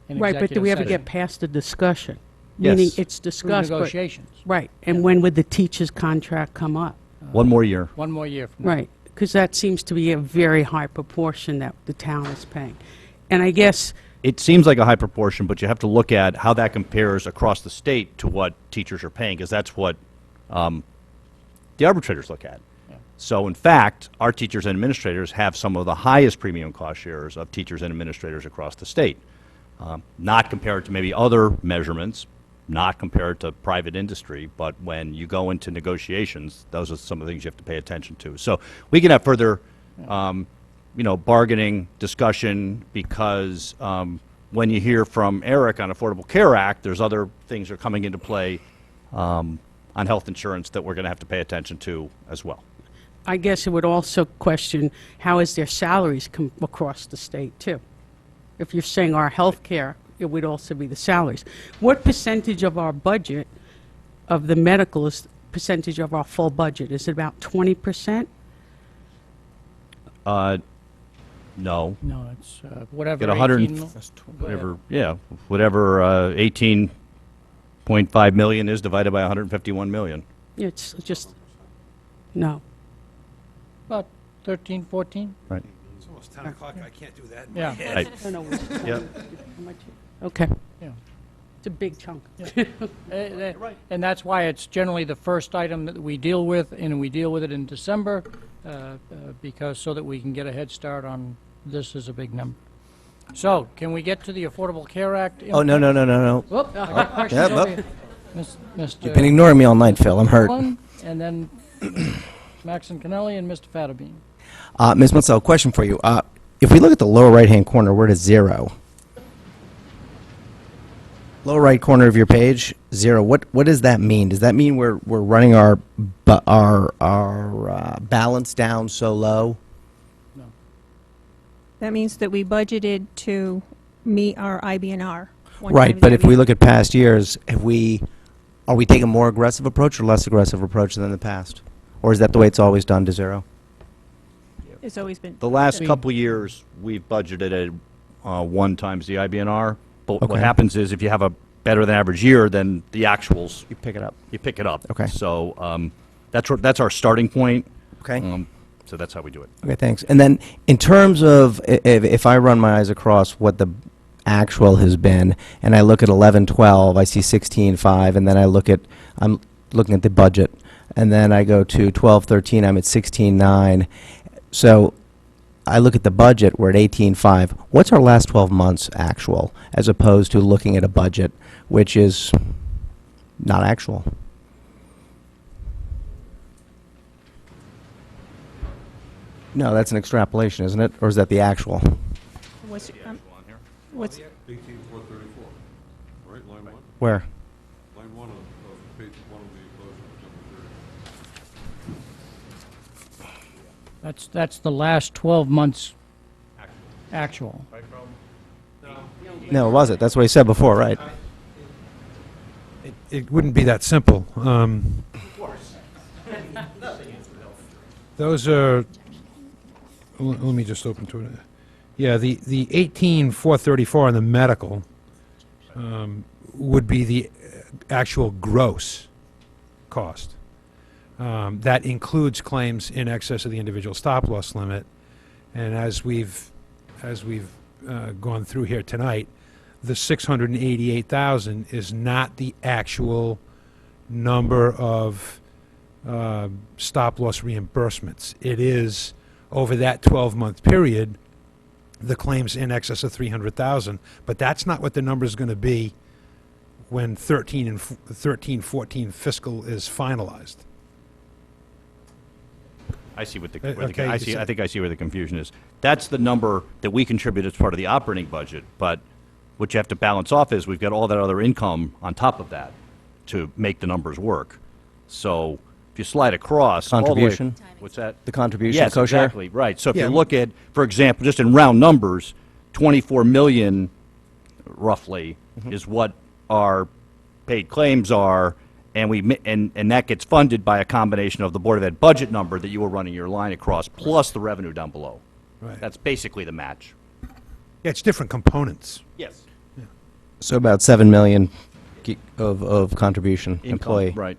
in Right, but do we ever executive get past the discussion? Yes. Meaning it's discussed, but- negotiations. Right, and when would the teacher's contract come up? 1 more year. One more year from now. Right, because that seems to be a very high proportion that the town is paying. And I guess, It seems like a high proportion, but you have to look at how that compares across the state to what teachers are paying, because that's what the arbitrators look at. So in fact, our teachers and administrators have some of the highest premium cost shares of teachers and administrators across the state. Not compared to maybe other measurements, not compared to private industry, but when you go into negotiations, those are some of the things you have to pay attention to. So we can have further bargaining discussion, because when you hear from Eric on Affordable Care Act, there's other things that are coming into play on health insurance that we're going to have to pay attention to as well. I guess it would also question, how is their salaries come across the state, too? If you're saying our health care, it would also be the salaries. What percentage of our budget of the medical is percentage of our full budget? Is it about 20%? No. No, it's whatever. Get 100, 18 whatever, yeah, whatever 18.5 million is divided by 151 million. It's just, no. About 13, 14? Right. It's almost 10 o'clock, I can't do that. Yeah. Right. I don't know. Yep. How much? Okay. Yeah. It's a big chunk. And that's why it's generally the first item that we deal with, and we deal with it in December, because so that we can get a head start on this is a big number. So, can we get to the Affordable Care Act? Oh, no. Whoop, I got questions Yep, over up. here. Mr. You've been ignoring me all night, Phil. I'm hurt. Cullen, and then Max and Kennelly and Mr. Fatterbean. Ms. Munsell, question for you. If we look at the lower right-hand corner, we're at 0. Lower right corner of your page, 0. What does that mean? Does that mean we're running our balance down so low? That means that we budgeted to meet our IBNR. one Right, time but that if we look at past years, are we taking a more aggressive approach or less aggressive approach than the past? Or is that the way it's always done, to 0? It's always been. The last couple years, we've budgeted at 1 times the IBNR. But Okay. what happens is if you have a better than average year, then the actuals, You pick it up. you pick it up. Okay. So that's our starting point. Okay. So that's how we do it. Okay, thanks. And then in terms of, if I run my eyes across what the actual has been, and I look at 11-12, I see 16-5, and then I'm looking at the budget, and then I go to 12-13, I'm at 16-9. So I look at the budget, we're at 18.5. What's our last 12 months actual, as opposed to looking at a budget which is not actual? No, that's an extrapolation, isn't it? Or is that the actual? What's, What's 18,434, right, line 1? Where? Line 1 of page 1 of the enclosure, number 30. That's the last 12 months actual. No, it wasn't. That's what he said before, right? It wouldn't be that simple. Those are, let me just open to it. Yeah, the 18,434 on the medical would be the actual gross cost. That includes claims in excess of the individual stop-loss limit. And as we've gone through here tonight, the 688,000 is not the actual number of stop-loss reimbursements. It is, over that 12-month period, the claims in excess of 300,000. But that's not what the number is going to be when 13-14 fiscal is finalized. I see what the, Okay, I think I see where the confusion is. That's the number that we contribute as part of the operating budget, but what you have to balance off is we've got all that other income on top of that to make the numbers work. So if you slide across all the way- Contribution? What's that? The contribution, Yes, co-share? exactly, right. So if Yeah. you look at, for example, just in round numbers, 24 million roughly is what our paid claims are, and and that gets funded by a combination of the Board of Ed budget number that you were running your line across, plus the revenue down below. Right. That's basically the match. Yeah, it's different components. Yes. So about 7 million of contribution, Income, employee. right.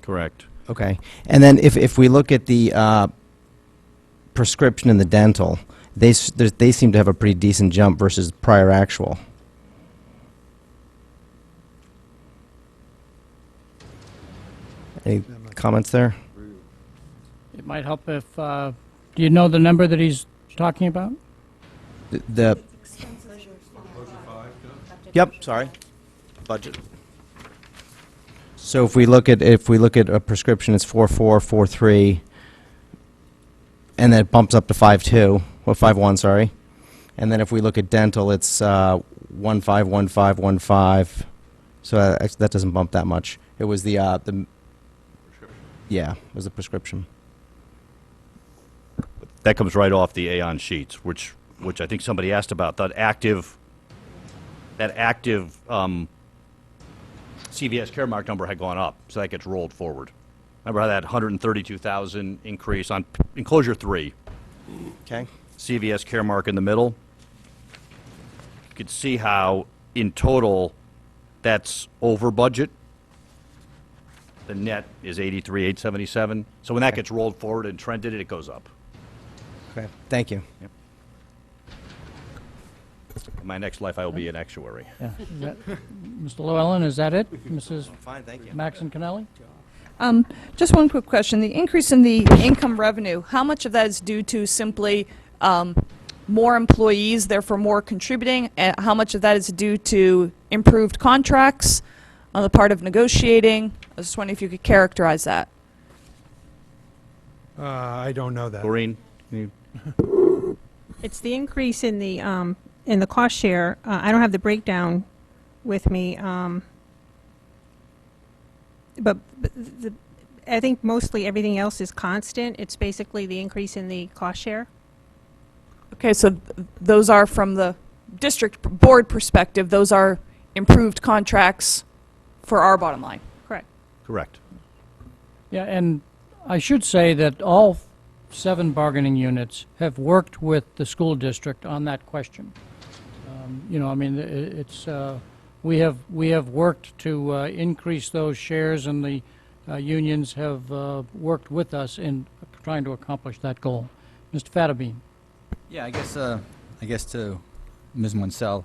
Correct. Okay. And then if we look at the prescription and the dental, they seem to have a pretty decent jump versus prior actual. Any comments there? It might help if, do you know the number that he's talking about? The Yep, sorry. Budget. So if we look at a prescription, it's 4443, and then it bumps up to 52, or 51, sorry. And then if we look at dental, it's 151515. So that doesn't bump that much. It was the yeah, it was the prescription. That comes right off the Aon sheets, which I think somebody asked about. That active CVS Caremark number had gone up, so that gets rolled forward. Remember how that 132,000 increase on enclosure 3? Okay. CVS Caremark in the middle. You could see how, in total, that's over budget. The net is 83,877. So when that gets rolled forward and trended, it goes up. Okay. Thank you. Yep. In my next life, I will be an actuary. Yeah. Mr. Llewellyn, is that it? Mrs. Fine, thank you. Maxon Cannelli? Just one quick question. The increase in the income revenue, how much of that is due to simply more employees, therefore more contributing? And how much of that is due to improved contracts on the part of negotiating? I was just wondering if you could characterize that. I don't know that. Maureen? It's the increase in the cost share. I don't have the breakdown with me, but I think mostly everything else is constant. It's basically the increase in the cost share. Okay, so those are from the district board perspective, those are improved contracts for our bottom line. Correct. Correct. Yeah, and I should say that all 7 bargaining units have worked with the school district on that question. You know, I mean, it's, we have worked to increase those shares, and the unions have worked with us in trying to accomplish that goal. Mr. Fatterbean. Yeah, I guess to Ms. Munsell,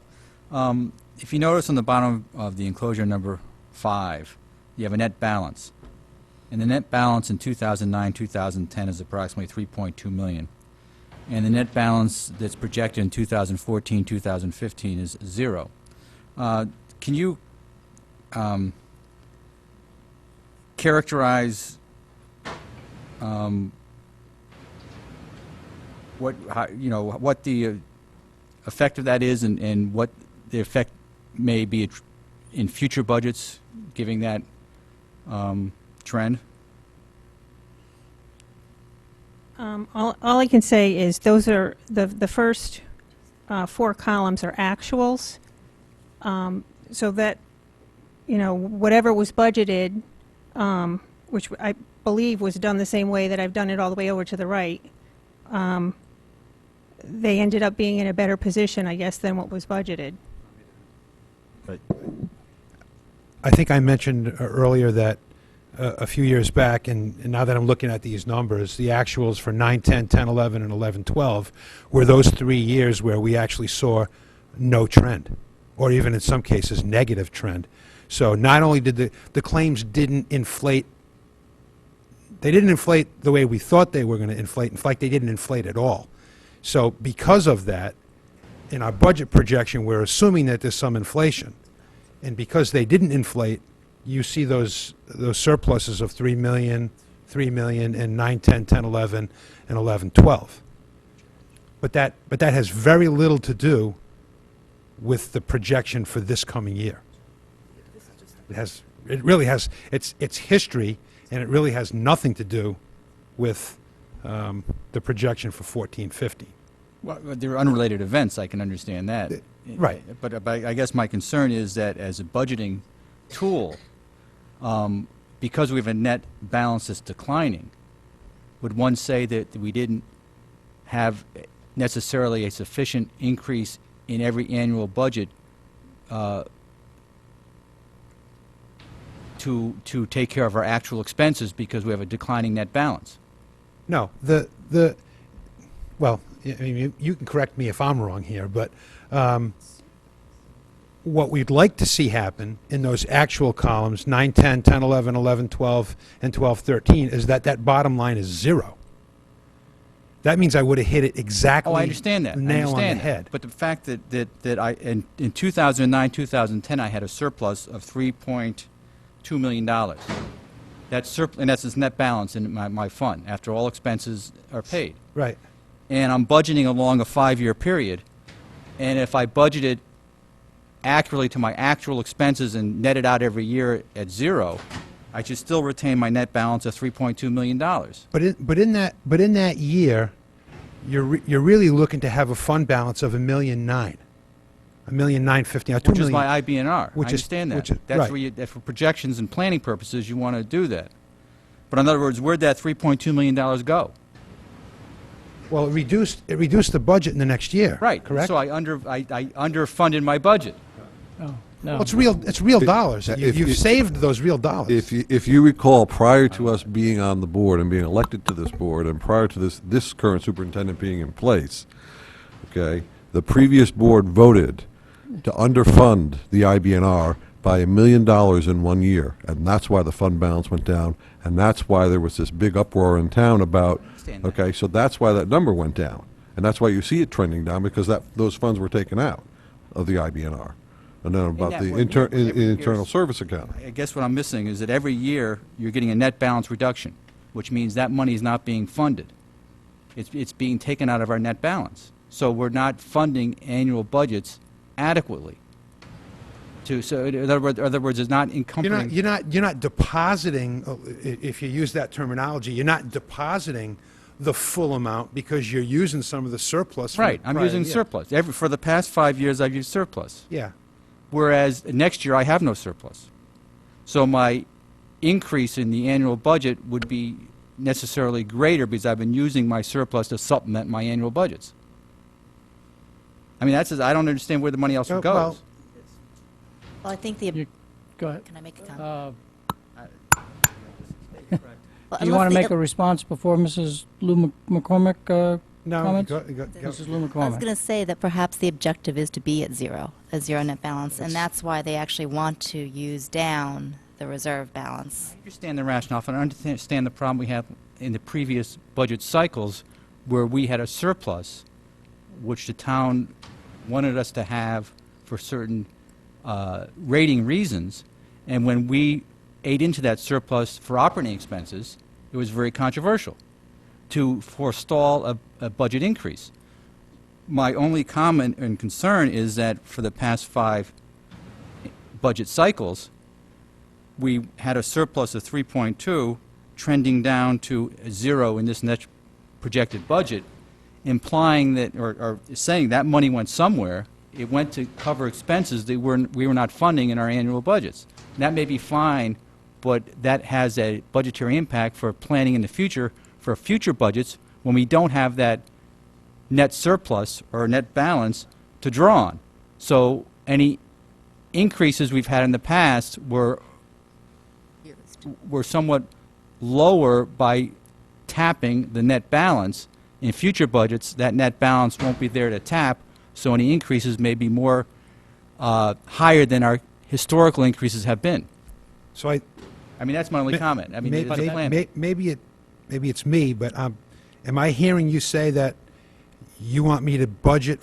if you notice on the bottom of the enclosure number 5, you have a net balance. And the net balance in 2009-2010 is approximately $3.2 million. And the net balance that's projected in 2014-2015 is 0. Can you what the effect of that is, and what the effect may be in future budgets, giving that trend? All I can say is those are the first 4 columns are actuals, so that, whatever was budgeted, which I believe was done the same way that I've done it all the way over to the right, they ended up being in a better position, I guess, than what was budgeted. I think I mentioned earlier that a few years back, and now that I'm looking at these numbers, the actuals for 9, 10, 10, 11, and 11, 12 were those 3 years where we actually saw no trend, or even in some cases negative trend. So not only did the claims didn't inflate, they didn't inflate the way we thought they were going to inflate. In fact, they didn't inflate at all. So because of that, in our budget projection, we're assuming that there's some inflation. And because they didn't inflate, you see those surpluses of 3 million, and 9, 10, 10, 11, and 11, 12. But that has very little to do with the projection for this coming year. It really has, it's history, and it really has nothing to do with the projection for 14, 15. Well, they're unrelated events, I can understand that. Right. But I guess my concern is that as a budgeting tool, because we have a net balance that's declining, would one say that we didn't have necessarily a sufficient increase in every annual budget to take care of our actual expenses because we have a declining net balance? No, well, I mean, you can correct me if I'm wrong here, but what we'd like to see happen in those actual columns, 9, 10, 10, 11, 11, 12, and 12, 13, is that bottom line is 0. That means I would have hit it exactly. Oh, I understand that. Nail on the that. head. But the fact that I in 2009, 2010, I had a surplus of $3.2 million. That's and that's its net balance in my fund after all expenses are paid. Right. And I'm budgeting along a 5-year period, and if I budgeted accurately to my actual expenses and net it out every year at 0, I should still retain my net balance of $3.2 million. But in that year, you're really looking to have a fund balance of $1.9 million, $1,950,000, Which is my IBNR. I understand that. That's right. where you, for projections and planning purposes, you want to do that. But in other words, where'd that $3.2 million go? Well, it reduced the budget in the next year. Right. Correct. So I underfunded my budget. Oh, no. Well, it's real dollars. You've saved those real dollars. If you recall, prior to us being on the board and being elected to this board, and prior to this current superintendent being in place, okay, the previous board voted to underfund the IBNR by $1 million in 1 year, and that's why the fund balance went down, and that's why there was this big uproar in town about. Okay, so that's why that number went down, and that's why you see it trending down, because those funds were taken out of the IBNR. And then about the internal service account. I guess what I'm missing is that every year you're getting a net balance reduction, which means that money is not being funded. It's being taken out of our net balance. So we're not funding annual budgets adequately. So in other words, it's not encompassing. You're not depositing. If you use that terminology, you're not depositing the full amount because you're using some of the surplus. Right, I'm using surplus. For the past 5 years, I've used surplus. Yeah. Whereas next year I have no surplus. So my increase in the annual budget would be necessarily greater because I've been using my surplus to supplement my annual budgets. I mean, I don't understand where the money else goes. Well, I think go ahead. Can I make a comment? Do you want to make a response before Mrs. Lou McCormick No, comments? Mrs. Lou I was McCormick. going to say that perhaps the objective is to be at a zero net balance, and that's why they actually want to use down the reserve balance. I understand the rationale, and I understand the problem we had in the previous budget cycles where we had a surplus, which the town wanted us to have for certain rating reasons, and when we ate into that surplus for operating expenses, it was very controversial. to forestall a budget increase. My only comment and concern is that for the past 5 budget cycles, we had a surplus of 3.2 trending down to 0 in this next projected budget, implying that, or saying that money went somewhere. It went to cover expenses that we were not funding in our annual budgets. And that may be fine, but that has a budgetary impact for planning in the future for future budgets when we don't have that net surplus or net balance to draw on. So any increases we've had in the past were somewhat lower by tapping the net balance. In future budgets, that net balance won't be there to tap, so any increases may be more higher than our historical increases have been. So I mean, that's my only comment. I mean, it's a plan. maybe it's me, but am I hearing you say that you want me to budget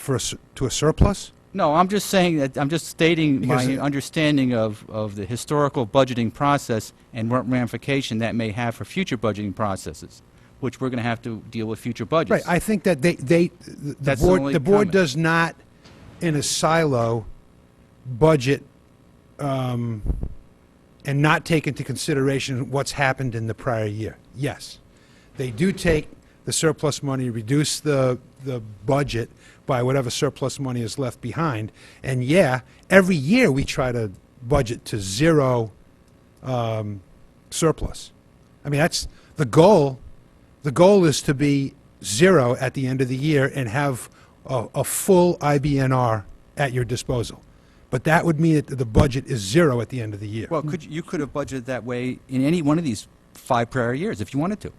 to a surplus? No, I'm just saying that, I'm just stating Because my understanding of the historical budgeting process and what ramification that may have for future budgeting processes, which we're going to have to deal with future budgets. Right. I think that the That's the board only the board comment. does not, in a silo, budget and not take into consideration what's happened in the prior year. Yes, they do take the surplus money, reduce the budget by whatever surplus money is left behind, and yeah, every year we try to budget to 0 surplus. I mean, that's the goal. The goal is to be 0 at the end of the year and have a full IBNR at your disposal. But that would mean that the budget is 0 at the end of the year. Well, you could have budgeted that way in any one of these 5 prior years if you wanted to.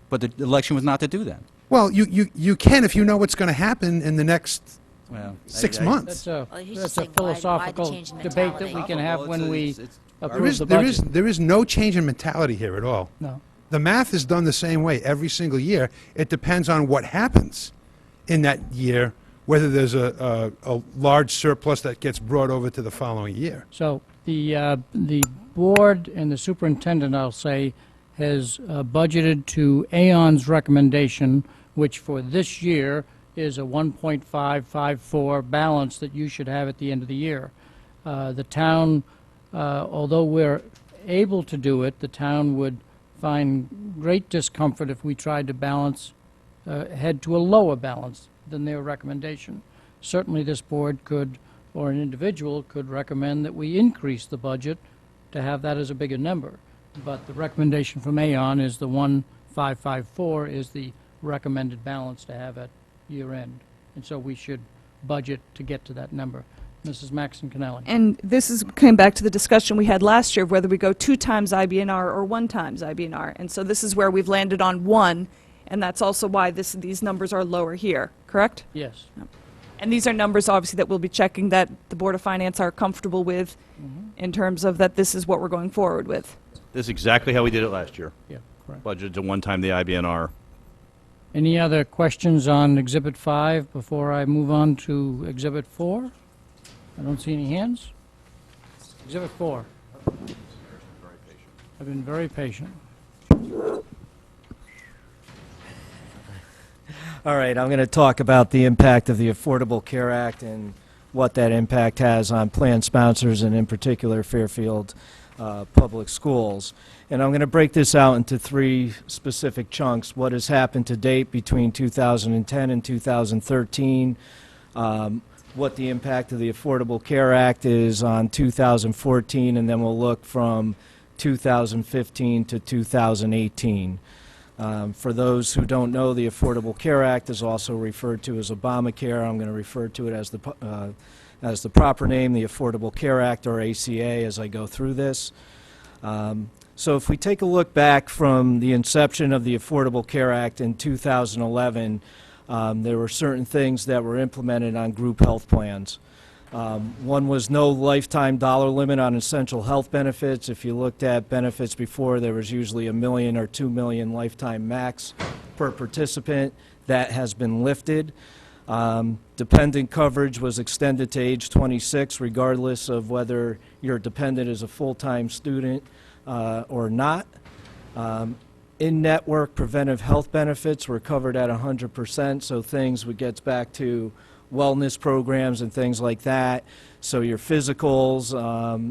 But the election was not to do that. Well, you can if you know what's going to happen in the next Well, 6 months. he's That's a philosophical debate that we can have when we approve the budget. There is no change in mentality here at all. No. The math is done the same way every single year. It depends on what happens in that year, whether there's a large surplus that gets brought over to the following year. So the board and the superintendent, I'll say, has budgeted to Aon's recommendation, which for this year is a 1.554 balance that you should have at the end of the year. The town, although we're able to do it, the town would find great discomfort if we tried to balance, head to a lower balance than their recommendation. Certainly this board could, or an individual could recommend that we increase the budget to have that as a bigger number. But the recommendation from Aon is the 1.554 is the recommended balance to have at year end. And so we should budget to get to that number. Mrs. Maxon Cannelli. And this came back to the discussion we had last year of whether we go 2 times IBNR or 1 times IBNR. And so this is where we've landed on 1, and that's also why these numbers are lower here, correct? Yes. And these are numbers, obviously, that we'll be checking that the Board of Finance are comfortable with in terms of that this is what we're going forward with. This is exactly how we did it last year. Yeah, correct. Budgeted to 1 time the IBNR. Any other questions on Exhibit 5 before I move on to Exhibit 4? I don't see any hands. Exhibit 4. I've been very patient. All right, I'm going to talk about the impact of the Affordable Care Act and what that impact has on plan sponsors and in particular Fairfield Public Schools. And I'm going to break this out into 3 specific chunks. What has happened to date between 2010 and 2013, what the impact of the Affordable Care Act is on 2014, and then we'll look from 2015 to 2018. For those who don't know, the Affordable Care Act is also referred to as Obamacare. I'm going to refer to it as the proper name, the Affordable Care Act, or ACA, as I go through this. So if we take a look back from the inception of the Affordable Care Act in 2011, there were certain things that were implemented on group health plans. One was no lifetime dollar limit on essential health benefits. If you looked at benefits before, there was usually $1 million or $2 million lifetime max per participant. That has been lifted. Dependent coverage was extended to age 26, regardless of whether your dependent is a full-time student or not. in-network preventive health benefits were covered at 100%, so things would get back to wellness programs and things like that. So your physicals,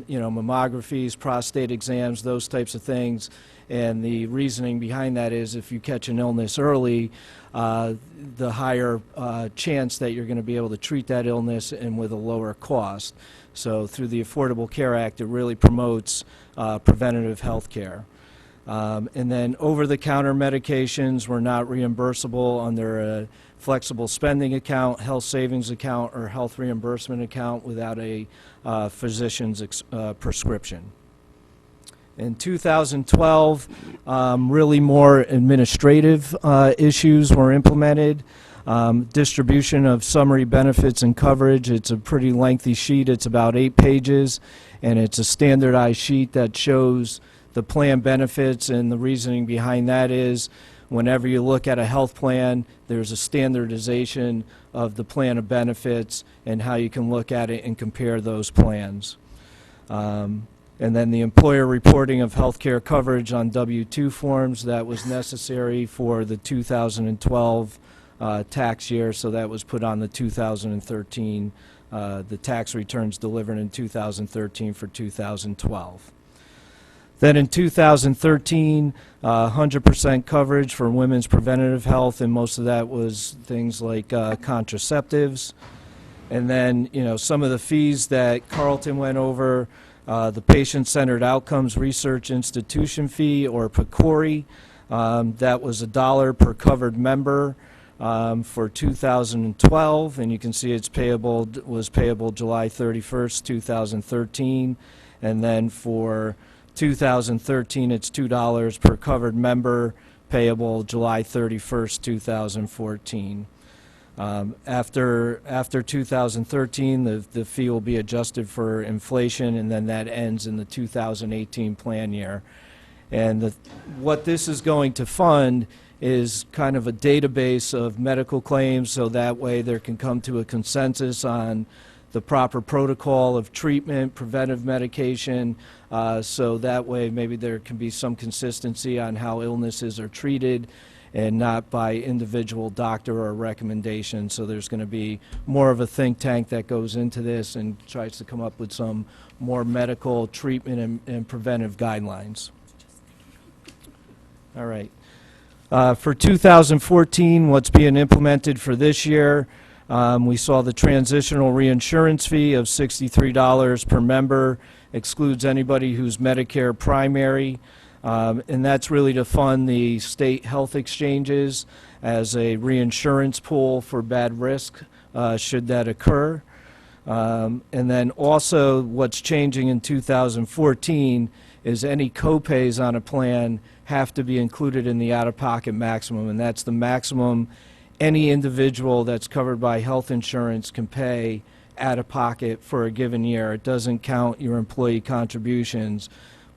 mammographies, prostate exams, those types of things. And the reasoning behind that is if you catch an illness early, the higher chance that you're going to be able to treat that illness and with a lower cost. So through the Affordable Care Act, it really promotes preventative health care. And then over-the-counter medications were not reimbursable under a flexible spending account, health savings account, or health reimbursement account without a physician's prescription. In 2012, really more administrative issues were implemented. Distribution of summary benefits and coverage. It's a pretty lengthy sheet. It's about 8 pages, and it's a standardized sheet that shows the plan benefits, and the reasoning behind that is whenever you look at a health plan, there's a standardization of the plan of benefits and how you can look at it and compare those plans. And then the employer reporting of health care coverage on W-2 forms, that was necessary for the 2012 tax year, so that was put on the 2013, the tax returns delivered in 2013 for 2012. Then in 2013, 100% coverage for women's preventative health, and most of that was things like contraceptives. And then, some of the fees that Carlton went over, the Patient-Centered Outcomes Research Institution fee, or PCORI, that was $1 per covered member for 2012, and you can see was payable July 31st, 2013, and then for 2013, it's $2 per covered member, payable July 31st, 2014. After 2013, the fee will be adjusted for inflation, and then that ends in the 2018 plan year. And what this is going to fund is kind of a database of medical claims, so that way there can come to a consensus on the proper protocol of treatment, preventive medication, so that way maybe there can be some consistency on how illnesses are treated and not by individual doctor or recommendation. So there's going to be more of a think tank that goes into this and tries to come up with some more medical treatment and preventive guidelines. All right. For 2014, what's being implemented for this year, we saw the transitional reinsurance fee of $63 per member, excludes anybody who's Medicare primary, and that's really to fund the state health exchanges as a reinsurance pool for bad risk should that occur. And then also what's changing in 2014 is any copays on a plan have to be included in the out-of-pocket maximum, and that's the maximum any individual that's covered by health insurance can pay out of pocket for a given year. It doesn't count your employee contributions,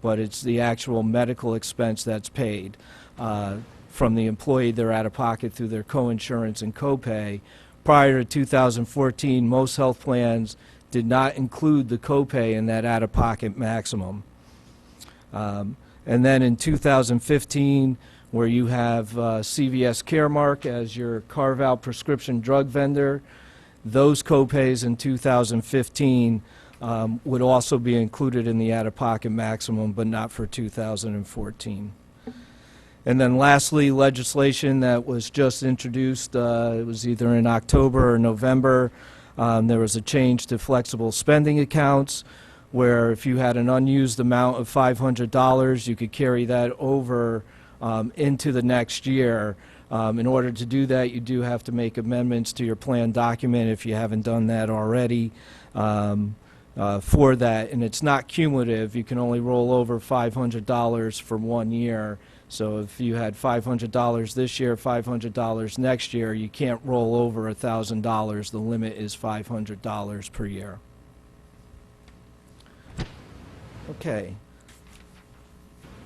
but it's the actual medical expense that's paid from the employee. They're out of pocket through their coinsurance and copay. Prior to 2014, most health plans did not include the copay in that out-of-pocket maximum. And then in 2015, where you have CVS Caremark as your carve-out prescription drug vendor, those copays in 2015 would also be included in the out-of-pocket maximum, but not for 2014. And then lastly, legislation that was just introduced, it was either in October or November, there was a change to flexible spending accounts, where if you had an unused amount of $500, you could carry that over into the next year. In order to do that, you do have to make amendments to your plan document if you haven't done that already for that. And it's not cumulative. You can only roll over $500 for 1 year. So if you had $500 this year, $500 next year, you can't roll over $1,000. The limit is $500 per year. Okay.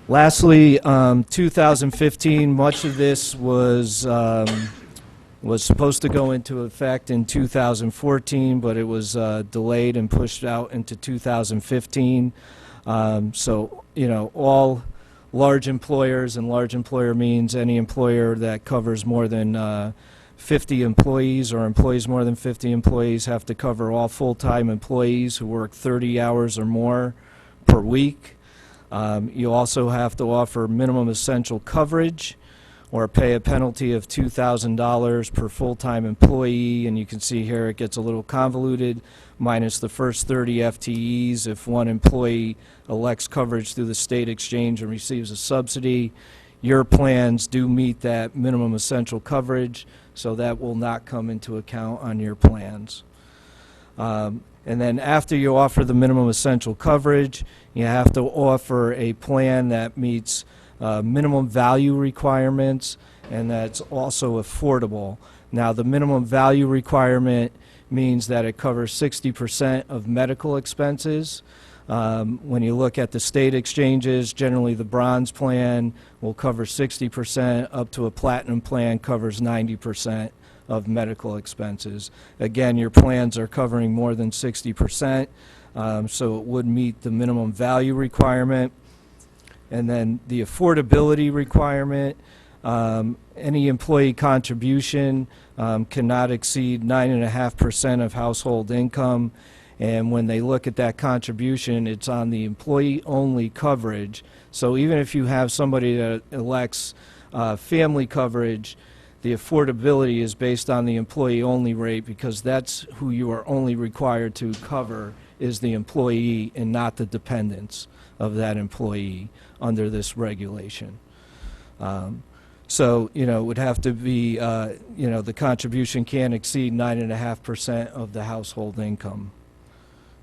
Lastly, 2015, much of this was supposed to go into effect in 2014, but it was delayed and pushed out into 2015. So, you know, large employers, and large employer means any employer that covers more than 50 employees, or employees more than 50 employees, have to cover all full-time employees who work 30 hours or more per week. You also have to offer minimum essential coverage or pay a penalty of $2,000 per full-time employee, and you can see here it gets a little convoluted, minus the first 30 FTEs if one employee elects coverage through the state exchange and receives a subsidy. Your plans do meet that minimum essential coverage, so that will not come into account on your plans. And then after you offer the minimum essential coverage, you have to offer a plan that meets minimum value requirements, and that's also affordable. Now, the minimum value requirement means that it covers 60% of medical expenses. When you look at the state exchanges, generally the bronze plan will cover 60%, up to a platinum plan covers 90% of medical expenses. Again, your plans are covering more than 60%, so it would meet the minimum value requirement. And then the affordability requirement, any employee contribution cannot exceed 9.5% of household income. And when they look at that contribution, it's on the employee-only coverage. So even if you have somebody that elects family coverage, the affordability is based on the employee-only rate, because that's who you are only required to cover, is the employee and not the dependents of that employee under this regulation. So, it would have to be, the contribution can't exceed 9.5% of the household income.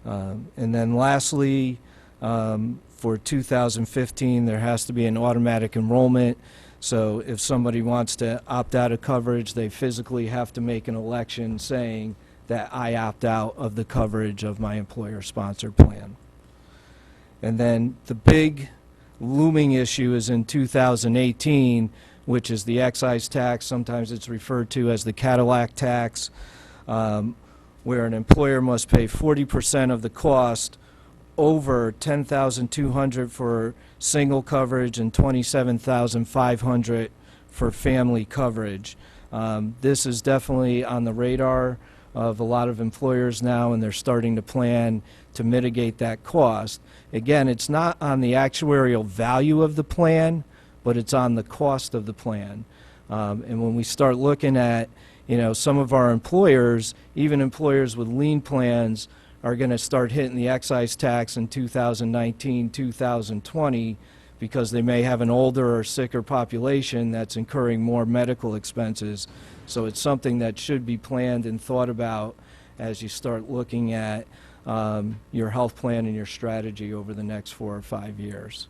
And then lastly, for 2015, there has to be an automatic enrollment. So if somebody wants to opt out of coverage, they physically have to make an election saying that I opt out of the coverage of my employer-sponsored plan. And then the big looming issue is in 2018, which is the excise tax. Sometimes it's referred to as the Cadillac tax, where an employer must pay 40% of the cost over $10,200 for single coverage and $27,500 for family coverage. This is definitely on the radar of a lot of employers now, and they're starting to plan to mitigate that cost. Again, it's not on the actuarial value of the plan, but it's on the cost of the plan. And when we start looking at, some of our employers, even employers with lean plans, are going to start hitting the excise tax in 2019, 2020, because they may have an older or sicker population that's incurring more medical expenses. So it's something that should be planned and thought about as you start looking at your health plan and your strategy over the next 4 or 5 years.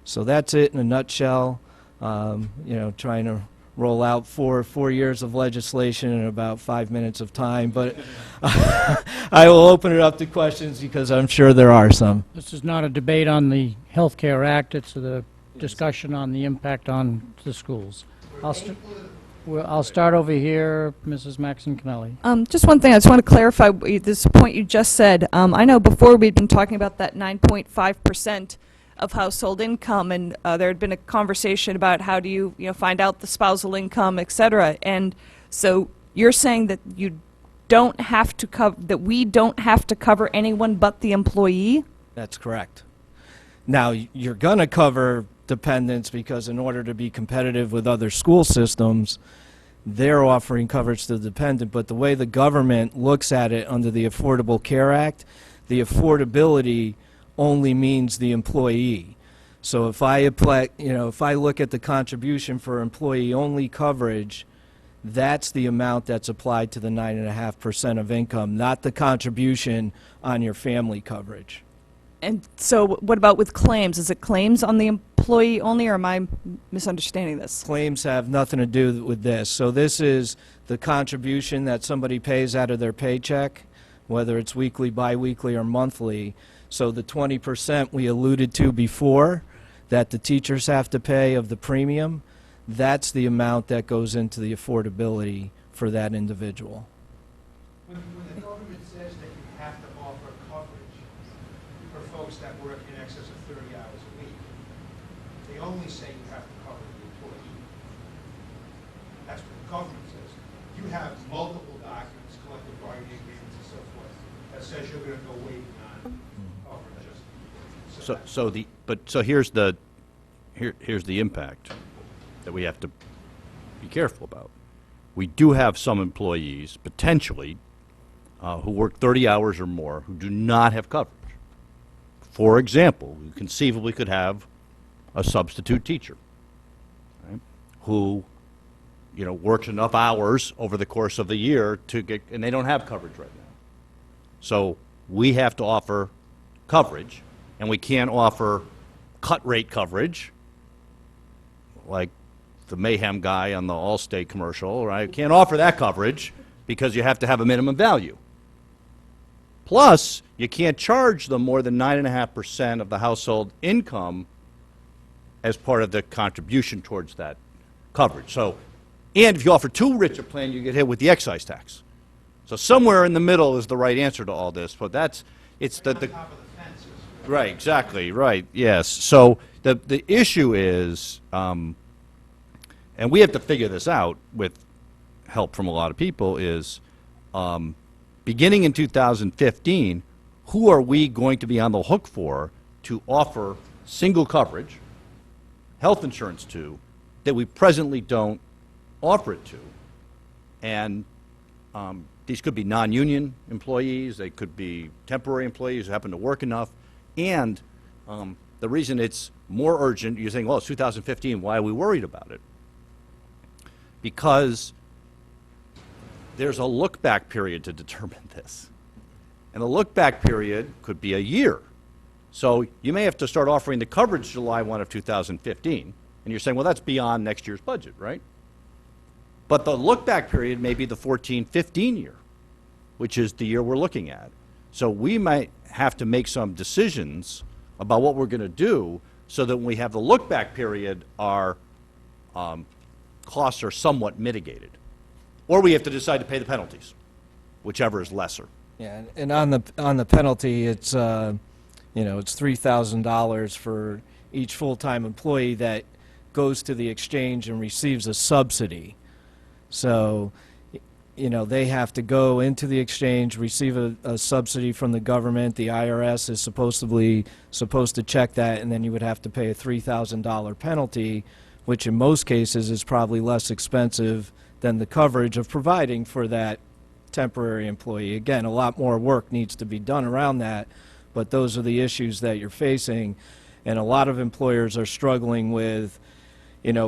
So that's it in a nutshell. Trying to roll out four years of legislation in about 5 minutes of time, but I will open it up to questions because I'm sure there are some. This is not a debate on the Health Care Act, it's a discussion on the impact on the schools. I'll start over here, Mrs. Maxon Connelly. Just one thing, I just want to clarify this point you just said. I know before we'd been talking about that 9.5% of household income, and there had been a conversation about how do you, find out the spousal income, et cetera. And so you're saying that you don't have to cover, that we don't have to cover anyone but the employee? That's correct. Now, you're going to cover dependents because in order to be competitive with other school systems, they're offering coverage to the dependent, but the way the government looks at it under the Affordable Care Act, the affordability only means the employee. So if I apply, if I look at the contribution for employee-only coverage, that's the amount that's applied to the 9.5% of income, not the contribution on your family coverage. And so what about with claims? Is it claims on the employee only, or am I misunderstanding this? Claims have nothing to do with this. So this is the contribution that somebody pays out of their paycheck, whether it's weekly, biweekly, or monthly. So the 20% we alluded to before that the teachers have to pay of the premium, that's the amount that goes into the affordability for that individual. When the government says that you have to offer coverage for folks that work in excess of 30 hours a week, They only say you have to cover the employee. That's what the government says. You have multiple documents, collective bargaining agreements and so forth, that says you're going to go way beyond coverage. So here's the impact that we have to be careful about. We do have some employees, potentially, who work 30 hours or more, who do not have coverage. For example, we conceivably could have a substitute teacher, right, who, works enough hours over the course of the year to get, and they don't have coverage right now. So we have to offer coverage, and we can't offer cut rate coverage like the Mayhem guy on the Allstate commercial, right? Can't offer that coverage because you have to have a minimum value. Plus, you can't charge them more than 9.5% of the household income as part of the contribution towards that coverage. So, and if you offer too rich a plan, you get hit with the excise tax. So somewhere in the middle is the right answer to all this, but it's the right, exactly, right, yes. So the issue is, and we have to figure this out with help from a lot of people, is beginning in 2015, who are we going to be on the hook for to offer single coverage, health insurance to, that we presently don't offer it to? And these could be non-union employees, they could be temporary employees who happen to work enough, and the reason it's more urgent, you're saying, well, it's 2015, why are we worried about it? Because there's a look-back period to determine this. And the look-back period could be a year. So you may have to start offering the coverage July 1 of 2015, and you're saying, well, that's beyond next year's budget, right? But the look-back period may be the 14-15 year, which is the year we're looking at. So we might have to make some decisions about what we're going to do so that when we have the look-back period, our costs are somewhat mitigated. Or we have to decide to pay the penalties, whichever is lesser. Yeah, and on the penalty, it's it's $3,000 for each full-time employee that goes to the exchange and receives a subsidy. So, they have to go into the exchange, receive a subsidy from the government. The IRS is supposed to check that, and then you would have to pay a $3,000 penalty, which in most cases is probably less expensive than the coverage of providing for that temporary employee. Again, a lot more work needs to be done around that, but those are the issues that you're facing, and a lot of employers are struggling with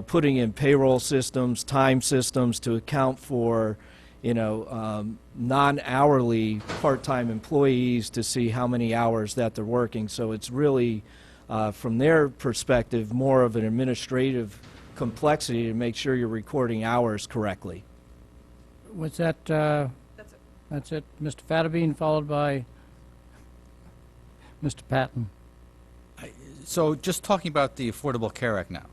putting in payroll systems, time systems to account for non-hourly part-time employees to see how many hours that they're working. So it's really, from their perspective, more of an administrative complexity to make sure you're recording hours correctly. Was that, that's it. Mr. Fattabine, followed by Mr. Patton. So just talking about the Affordable Care Act now,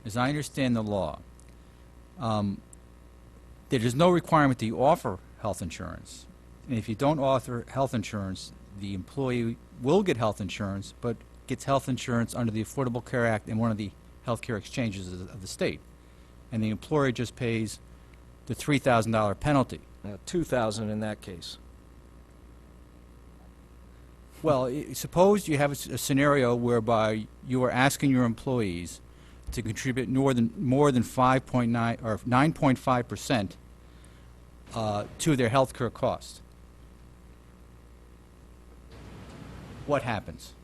as I understand the law, there is no requirement that you offer health insurance. And if you don't offer health insurance, the employee will get health insurance, but gets health insurance under the Affordable Care Act in one of the health care exchanges of the state. And the employer just pays the $3,000 penalty. $2,000 in that case. Well, suppose you have a scenario whereby you are asking your employees to contribute more than 5.9 or 9.5% to their health care costs. What happens?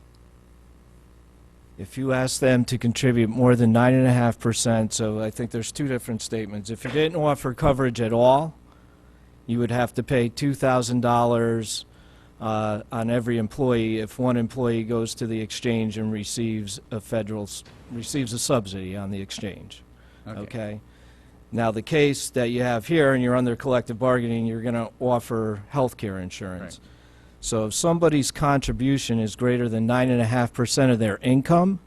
If you ask them to contribute more than 9.5%, so I think there's two different statements. If you didn't offer coverage at all, you would have to pay $2,000 on every employee if one employee goes to the exchange and receives a subsidy on the exchange. Okay. Now the case that you have here, and you're under collective bargaining, you're going to offer health care insurance. Right. So if somebody's contribution is greater than 9.5% of their income,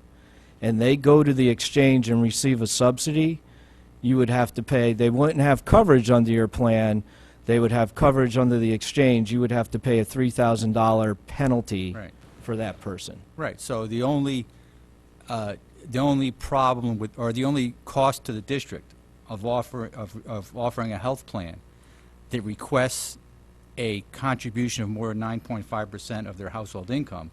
and they go to the exchange and receive a subsidy, you would have to pay. They wouldn't have coverage under your plan. They would have coverage under the exchange. You would have to pay a $3,000 penalty for that person. Right. So the only the only problem with, or the only cost to the district of offering a health plan that requests a contribution of more than 9.5% of their household income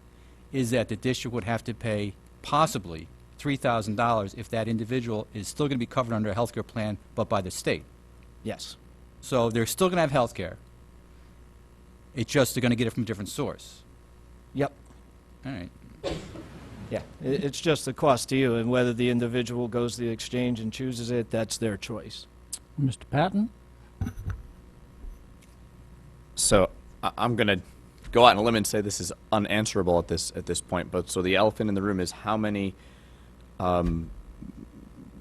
is that the district would have to pay possibly $3,000 if that individual is still going to be covered under a health care plan, but by the state. Yes. So they're still going to have health care. It's just they're going to get it from a different source. Yep. All right. Yeah, it's just the cost to you, and whether the individual goes to the exchange and chooses it, that's their choice. Mr. Patton? So I'm going to go out on a limb and say this is unanswerable at this point. But so the elephant in the room is how many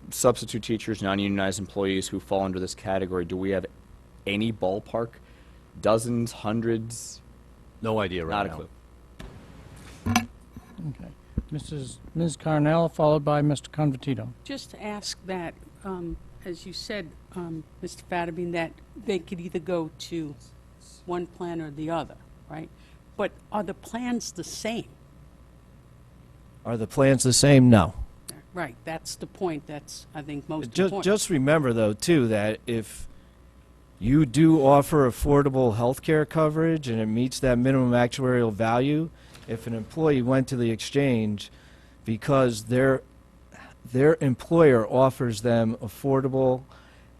substitute teachers, non-unionized employees who fall under this category? Do we have any ballpark? Dozens, hundreds? No idea right now. Not a clue. Okay. Ms. Carnell, followed by Mr. Convertito. Just to ask that, as you said, Mr. Fatterbean, that they could either go to one plan or the other, right? But are the plans the same? Are the plans the same? No. Right, that's the point. That's, I think, most Just, important. just remember, though, too, that if you do offer affordable health care coverage and it meets that minimum actuarial value, if an employee went to the exchange because their employer offers them affordable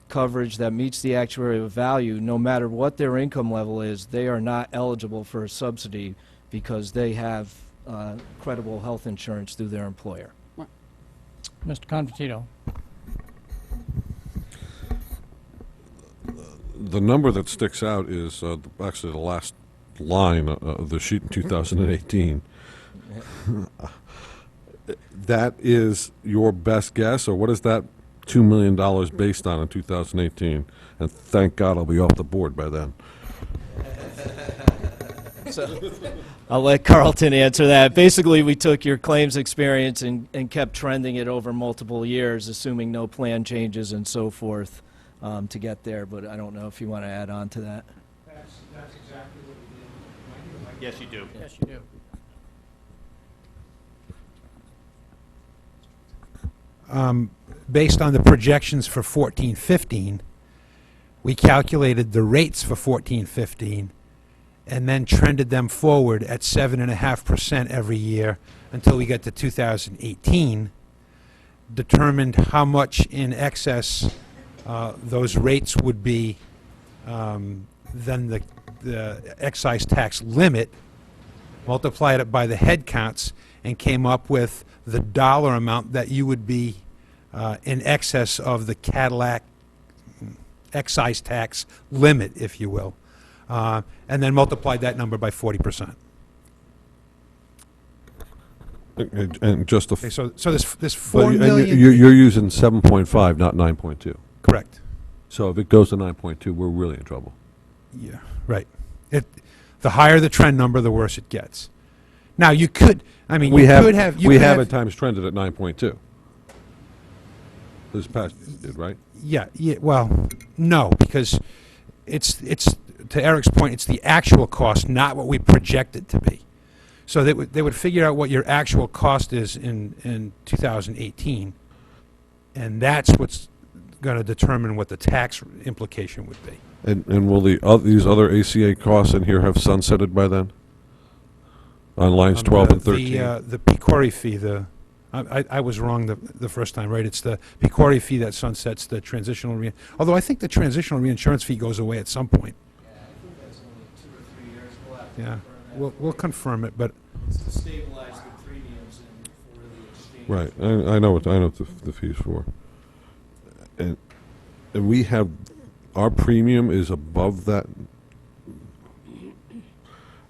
coverage that meets the actuarial value, no matter what their income level is, they are not eligible for a subsidy because they have credible health insurance through their employer. Mr. Convertito. The number that sticks out is actually the last line of the sheet in 2018. That is your best guess, or what is that $2 million based on in 2018? And thank God I'll be off the board by then. So, I'll let Carlton answer that. Basically, we took your claims experience and kept trending it over multiple years, assuming no plan changes and so forth, to get there. But I don't know if you want to add on to that. That's exactly what we did. Yes, you do. Yes, you do. Based on the projections for 14-15, we calculated the rates for 14-15 and then trended them forward at 7.5% every year until we get to 2018, determined how much in excess those rates would be than the excise tax limit, multiplied it by the head counts, and came up with the dollar amount that you would be in excess of the Cadillac excise tax limit, if you will, and then multiplied that number by 40%. And just Okay, so this but $4 million. you're using 7.5, not 9.2. Correct. So if it goes to 9.2, we're really in trouble. Yeah, right. The higher the trend number, the worse it gets. Now you could, I mean, We you have could have. You we could have at times trended at 9.2. This past did, right? Yeah. Well, no, because it's to Eric's point, it's the actual cost, not what we project it to be. So they would figure out what your actual cost is in 2018, and that's what's going to determine what the tax implication would be. And will these other ACA costs in here have sunsetted by then? On lines 12 and 13? The PCORI fee, I was wrong the first time, right? It's the PCORI fee that sunsets the transitional although I think the transitional reinsurance fee goes away at some point. Yeah, I think that's only 2 or 3 years. We'll have to confirm that. We'll confirm it, but It's to stabilize the premiums and for the exchange. Right. I know what the fee's for. And we have, our premium is above that.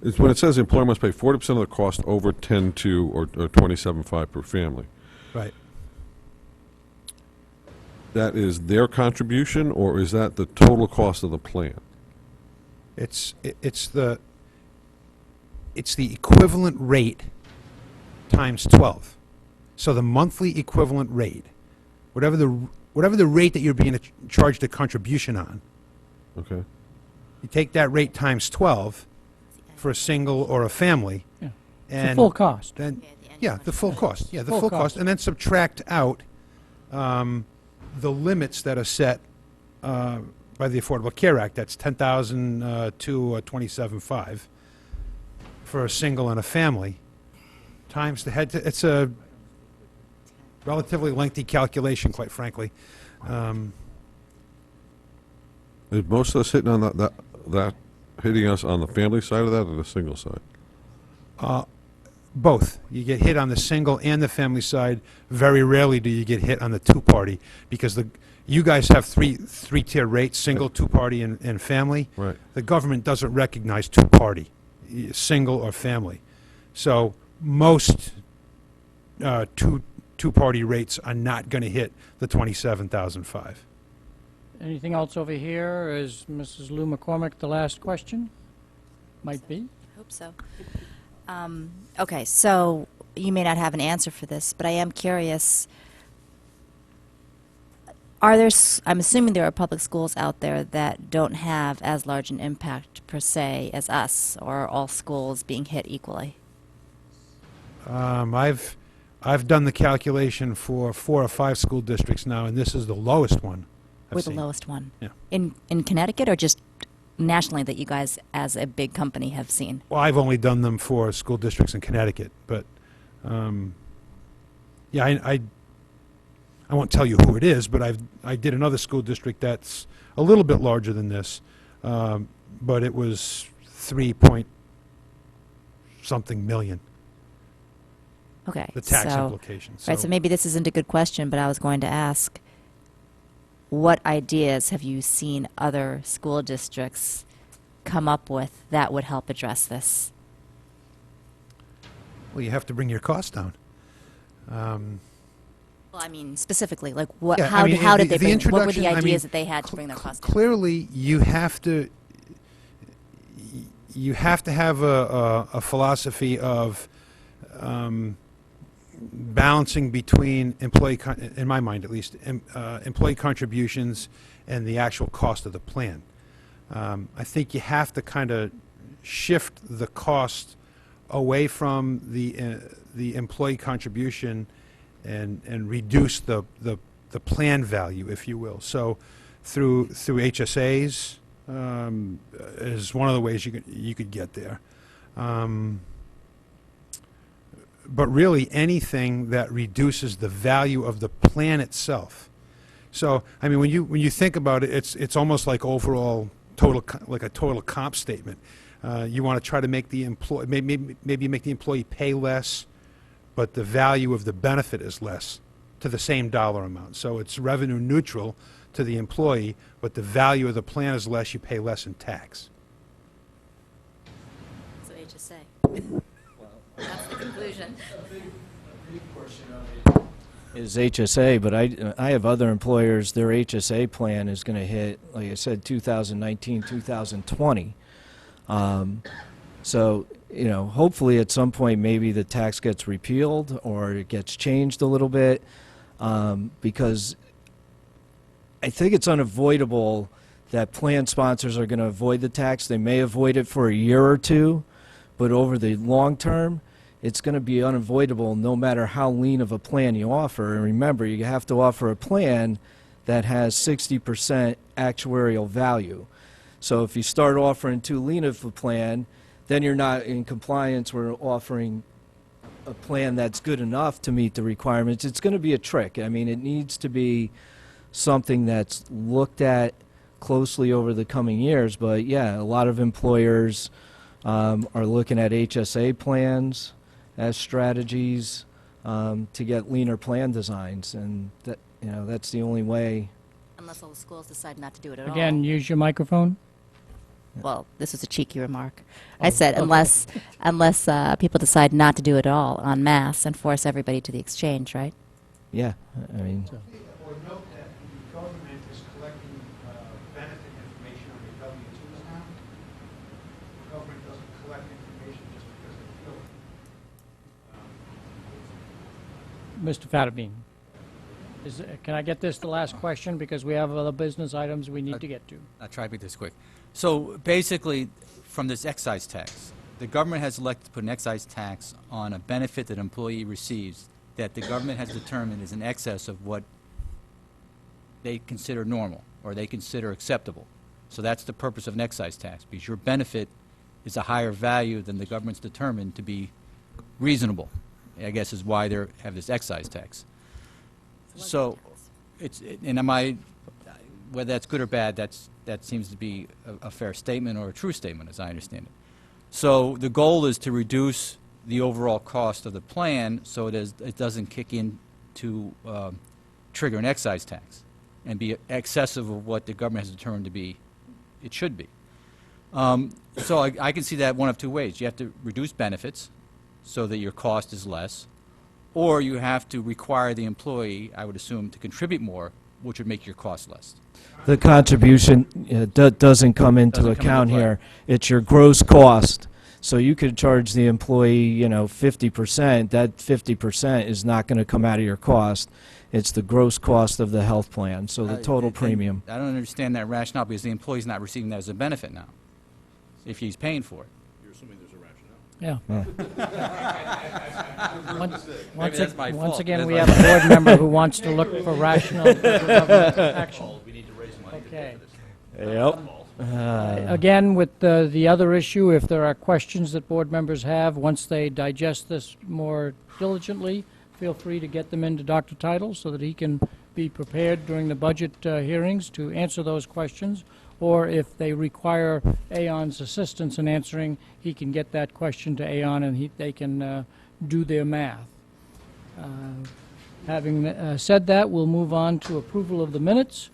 It's when it says the employer must pay 40% of the cost over 10.2 or 27.5 per family. right. That is their contribution, or is that the total cost of the plan? It's the equivalent rate times 12. So the monthly equivalent rate, whatever the rate that you're being charged a contribution on, Okay. you take that rate times 12 for a single or a family, Yeah. It's and the full cost. then Yeah, the full cost, yeah, the Full full cost. cost, and then subtract out the limits that are set by the Affordable Care Act. That's 10,000 to 27.5 for a single and a family, times the head, it's a relatively lengthy calculation, quite frankly. Is most of us hitting on that hitting us on the family side of that or the single side? Both. You get hit on the single and the family side. Very rarely do you get hit on the two-party, because you guys have three-tier rates, single, two-party, and family. Right. The government doesn't recognize two-party, single or family. So most two-party rates are not going to hit the 27,005. Anything else over here? Is Mrs. Lou McCormick the last question? Might be. Hope so. Okay, so you may not have an answer for this, but I am curious. I'm assuming there are public schools out there that don't have as large an impact per se as us, or are all schools being hit equally? I've done the calculation for 4 or 5 school districts now, and this is the lowest one I've We're the seen. lowest one. Yeah. In Connecticut, or just nationally that you guys, as a big company, have seen? Well, I've only done them for school districts in Connecticut, but yeah, I won't tell you who it is, but I did another school district that's a little bit larger than this, but it was 3-point-something million. Okay. The tax so, implications. Right, so maybe this isn't a good question, but I was going to ask, what ideas have you seen other school districts come up with that would help address this? Well, you have to bring your costs down. Well, I mean, specifically, like what? Yeah, how I mean, did they the bring? What were introduction, the I mean, ideas that they had to bring their costs down? Clearly, you have to have a philosophy of balancing between in my mind at least, employee contributions and the actual cost of the plan. I think you have to kind of shift the cost away from the employee contribution and reduce the plan value, if you will. So through HSAs is one of the ways you could get there. But really anything that reduces the value of the plan itself. So I mean, when you think about it, it's almost like overall like a total comp statement. You want to try to make the employee maybe make the employee pay less, but the value of the benefit is less to the same dollar amount. So it's revenue neutral to the employee, but the value of the plan is less. You pay less in tax. So HSA. That's the conclusion. Is HSA, but I have other employers, their HSA plan is going to hit, like I said, 2019, 2020. So, you know, hopefully at some point maybe the tax gets repealed or it gets changed a little bit, because I think it's unavoidable that plan sponsors are going to avoid the tax. They may avoid it for a year or two, but over the long term, it's going to be unavoidable no matter how lean of a plan you offer. And remember, you have to offer a plan that has 60% actuarial value. So if you start offering too lean of a plan, then you're not in compliance with offering a plan that's good enough to meet the requirements. It's going to be a trick. I mean, it needs to be something that's looked at closely over the coming years. But yeah, a lot of employers are looking at HSA plans as strategies to get leaner plan designs, and that, you know, that's the only way. Unless all the schools decide not to do it at all. Again, use your microphone. Well, this was a cheeky remark. I said unless people decide not to do it at all en masse and force everybody to the exchange, right? Yeah, I mean. Or note that the government is collecting benefit information on your W-2s now. The government doesn't collect information just because they feel it. Mr. Fattabine, can I get this the last question, because we have other business items we need to get to? I'll try to be this quick. So basically, from this excise tax, the government has elected to put an excise tax on a benefit that an employee receives that the government has determined is in excess of what they consider normal or they consider acceptable. So that's the purpose of an excise tax, because your benefit is a higher value than the government's determined to be reasonable, I guess is why they have this excise tax. So, whether that's good or bad, that seems to be a fair statement or a true statement, as I understand it. So the goal is to reduce the overall cost of the plan so it doesn't kick in to trigger an excise tax and be excessive of what the government has determined to be, it should be. So I can see that one of two ways. You have to reduce benefits so that your cost is less, or you have to require the employee, I would assume, to contribute more, which would make your cost less. The contribution doesn't come into account here. It's your gross cost. So you could charge the employee, 50%. That 50% is not going to come out of your cost. It's the gross cost of the health plan, so the total premium. I don't understand that rationale, because the employee's not receiving that as a benefit now, if he's paying for it. You're assuming there's a rationale. Yeah. Once Once again, we have a board member who wants to look for rational government action. We need to raise money Okay. Yep. Again, with the other issue, if there are questions that board members have, once they digest this more diligently, feel free to get them into Dr. Title so that he can be prepared during the budget hearings to answer those questions. Or if they require Aon's assistance in answering, he can get that question to Aon and they can do their math. Having said that, we'll move on to approval of the minutes.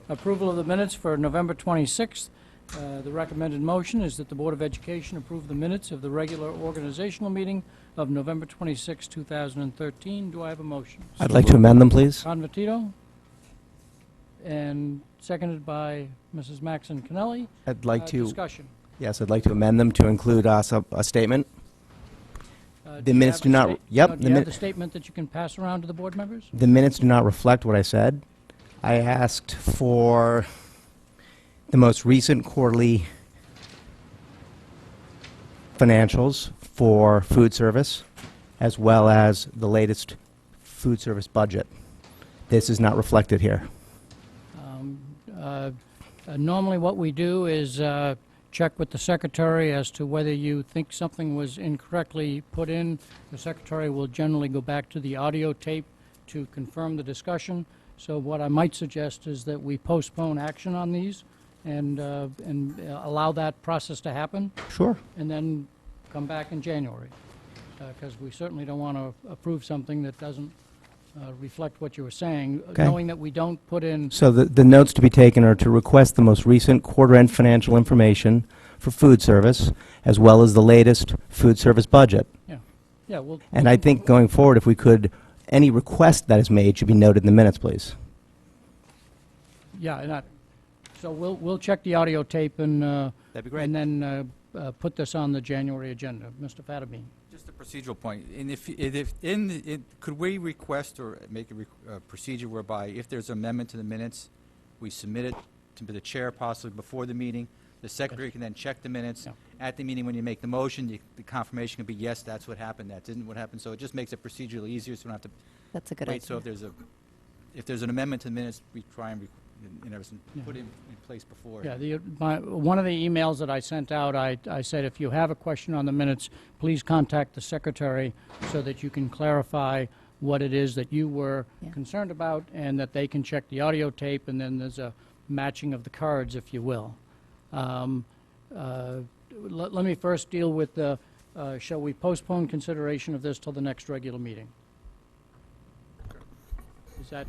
Approval of the minutes for November 26th. The recommended motion is that the Board of Education approve the minutes of the regular organizational meeting of November 26, 2013. Do I have a motion? I'd like to amend them, please. Convertito, and seconded by Mrs. Maxon Kennelly. I'd like to. Discussion. Yes, I'd like to amend them to include a statement. Do The you minutes have do the not. sta- Yep. no, do the you have min- the statement that you can pass around to the board members? The minutes do not reflect what I said. I asked for the most recent quarterly financials for food service, as well as the latest food service budget. This is not reflected here. Normally what we do is check with the secretary as to whether you think something was incorrectly put in. The secretary will generally go back to the audio tape to confirm the discussion. So what I might suggest is that we postpone action on these and allow that process to happen. Sure. And then come back in January, because we certainly don't want to approve something that doesn't reflect what you were saying, Okay. knowing that we don't put in. So the notes to be taken are to request the most recent quarter-end financial information for food service, as well as the latest food service budget. Yeah, we'll. And I think going forward, if we could, any request that is made should be noted in the minutes, please. Yeah, so we'll check the audio tape and. That'd be great. And then put this on the January agenda. Mr. Fattabine. Just a procedural point. And could we request or make a procedure whereby if there's an amendment to the minutes, we submit it to the chair possibly before the meeting? The secretary can then check the minutes. Yeah. At the meeting, when you make the motion, the confirmation can be, yes, that's what happened, that didn't what happened. So it just makes it procedurally easier, so we don't have to That's a good wait. So idea. if there's an amendment to the minutes, we try and Yeah. put it in place before. Yeah, one of the emails that I sent out, I said, if you have a question on the minutes, please contact the secretary so that you can clarify what it is that you were concerned about, and that they can check the audio tape, and then there's a matching of the cards, if you will. Let me first deal with the, shall we postpone consideration of this till the next regular meeting? Is that,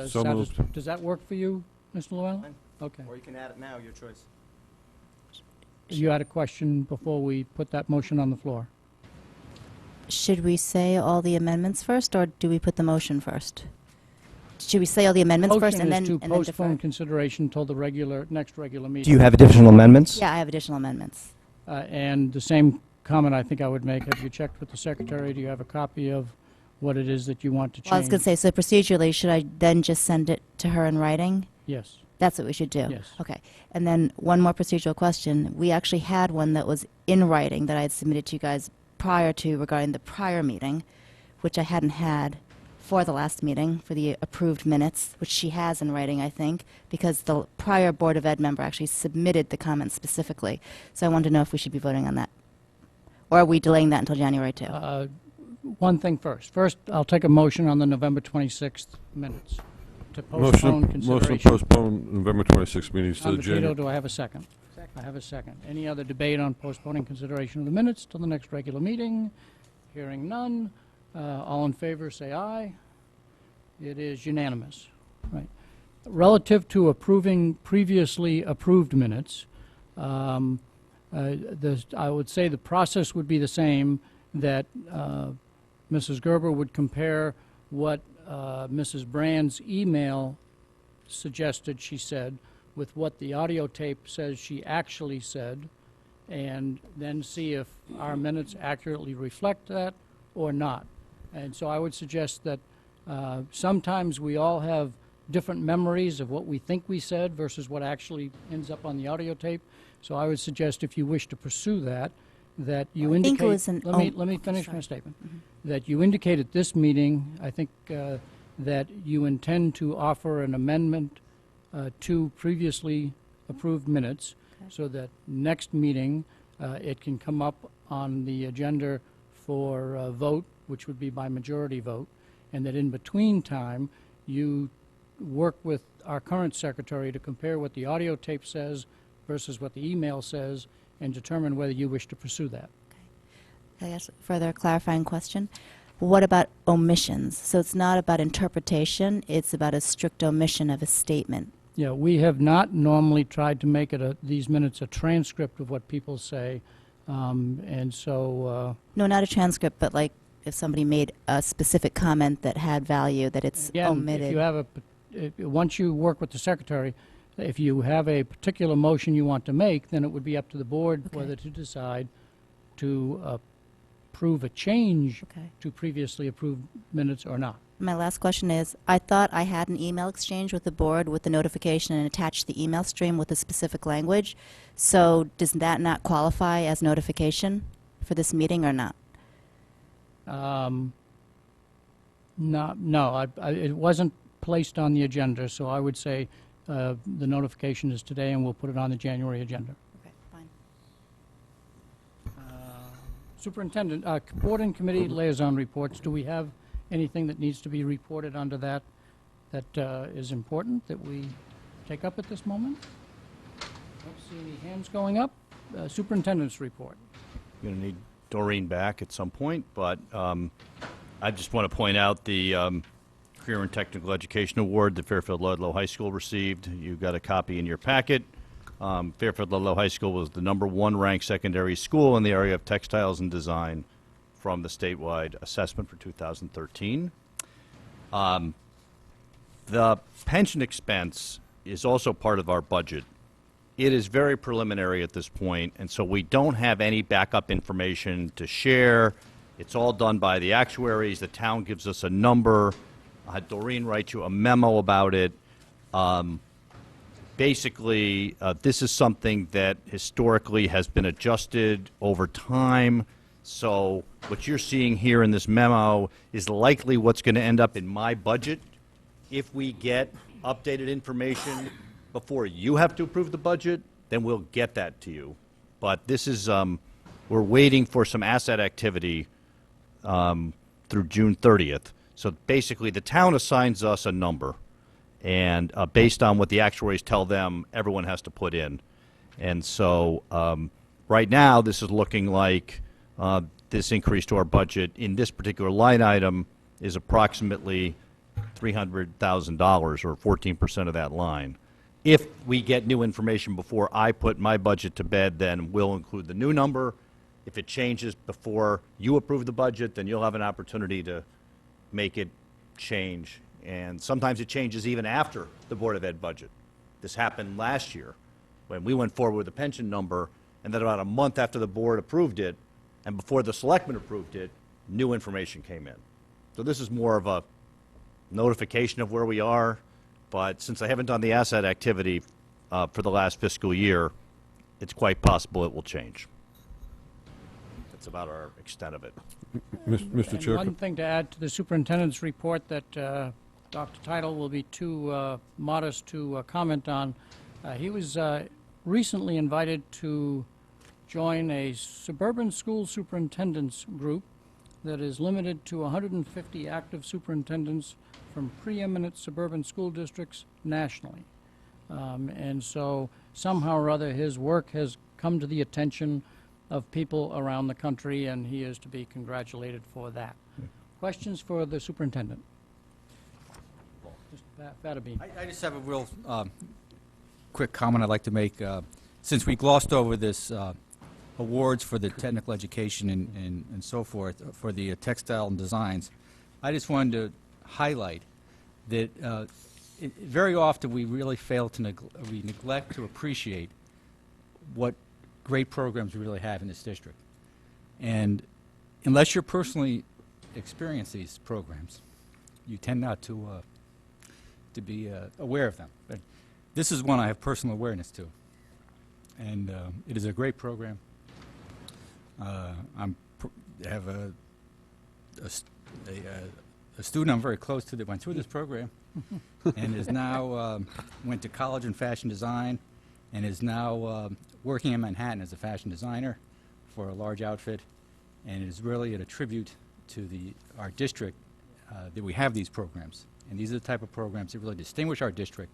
So moved. does that work for you, Mr. Llewellyn? Okay. Or you can add it now, your choice. You had a question before we put that motion on the floor. Should we say all the amendments first, or do we put the motion first? Should we say all the amendments first and then Motion is to postpone defer? consideration till the next regular meeting. Do you have additional amendments? Yeah, I have additional amendments. And the same comment I think I would make, have you checked with the secretary? Do you have a copy of what it is that you want to change? Well, I was going to say, so procedurally, should I then just send it to her in writing? Yes. That's what we should do? Yes. Okay. And then one more procedural question. We actually had one that was in writing that I had submitted to you guys prior to regarding the prior meeting, which I hadn't had for the last meeting, for the approved minutes, which she has in writing, I think, because the prior Board of Ed member actually submitted the comments specifically. So I wanted to know if we should be voting on that. Or are we delaying that until January 2? One thing first. First, I'll take a motion on the November 26th minutes to postpone Motion to consideration. postpone November 26th meetings to the Convitito, January. do I have a second? I have a second. Any other debate on postponing consideration of the minutes till the next regular meeting? Hearing none. All in favor, say aye. It is unanimous. Right. Relative to approving previously approved minutes, I would say the process would be the same, that Mrs. Gerber would compare what Mrs. Brand's email suggested she said with what the audio tape says she actually said, and then see if our minutes accurately reflect that or not. And so I would suggest that sometimes we all have different memories of what we think we said versus what actually ends up on the audio tape. So I would suggest, if you wish to pursue that, that you I think indicate. it was an Let me finish my statement. That you indicate at this meeting, I think, that you intend to offer an amendment to previously approved minutes, so that next meeting it can come up on the agenda for a vote, which would be by majority vote, and that in between time you work with our current secretary to compare what the audio tape says versus what the email says, and determine whether you wish to pursue that. Can I ask a further clarifying question? What about omissions? So it's not about interpretation, it's about a strict omission of a statement. Yeah, we have not normally tried to make it these minutes a transcript of what people say, and so. No, not a transcript, but like if somebody made a specific comment that had value, that it's Again, omitted. if you have once you work with the secretary, if you have a particular motion you want to make, then it would be up to the board whether to decide to approve a change to previously approved minutes or not. My last question is, I thought I had an email exchange with the board with the notification and attached the email stream with a specific language. So does that not qualify as notification for this meeting or not? No, it wasn't placed on the agenda, so I would say the notification is today, and we'll put it on the January agenda. Okay, fine. Superintendent, board and committee liaison reports. Do we have anything that needs to be reported under that is important that we take up at this moment? Don't see any hands going up. Superintendent's report. You're going to need Doreen back at some point, but I just want to point out the Career and Technical Education Award that Fairfield Ludlow High School received. You got a copy in your packet. Fairfield Ludlow High School was the #1 ranked secondary school in the area of textiles and design from the statewide assessment for 2013. The pension expense is also part of our budget. It is very preliminary at this point, and so we don't have any backup information to share. It's all done by the actuaries. The town gives us a number. Doreen writes you a memo about it. Basically, this is something that historically has been adjusted over time. So what you're seeing here in this memo is likely what's going to end up in my budget if we get updated information before you have to approve the budget, then we'll get that to you. But this is, we're waiting for some asset activity through June 30th. So basically, the town assigns us a number, and based on what the actuaries tell them, everyone has to put in. And so right now, this is looking like this increase to our budget in this particular line item is approximately $300,000, or 14% of that line. If we get new information before I put my budget to bed, then we'll include the new number. If it changes before you approve the budget, then you'll have an opportunity to make it change. And sometimes it changes even after the Board of Ed budget. This happened last year when we went forward with the pension number, and then about a month after the board approved it, and before the selectmen approved it, new information came in. So this is more of a notification of where we are. but since I haven't done the asset activity for the last fiscal year, it's quite possible it will change. That's about our extent of it. Mr. And Chair, one thing to add to the superintendent's report that Dr. Title will be too modest to comment on. He was recently invited to join a suburban school superintendents group that is limited to 150 active superintendents from preeminent suburban school districts nationally. And so somehow or other his work has come to the attention of people around the country, and he is to be congratulated for that. Questions for the superintendent? Mr. Fatterby. I just have a real quick comment I'd like to make. Since we glossed over this awards for the technical education and so forth, for the textile and designs, I just wanted to highlight that very often we really fail to we neglect to appreciate what great programs we really have in this district. And unless you're personally experience these programs, you tend not to be aware of them. But this is one I have personal awareness to, and it is a great program. I have a student I'm very close to that went through this program and is now went to college in fashion design and is now working in Manhattan as a fashion designer for a large outfit, and it is really a tribute to our district that we have these programs. And these are the type of programs that really distinguish our district,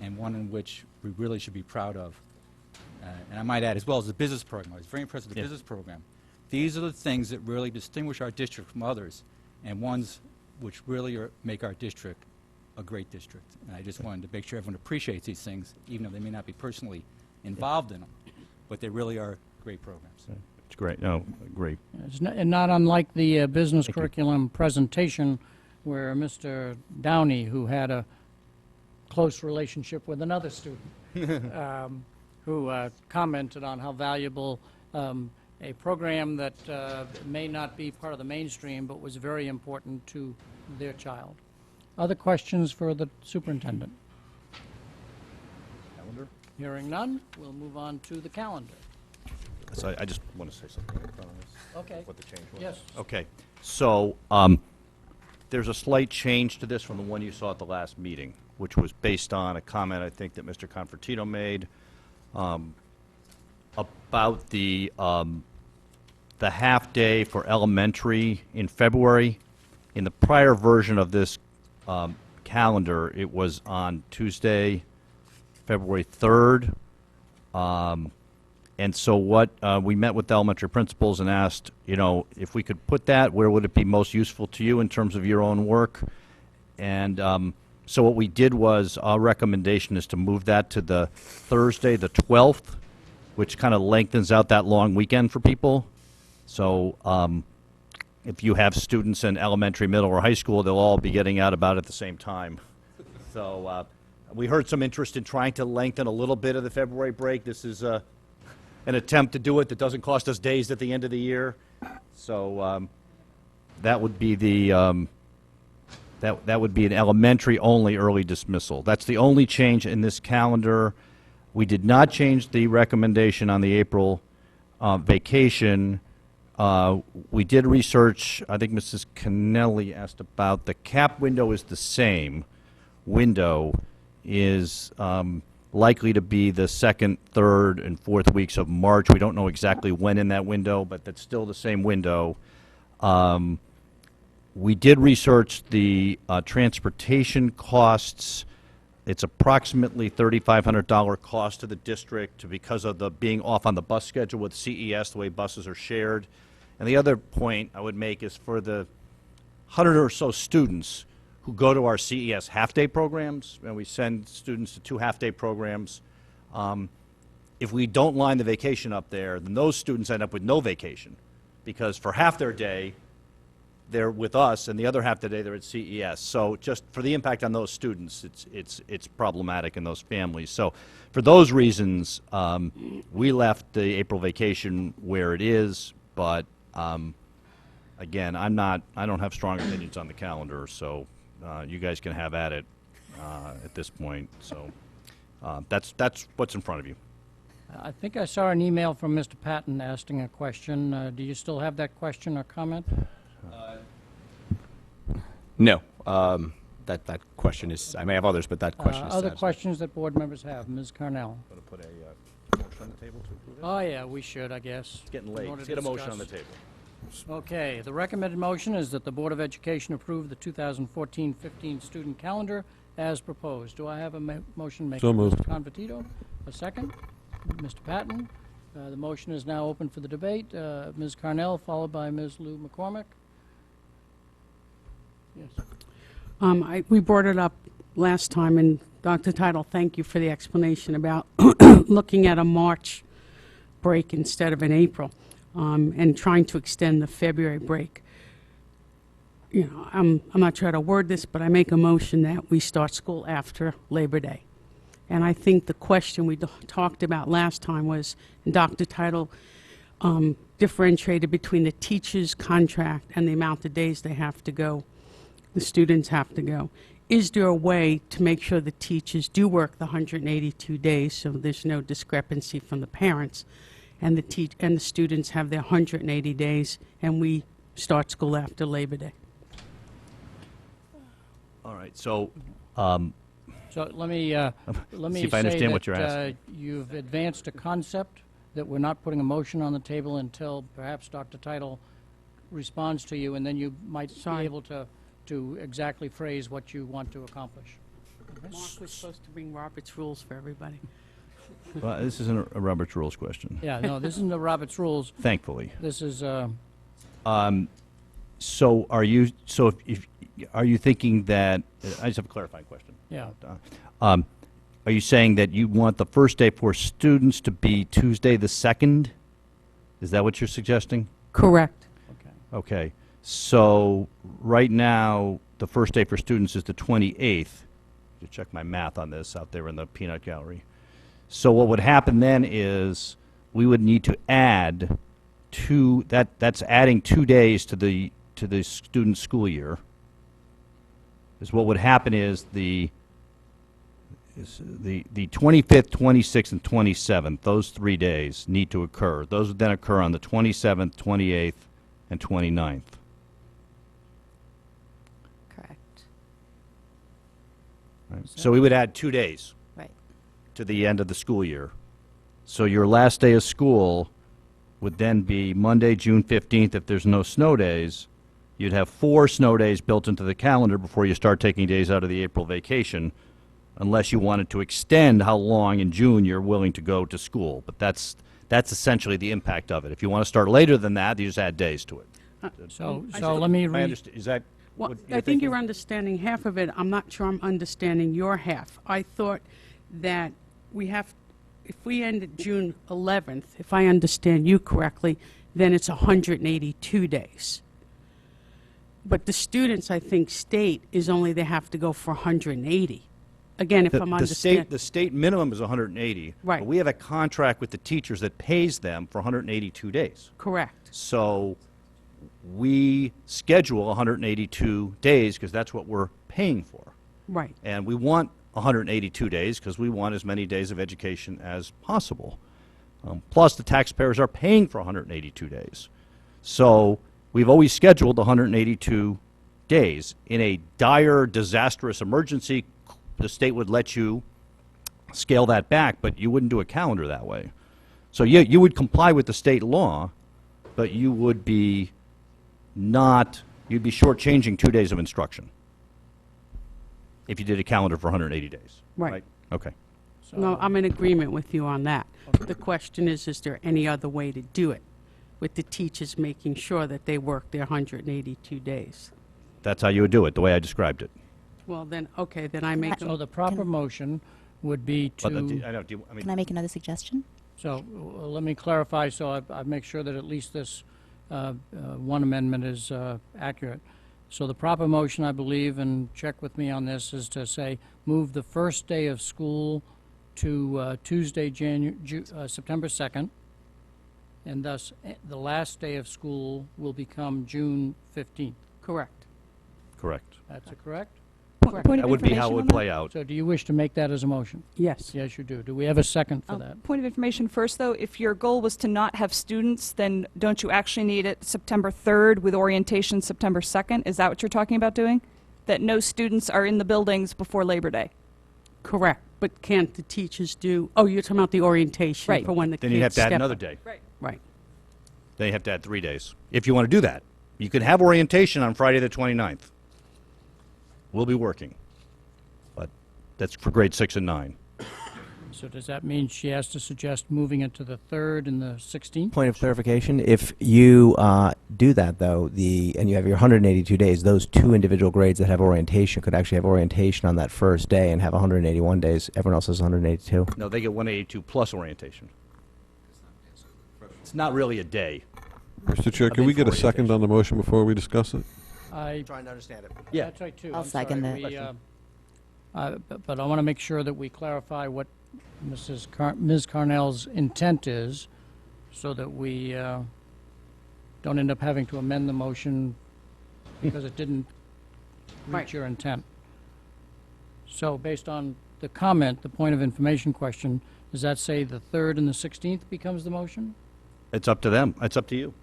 and one in which we really should be proud of. And I might add, as well as the business program. I was very impressed with the business program. These are the things that really distinguish our district from others, and ones which really make our district a great district. And I just wanted to make sure everyone appreciates these things, even though they may not be personally involved in them, but they really are great programs. It's great. No, great. And not unlike the business curriculum presentation where Mr. Downey, who had a close relationship with another student, who commented on how valuable a program that may not be part of the mainstream but was very important to their child. Other questions for the superintendent? Calendar? Hearing none, we'll move on to the calendar. So I just want to say something in front of this. Okay. What the change was. Yes. Okay. So there's a slight change to this from the one you saw at the last meeting, which was based on a comment I think that Mr. Confortito made about the half-day for elementary in February. In the prior version of this calendar, it was on Tuesday, February 3rd. And so what we met with the elementary principals and asked, if we could put that, where would it be most useful to you in terms of your own work? And so what we did was, our recommendation is to move that to the Thursday, the 12th, which kind of lengthens out that long weekend for people. So if you have students in elementary, middle, or high school, they'll all be getting out about at the same time. So we heard some interest in trying to lengthen a little bit of the February break. This is an attempt to do it that doesn't cost us days at the end of the year. So that would be the that would be an elementary only early dismissal. That's the only change in this calendar. We did not change the recommendation on the April vacation. We did research. I think Mrs. Kennelly asked about the cap window is the same. Window is likely to be the second, third, and fourth weeks of March. We don't know exactly when in that window, but that's still the same window. We did research the transportation costs. It's approximately $3,500 cost to the district because of the being off on the bus schedule with CES, the way buses are shared. And the other point I would make is for the 100 or so students who go to our CES half-day programs, and we send students to 2 half-day programs. If we don't line the vacation up there, then those students end up with no vacation, because for half their day, they're with us, and the other half of the day they're at CES. So just for the impact on those students, it's problematic in those families. So for those reasons, we left the April vacation where it is, but again, I don't have strong opinions on the calendar, so you guys can have at it. at this point. So that's what's in front of you. I think I saw an email from Mr. Patton asking a question. Do you still have that question or comment? No. That question is, I may have others, but that question is Other satisfied. questions that board members have? Ms. Carnell? Want to put a motion on the table to approve it? Oh, yeah, we should, I guess. It's getting in late. order Let's to get a motion on the discuss. table. Okay, the recommended motion is that the Board of Education approve the 2014-15 student calendar as proposed. Do I have a motion maker? So moved. Mr. Convertito, a second. Mr. Patton. The motion is now open for the debate. Ms. Carnell, followed by Ms. Lou McCormick. Yes. We brought it up last time, and Dr. Title, thank you for the explanation about looking at a March break instead of an April, and trying to extend the February break. You know, I'm not sure how to word this, but I make a motion that we start school after Labor Day. And I think the question we talked about last time was, and Dr. Title differentiated between the teacher's contract and the amount of days they have to go, the students have to go. Is there a way to make sure the teachers do work the 182 days so there's no discrepancy from the parents, and the students have their 180 days, and we start school after Labor Day? All right. So. So let me See if I understand say what you're that asking. you've advanced a concept that we're not putting a motion on the table until perhaps Dr. Title responds to you, and then you might be able to exactly phrase what you want to accomplish. Mark was supposed to bring Robert's rules for everybody. Well, this isn't a Robert's Rules question. Yeah, no, this isn't the Robert's Rules. Thankfully. This is, So are you, if are you thinking that, I just have a clarifying question. Yeah. Are you saying that you want the first day for students to be Tuesday the 2nd? Is that what you're suggesting? Correct. Okay. So right now, the first day for students is the 28th. To check my math on this out there in the peanut gallery. So what would happen then is we would need to add that's adding 2 days to the student school year. Is what would happen is the 25th, 26th, and 27th, those 3 days need to occur. Those would then occur on the 27th, 28th, and 29th. Correct. Right. So we would add 2 days Right. to the end of the school year. So your last day of school would then be Monday, June 15th, if there's no snow days. You'd have 4 snow days built into the calendar before you start taking days out of the April vacation, unless you wanted to extend how long in June you're willing to go to school. But that's essentially the impact of it. If you want to start later than that, you just add days to it. So let me read. Is that Well, what I you're think thinking? you're understanding half of it. I'm not sure I'm understanding your half. I thought that if we end at June 11th, if I understand you correctly, then it's 182 days. But the students, I think, state is only they have to go for 180. Again, if I'm understanding. The state minimum is 180. Right. But we have a contract with the teachers that pays them for 182 days. Correct. So we schedule 182 days because that's what we're paying for. Right. And we want 182 days because we want as many days of education as possible. Plus, the taxpayers are paying for 182 days. So we've always scheduled 182 days. In a dire, disastrous emergency, the state would let you scale that back, but you wouldn't do a calendar that way. So you would comply with the state law, but you would be you'd be shortchanging 2 days of instruction if you did a calendar for 180 days. Right. Okay. No, I'm in agreement with you on that. The question is there any other way to do it with the teachers making sure that they work their 182 days? That's how you would do it, the way I described it. Well, then, okay, then I make So the proper motion would be to... Can I make another suggestion? So let me clarify so I make sure that at least this one amendment is accurate. So the proper motion, I believe, and check with me on this, is to say move the first day of school to Tuesday, September 2nd, and thus the last day of school will become June 15th. Correct. Correct. That's correct? Point That of would be how it information would on that? play out. So do you wish to make that as a motion? Yes. Yes, you do. Do we have a second for that? Point of information first, though, if your goal was to not have students, then don't you actually need it September 3rd with orientation September 2nd? Is that what you're talking about doing? That no students are in the buildings before Labor Day? Correct. But can't the teachers do, oh, you're talking about the orientation Right. for when the kids Then you have to add step another up. day. Right. Right. Then you have to add 3 days, if you want to do that. You can have orientation on Friday the 29th. We'll be working. But that's for grade 6 and 9. So does that mean she has to suggest moving it to the 3rd and the 16th? Point of clarification, if you do that, though, and you have your 182 days, those 2 individual grades that have orientation could actually have orientation on that first day and have 181 days. Everyone else has 182. No, they get 182 plus orientation. It's not really a day. Mr. Chair, I'm can in we for get a second on the motion before we discuss it? I'm trying to understand it. Yeah. That's right, too. I'll I'm sorry. second it. But I want to make sure that we clarify what Ms. Carnell's intent is, so that we don't end up having to amend the motion because it didn't reach Right. your intent. So based on the comment, the point of information question, does that say the 3rd and the 16th becomes the motion? It's up to them. It's up to you.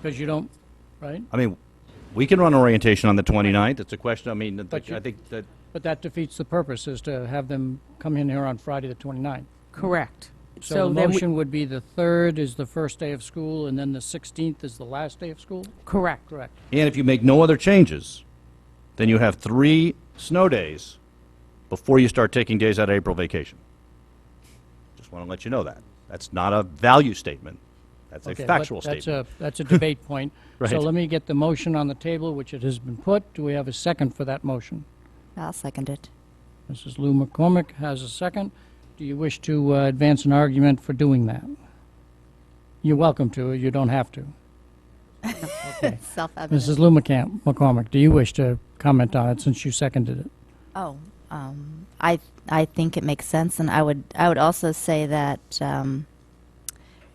Because you don't, right? I mean, we can run orientation on the 29th. It's a question, I mean, But I think that But that defeats the purpose, is to have them come in here on Friday the 29th. Correct. So the then we- motion would be the 3rd is the first day of school, and then the 16th is the last day of school? Correct. Correct. And if you make no other changes, then you have 3 snow days before you start taking days out of April vacation. Just want to let you know that. That's not a value statement. That's a Okay, factual but statement. That's a debate point. So Right. let me get the motion on the table, which it has been put. Do we have a second for that motion? I'll second it. Mrs. Lou McCormick has a second. Do you wish to advance an argument for doing that? You're welcome to. You don't have to. Okay. Self-evident. Mrs. Lou McCormick, do you wish to comment on it since you seconded it? Oh, I think it makes sense, and I would also say that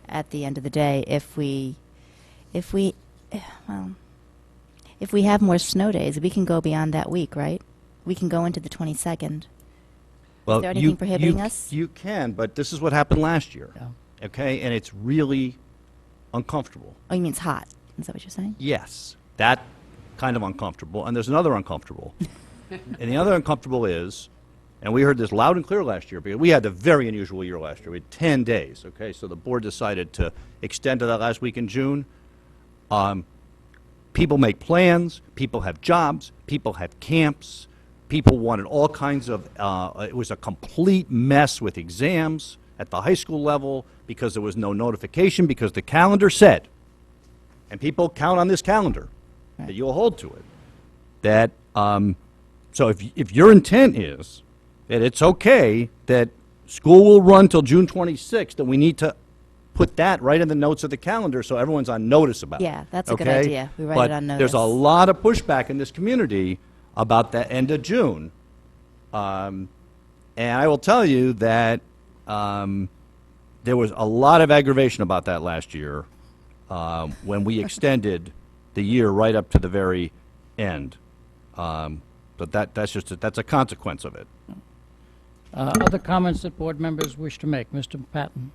at the end of the day, if we have more snow days, we can go beyond that week, right? We can go into the 22nd. Well, Is there anything prohibiting us? You can, but this is what happened last year. Yeah. Okay? And it's really uncomfortable. Oh, you mean it's hot? Is that what you're saying? Yes, that kind of uncomfortable. And there's another uncomfortable. And the other uncomfortable is, and we heard this loud and clear last year, because we had a very unusual year last year. We had 10 days, okay? So the board decided to extend to that last week in June. People make plans, people have jobs, people have camps, people wanted all kinds of, it was a complete mess with exams at the high school level because there was no notification, because the calendar said, and people count on this calendar, that you'll hold to it, that, so if your intent is that it's okay that school will run till June 26th, then we need to put that right in the notes of the calendar so everyone's on notice about it. Yeah, that's a good okay? idea. We write But it on there's a notice. lot of pushback in this community about the end of June. And I will tell you that there was a lot of aggravation about that last year when we extended the year right up to the very end. But that's a consequence of it. Other comments that board members wish to make? Mr. Patton?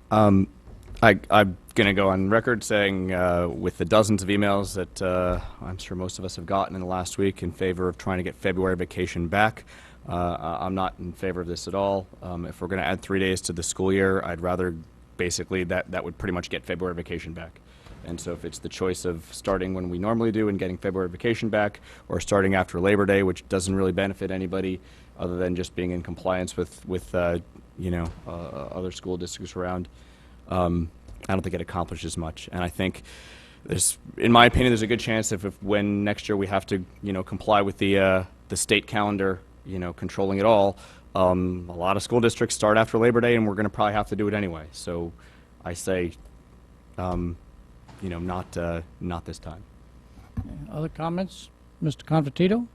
I'm going to go on record saying, with the dozens of emails that I'm sure most of us have gotten in the last week in favor of trying to get February vacation back, I'm not in favor of this at all. If we're going to add 3 days to the school year, I'd rather basically that would pretty much get February vacation back. And so if it's the choice of starting when we normally do and getting February vacation back, or starting after Labor Day, which doesn't really benefit anybody other than just being in compliance with other school districts around, I don't think it accomplishes much. And I think in my opinion, there's a good chance if when next year we have to, comply with the state calendar, controlling it all, a lot of school districts start after Labor Day, and we're going to probably have to do it anyway. So I say, not this time. Other comments? Mr. Convertito?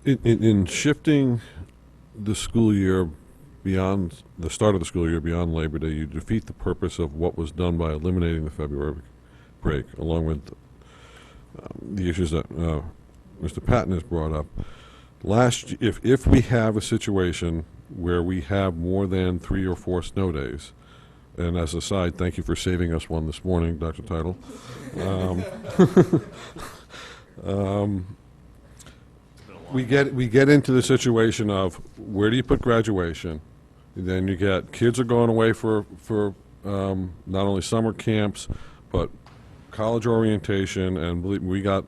In shifting the school year beyond the start of the school year, beyond Labor Day, you defeat the purpose of what was done by eliminating the February break, along with the issues that Mr. Patton has brought up. If we have a situation where we have more than 3 or 4 snow days, and as a side, thank you for saving us one this morning, Dr. Title. We get into the situation of where do you put graduation? Then you get kids are going away for not only summer camps, but college orientation, and believe me, we got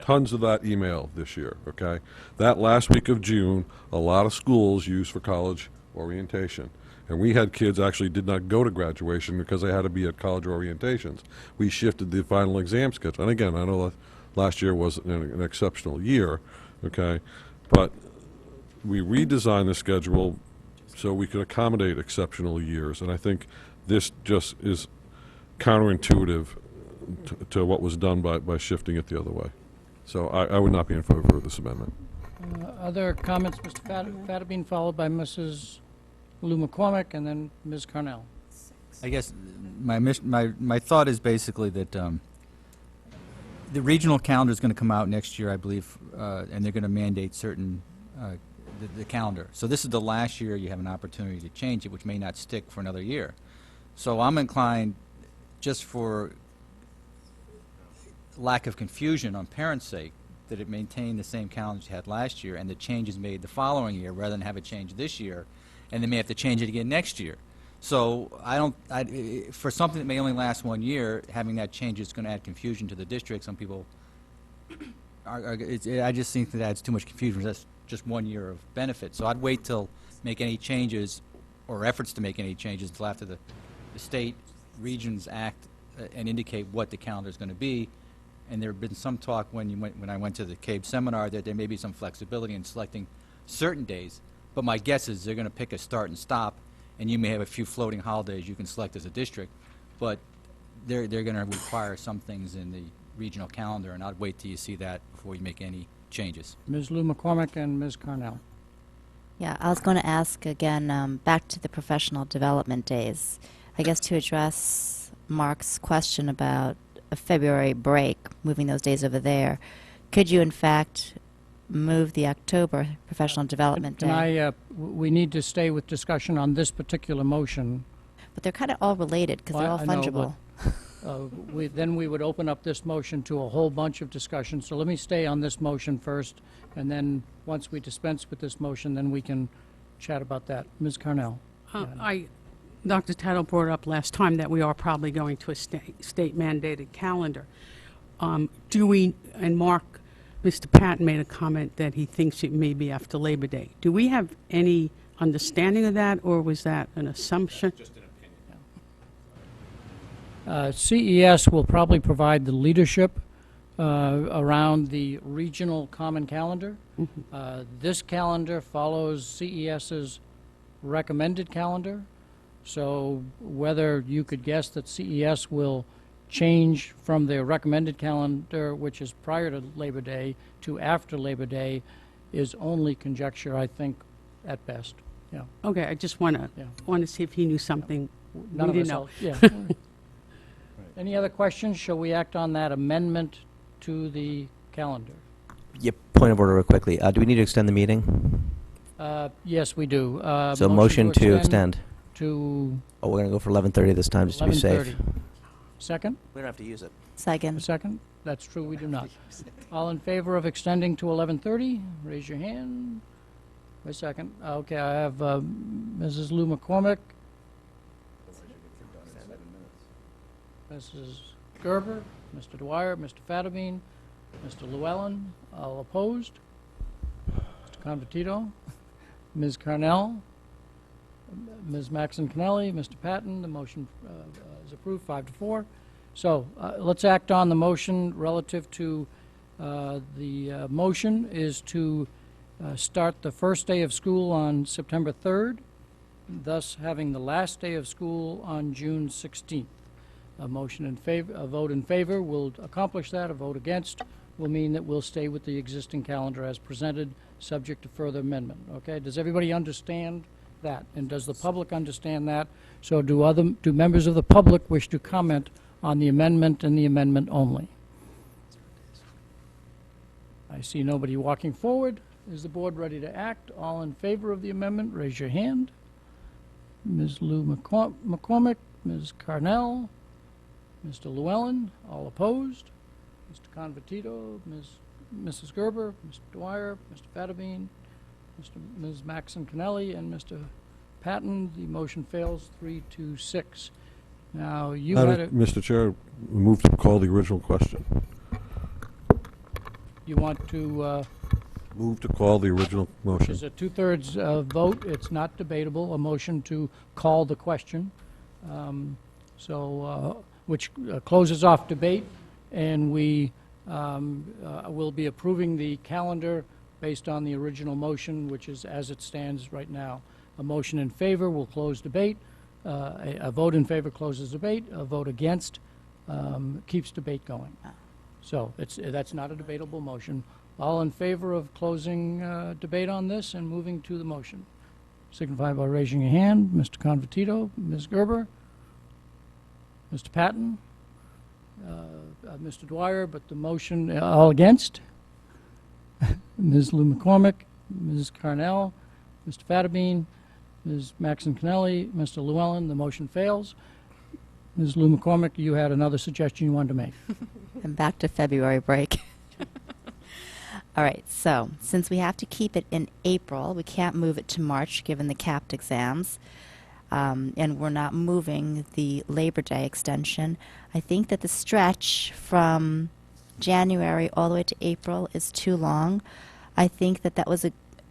tons of that email this year, okay? That last week of June, a lot of schools used for college orientation. And we had kids actually did not go to graduation because they had to be at college orientations. We shifted the final exam schedule. And again, I know that last year was an exceptional year, okay? But we redesigned the schedule so we could accommodate exceptional years. And I think this just is counterintuitive to what was done by shifting it the other way. So I would not be in favor of this amendment. Other comments, Mr. Fattabine, followed by Mrs. Lou McCormick, and then Ms. Carnell. I guess my thought is basically that the regional calendar is going to come out next year, I believe, and they're going to mandate certain the calendar. So this is the last year you have an opportunity to change it, which may not stick for another year. So I'm inclined, just for lack of confusion on parents' sake, that it maintain the same calendar you had last year, and the changes made the following year, rather than have it change this year, and they may have to change it again next year. So for something that may only last 1 year, having that change is going to add confusion to the district. Some people I just think that adds too much confusion. That's just 1 year of benefit. So I'd wait till make any changes or efforts to make any changes until after the state regions act and indicate what the calendar is going to be. And there had been some talk when I went to the CABE seminar that there may be some flexibility in selecting certain days. But my guess is they're going to pick a start and stop, and you may have a few floating holidays you can select as a district. But they're going to require some things in the regional calendar, and I'd wait till you see that before you make any changes. Ms. Lou McCormick and Ms. Carnell. Yeah, I was going to ask again, back to the professional development days. I guess to address Mark's question about a February break, moving those days over there, could you in fact move the October professional development day? We need to stay with discussion on this particular motion. But they're kind of all related because they're all fungible. Then we would open up this motion to a whole bunch of discussion. So let me stay on this motion first, and then once we dispense with this motion, then we can chat about that. Ms. Carnell. Dr. Tattle brought up last time that we are probably going to a state mandated calendar. And Mark, Mr. Patton made a comment that he thinks it may be after Labor Day. Do we have any understanding of that, or was that an assumption? Just an CES will probably provide the leadership around the regional common calendar. This calendar follows CES's recommended calendar. So whether you could guess that CES will change from their recommended calendar, which is prior to Labor Day, to after Labor Day, is only conjecture, I think, at best. Yeah. Okay, I just want to see if he knew something None we of didn't us know. else- Yeah. Any other questions? Shall we act on that amendment to the calendar? Yep, point of order real quickly. Do we need to extend the meeting? Yes, we do. So motion to extend. To Oh, we're going to go for 11:30 this time, just to be safe. 11:30. Second? We don't have to use it. Second. A second? That's true, we do not. All in favor of extending to 11:30? Raise your hand. Wait a second. Okay, I have Mrs. Lou McCormick. Mrs. Gerber, Mr. Dwyer, Mr. Fattabine, Mr. Llewellyn, all opposed. Mr. Convertito, Ms. Carnell, Ms. Maxon Cannelli, Mr. Patton. The motion is approved 5-4. So let's act on the motion relative to the motion is to start the first day of school on September 3rd, thus having the last day of school on June 16th. A motion in favor, a vote in favor will accomplish that. A vote against will mean that we'll stay with the existing calendar as presented, subject to further amendment. Okay? Does everybody understand that? And does the public understand that? So do members of the public wish to comment on the amendment and the amendment only? I see nobody walking forward. Is the board ready to act? All in favor of the amendment, raise your hand. Ms. Lou McCormick, Ms. Carnell, Mr. Llewellyn, all opposed. Mr. Convertito, Mrs. Gerber, Mr. Dwyer, Mr. Fattabine, Ms. Maxon Kennelly, and Mr. Patton. The motion fails 3-6. Now, you had a... Mr. Chair, move to call the original question. You want to... Move to call the original motion. It's a two-thirds vote. It's not debatable. A motion to call the question. Which closes off debate, and we will be approving the calendar based on the original motion, which is as it stands right now. A motion in favor will close debate. A vote in favor closes debate. A vote against keeps debate going. So that's not a debatable motion. All in favor of closing debate on this and moving to the motion? Signify by raising your hand. Mr. Convertito, Ms. Gerber, Mr. Patton, Mr. Dwyer, but the motion, all against? Ms. Lou McCormick, Ms. Carnell, Mr. Fattabine, Ms. Maxon Kennelly, Mr. Llewellyn, the motion fails. Ms. Lou McCormick, you had another suggestion you wanted to make. And back to February break. All right, so since we have to keep it in April, we can't move it to March given the capped exams, and we're not moving the Labor Day extension. I think that the stretch from January all the way to April is too long. I think that that was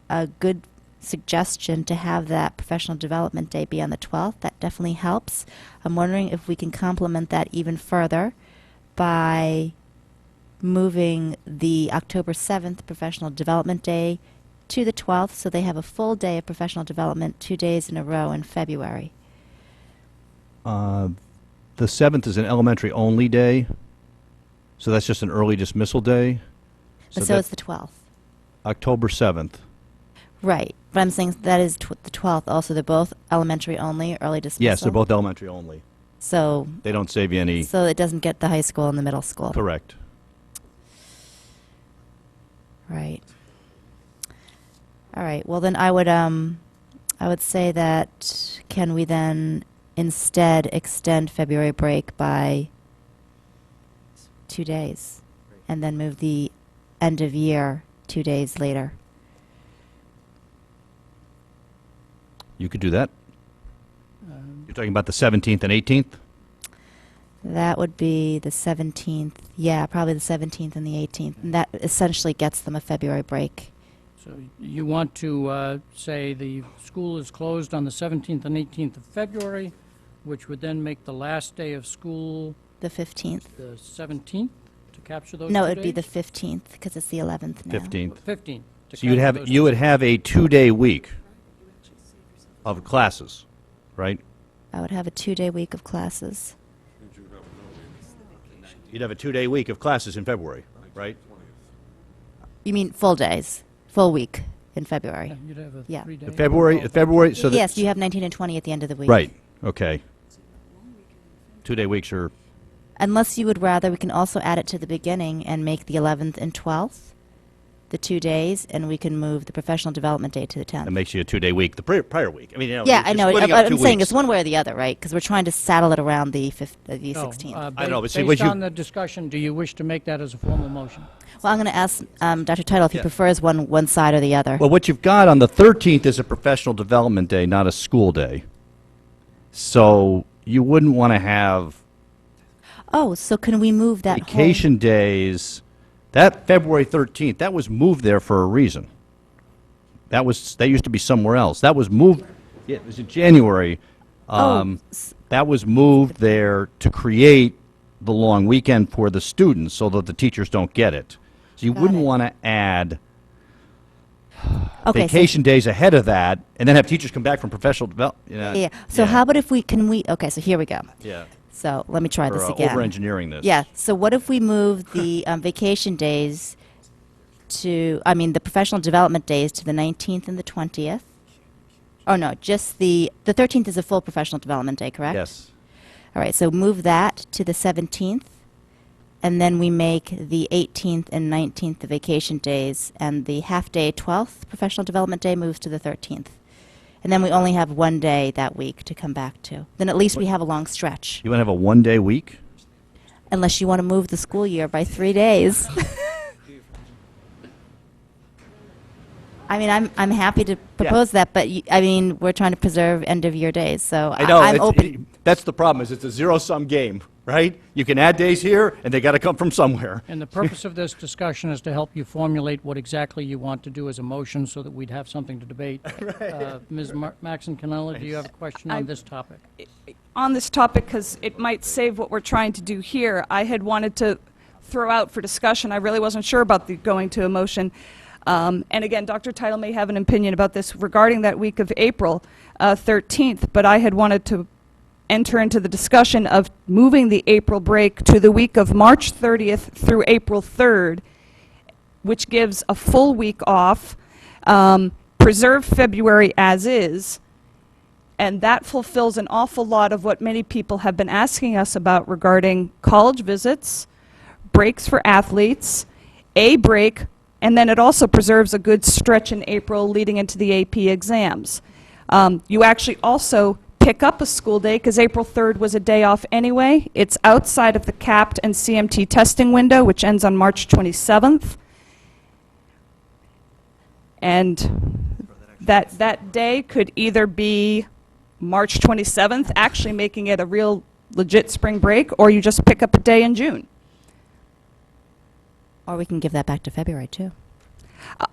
a good suggestion to have that professional development day be on the 12th. That definitely helps. I'm wondering if we can complement that even further by moving the October 7th Professional Development Day to the 12th, so they have a full day of professional development 2 days in a row in February. The 7th is an elementary-only day, so that's just an early dismissal day. So it's the 12th. October 7th. Right, but I'm saying that is the 12th also. They're both elementary only, early dismissal? Yes, they're both elementary only. So... They don't save you any... So it doesn't get the high school and the middle school? Correct. Right. All right. Well, then I would say that can we then instead extend February break by 2 days, and then move the end of year 2 days later? You could do that. You're talking about the 17th and 18th? That would be the 17th. Yeah, probably the 17th and the 18th. And that essentially gets them a February break. So you want to say the school is closed on the 17th and 18th of February, which would then make the last day of school... The 15th. The 17th, to capture those No, 2 it would be the days? 15th, because it's the 11th now. 15th. 15th. to So you'd capture have, those you 2 would days. have a 2-day week of classes, right? I would have a 2-day week of classes. You'd have a 2-day week of classes in February, right? You mean full days, full week in February? Yeah, you'd have a Yeah. 3-day... February, so that... Yes, you have 19 and 20 at the end of the week. Right, okay. 2-day weeks are... Unless you would rather, we can also add it to the beginning and make the 11th and 12th the 2 days, and we can move the professional development day to the 10th. That makes you a 2-day week, the prior week. I mean, you know, Yeah, you're I know. splitting But up I'm 2 saying weeks. it's one way or the other, right? Because we're trying to saddle it around the No, 16th. I know, but see, based what you- on the discussion, do you wish to make that as a formal motion? Well, I'm going to ask Dr. Title if he Yeah. prefers one side or the other. Well, what you've got on the 13th is a professional development day, not a school day. So you wouldn't want to have Oh, so can we move that vacation days. That February 13th, that was moved there for a reason. That used to be somewhere else. That was moved, yeah, it was in January. That was moved there to create the long weekend for the students so that the teachers don't get it. So you Got wouldn't it. want to add Okay, so- vacation days ahead of that and then have teachers come back from professional development. Yeah. So how about if okay, so here we go. Yeah. So let me try We're, this again. over-engineering this. Yeah. So what if we move the vacation days the professional development days to the 19th and the 20th? Oh, no, just the 13th is a full professional development day, correct? Yes. All right, so move that to the 17th, and then we make the 18th and 19th the vacation days, and the half-day 12th professional development day moves to the 13th. And then we only have one day that week to come back to. Then at least we have a long stretch, You want to have a one-day week? unless you want to move the school year by 3 days. I mean, I'm happy to propose that, but I mean, we're trying to preserve end-of-year days, so I know. I'm open. That's the problem, is it's a zero-sum game, right? You can add days here, and they got to come from somewhere. And the purpose of this discussion is to help you formulate what exactly you want to do as a motion so that we'd have something to debate. Ms. Maxon Cannella, do you have a question on this topic? On this topic, because it might save what we're trying to do here, I had wanted to throw out for discussion, I really wasn't sure about the going to a motion. And again, Dr. Title may have an opinion about this regarding that week of April 13th, but I had wanted to enter into the discussion of moving the April break to the week of March 30th through April 3rd, which gives a full week off, preserve February as is, and that fulfills an awful lot of what many people have been asking us about regarding college visits, breaks for athletes, a break, and then it also preserves a good stretch in April leading into the AP exams. You actually also pick up a school day because April 3rd was a day off anyway. It's outside of the CAPT and CMT testing window, which ends on March 27th. And that day could either be March 27th, actually making it a real legit spring break, or you just pick up a day in June. Or we can give that back to February, too.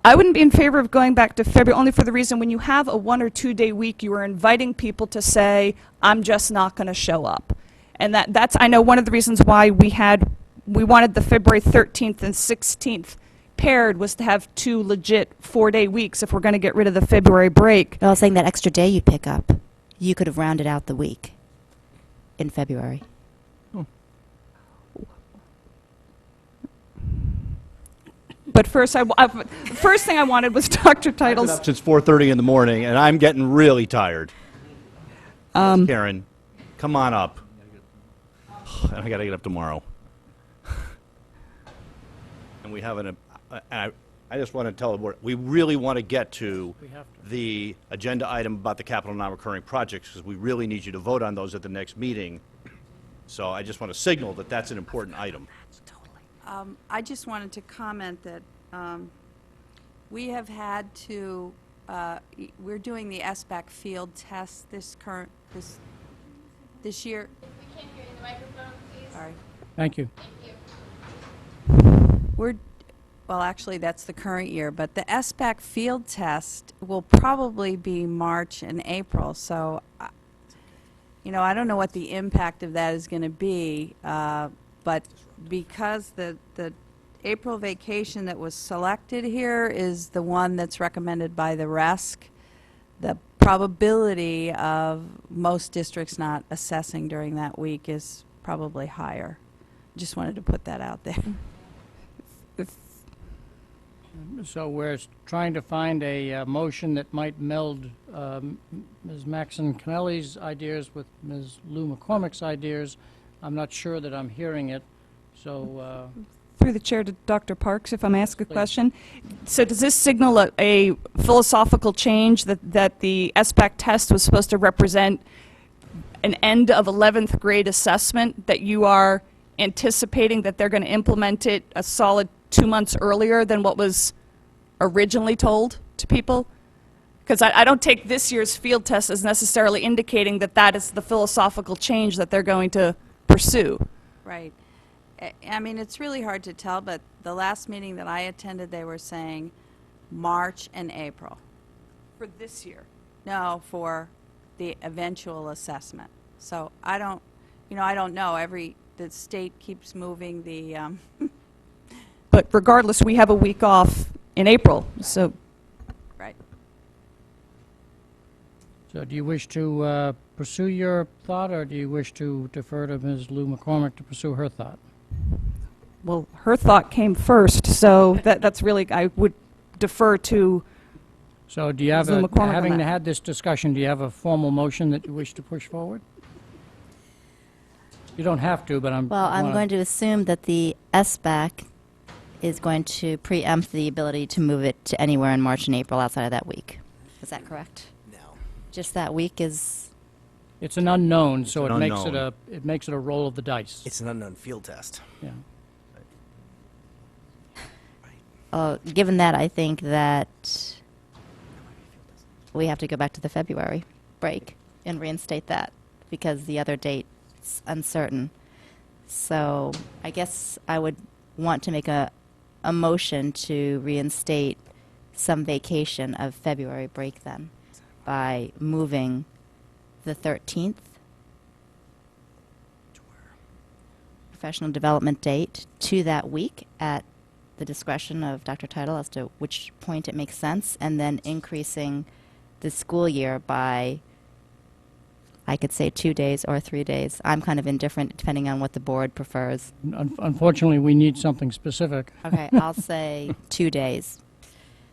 I wouldn't be in favor of going back to February, only for the reason when you have a 1 or 2 day week, you are inviting people to say, I'm just not going to show up. And that's, I know, one of the reasons why we wanted the February 13th and 16th paired was to have 2 legit 4-day weeks if we're going to get rid of the February break. No, I was saying that extra day you pick up, you could have rounded out the week in February. But first, the first thing I wanted was Dr. Title's. I've been up since 4:30 in the morning, and I'm getting really tired. Karen, come on up. And I got to get up tomorrow. And we have I just want to tell the board, we really want to get to the agenda item about the capital non-recurring projects, because we really need you to vote on those at the next meeting. So I just want to signal that that's an important item. I just wanted to comment that we have had to, we're doing the SBAC field test this year. We can't hear you in the microphone, please. Sorry. Thank you. Well, actually, that's the current year, but the SBAC field test will probably be March and April, so, you know, I don't know what the impact of that is going to be, but because the April vacation that was selected here is the one that's recommended by the RESC, the probability of most districts not assessing during that week is probably higher. Just wanted to put that out there. So we're trying to find a motion that might meld Ms. Maxon Cannelli's ideas with Ms. Lou McCormick's ideas. I'm not sure that I'm hearing it, so... Through the chair to Dr. Parks, if I'm asked a question. So does this signal a philosophical change that the SBAC test was supposed to represent an end of 11th grade assessment, that you are anticipating that they're going to implement it a solid 2 months earlier than what was originally told to people? Because I don't take this year's field test as necessarily indicating that that is the philosophical change that they're going to pursue. Right. I mean, it's really hard to tell, but the last meeting that I attended, they were saying March and April. For this year? No, for the eventual assessment. So I don't, you know, I don't know. The state keeps moving the... But regardless, we have a week off in April, so... Right. So do you wish to pursue your thought, or do you wish to defer to Ms. Lou McCormick to pursue her thought? Well, her thought came first, so that's really, I would defer to So do you have, Ms. McCormick on having that. had this discussion, do you have a formal motion that you wish to push forward? You don't have to, but I'm... Well, I'm going to assume that the SBAC is going to preempt the ability to move it to anywhere in March and April outside of that week. Is that correct? No. Just that week is... It's an unknown, so an it makes it unknown. it makes it a roll of the dice. It's an unknown field test. Yeah. Given that, I think that we have to go back to the February break and reinstate that because the other date's uncertain. So I guess I would want to make a motion to reinstate some vacation of February break then by moving the 13th professional development date to that week at the discretion of Dr. Title as to which point it makes sense, and then increasing the school year by, I could say 2 days or 3 days. I'm kind of indifferent depending on what the board prefers. Unfortunately, we need something specific. Okay, I'll say 2 days.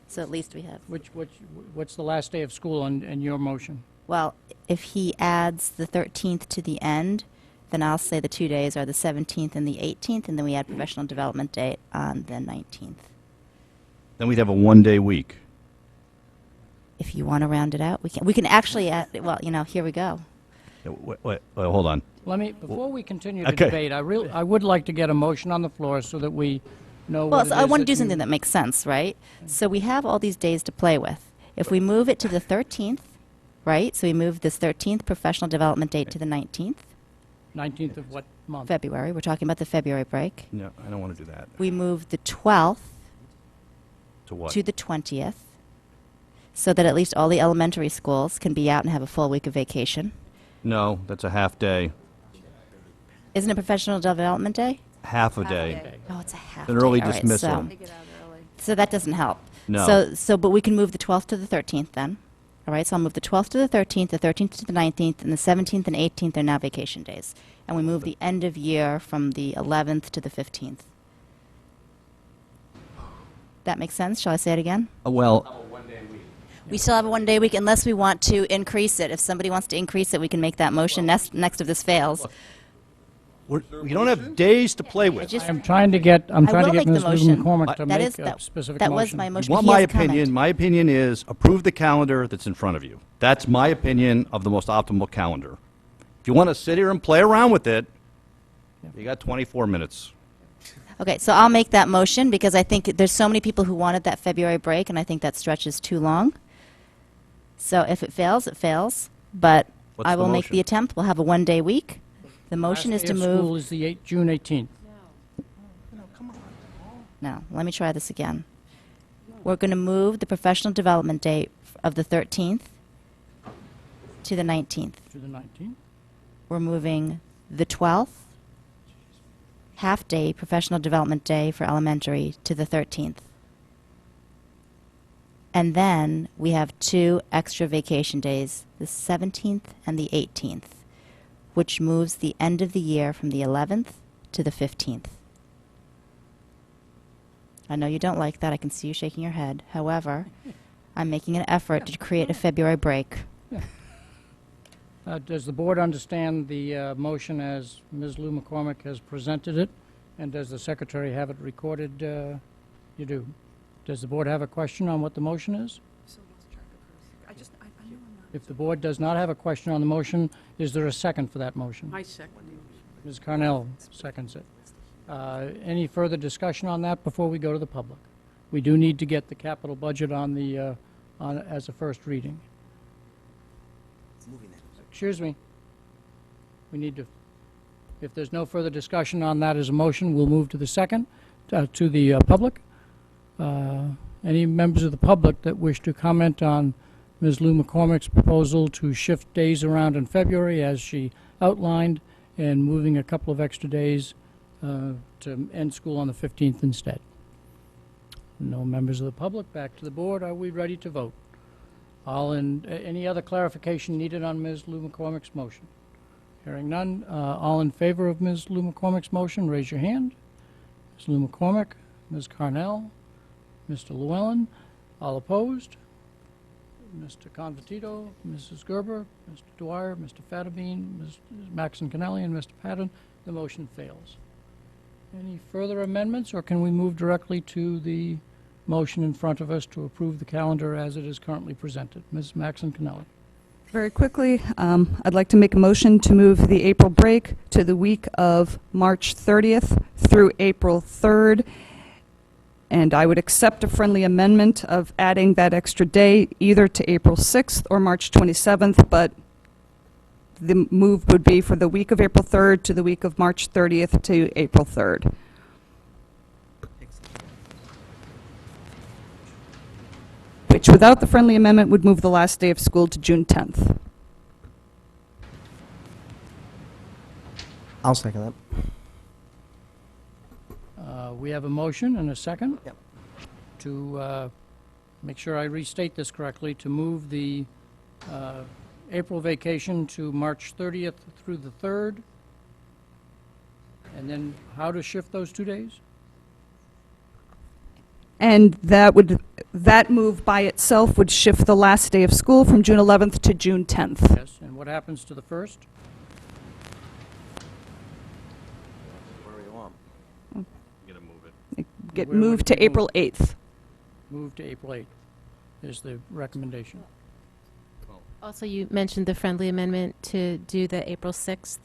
So at least we have. What's the last day of school in your motion? Well, if he adds the 13th to the end, then I'll say the 2 days are the 17th and the 18th, and then we add professional development date on the 19th. Then we'd have a one-day week. If you want to round it out, we can. We can actually add, well, you know, here we go. Wait, hold on. Before we continue the Okay. debate, I would like to get a motion on the floor so that we know Well, what so it I is want to do you- something that makes sense, right? So we have all these days to play with. If we move it to the 13th, right? So we move this 13th professional development date to the 19th, 19th of what month? February. We're talking about the February break. No, I don't want to do that. We move the 12th To what? to the 20th, so that at least all the elementary schools can be out and have a full week of vacation. No, that's a half day. Isn't it professional development day? Half a day. Oh, it's a half An early day. All right, dismissal. so that doesn't help. No. But we can move the 12th to the 13th then. All right, so I'll move the 12th to the 13th to the 19th, and the 17th and 18th are now vacation days. And we move the end of year from the 11th to the 15th. That makes sense? Shall I say it again? Well, We still have a one-day week unless we want to increase it. If somebody wants to increase it, we can make that motion next if this fails. we don't have days to play with. just- I'm trying to get I will Ms. make the Lou motion. McCormick to That make is- a that- specific that was motion. my You motion. want He my has a comment. opinion? My opinion is approve the calendar that's in front of you. That's my opinion of the most optimal calendar. If you want to sit here and play around with it, you got 24 minutes. Okay, so I'll make that motion because I think there's so many people who wanted that February break, and I think that stretches too long. So if it fails, it fails. But What's I the will make motion? the attempt. We'll have a one-day week. The motion Last is day to of move. school is the June 18th. No, let me try this again. We're going to move the professional development date of the 13th to the 19th. To the 19th? We're moving the 12th, half-day professional development day for elementary, to the 13th. And then we have 2 extra vacation days, the 17th and the 18th, which moves the end of the year from the 11th to the 15th. I know you don't like that. I can see you shaking your head. However, I'm making an effort to create a February break. Does the board understand the motion as Ms. Lou McCormick has presented it? And does the secretary have it recorded? You do. Does the board have a question on what the motion is? If the board does not have a question on the motion, is there a second for that motion? I second the motion. Ms. Carnell seconds it. Any further discussion on that before we go to the public? We do need to get the capital budget on the, as a first reading. Excuse me. We need to, if there's no further discussion on that as a motion, we'll move to the second, to the public. Any members of the public that wish to comment on Ms. Lou McCormick's proposal to shift days around in February as she outlined and moving a couple of extra days to end school on the 15th instead? No members of the public. Back to the board. Are we ready to vote? All in, any other clarification needed on Ms. Lou McCormick's motion? Hearing none. All in favor of Ms. Lou McCormick's motion, raise your hand. Ms. Lou McCormick, Ms. Carnell, Mr. Llewellyn. All opposed? Mr. Convertito, Mrs. Gerber, Mr. Dwyer, Mr. Fattabine, Ms. Maxon Connelly, and Mr. Patton. The motion fails. Any further amendments, or can we move directly to the motion in front of us to approve the calendar as it is currently presented? Ms. Maxon Connelly. Very quickly, I'd like to make a motion to move the April break to the week of March 30th through April 3rd. And I would accept a friendly amendment of adding that extra day either to April 6th or March 27th, but the move would be for the week of April 3rd to the week of March 30th to April 3rd. Which, without the friendly amendment, would move the last day of school to June 10th. I'll second that. We have a motion and a second. Yep. To make sure I restate this correctly, to move the April vacation to March 30th through the 3rd, and then how to shift those 2 days? And that move by itself would shift the last day of school from June 11th to June 10th. Yes, and what happens to the 1st? Get Where would moved it to be April 8th. Moved to April 8th is the recommendation. Also, you mentioned the friendly amendment to do the April 6th,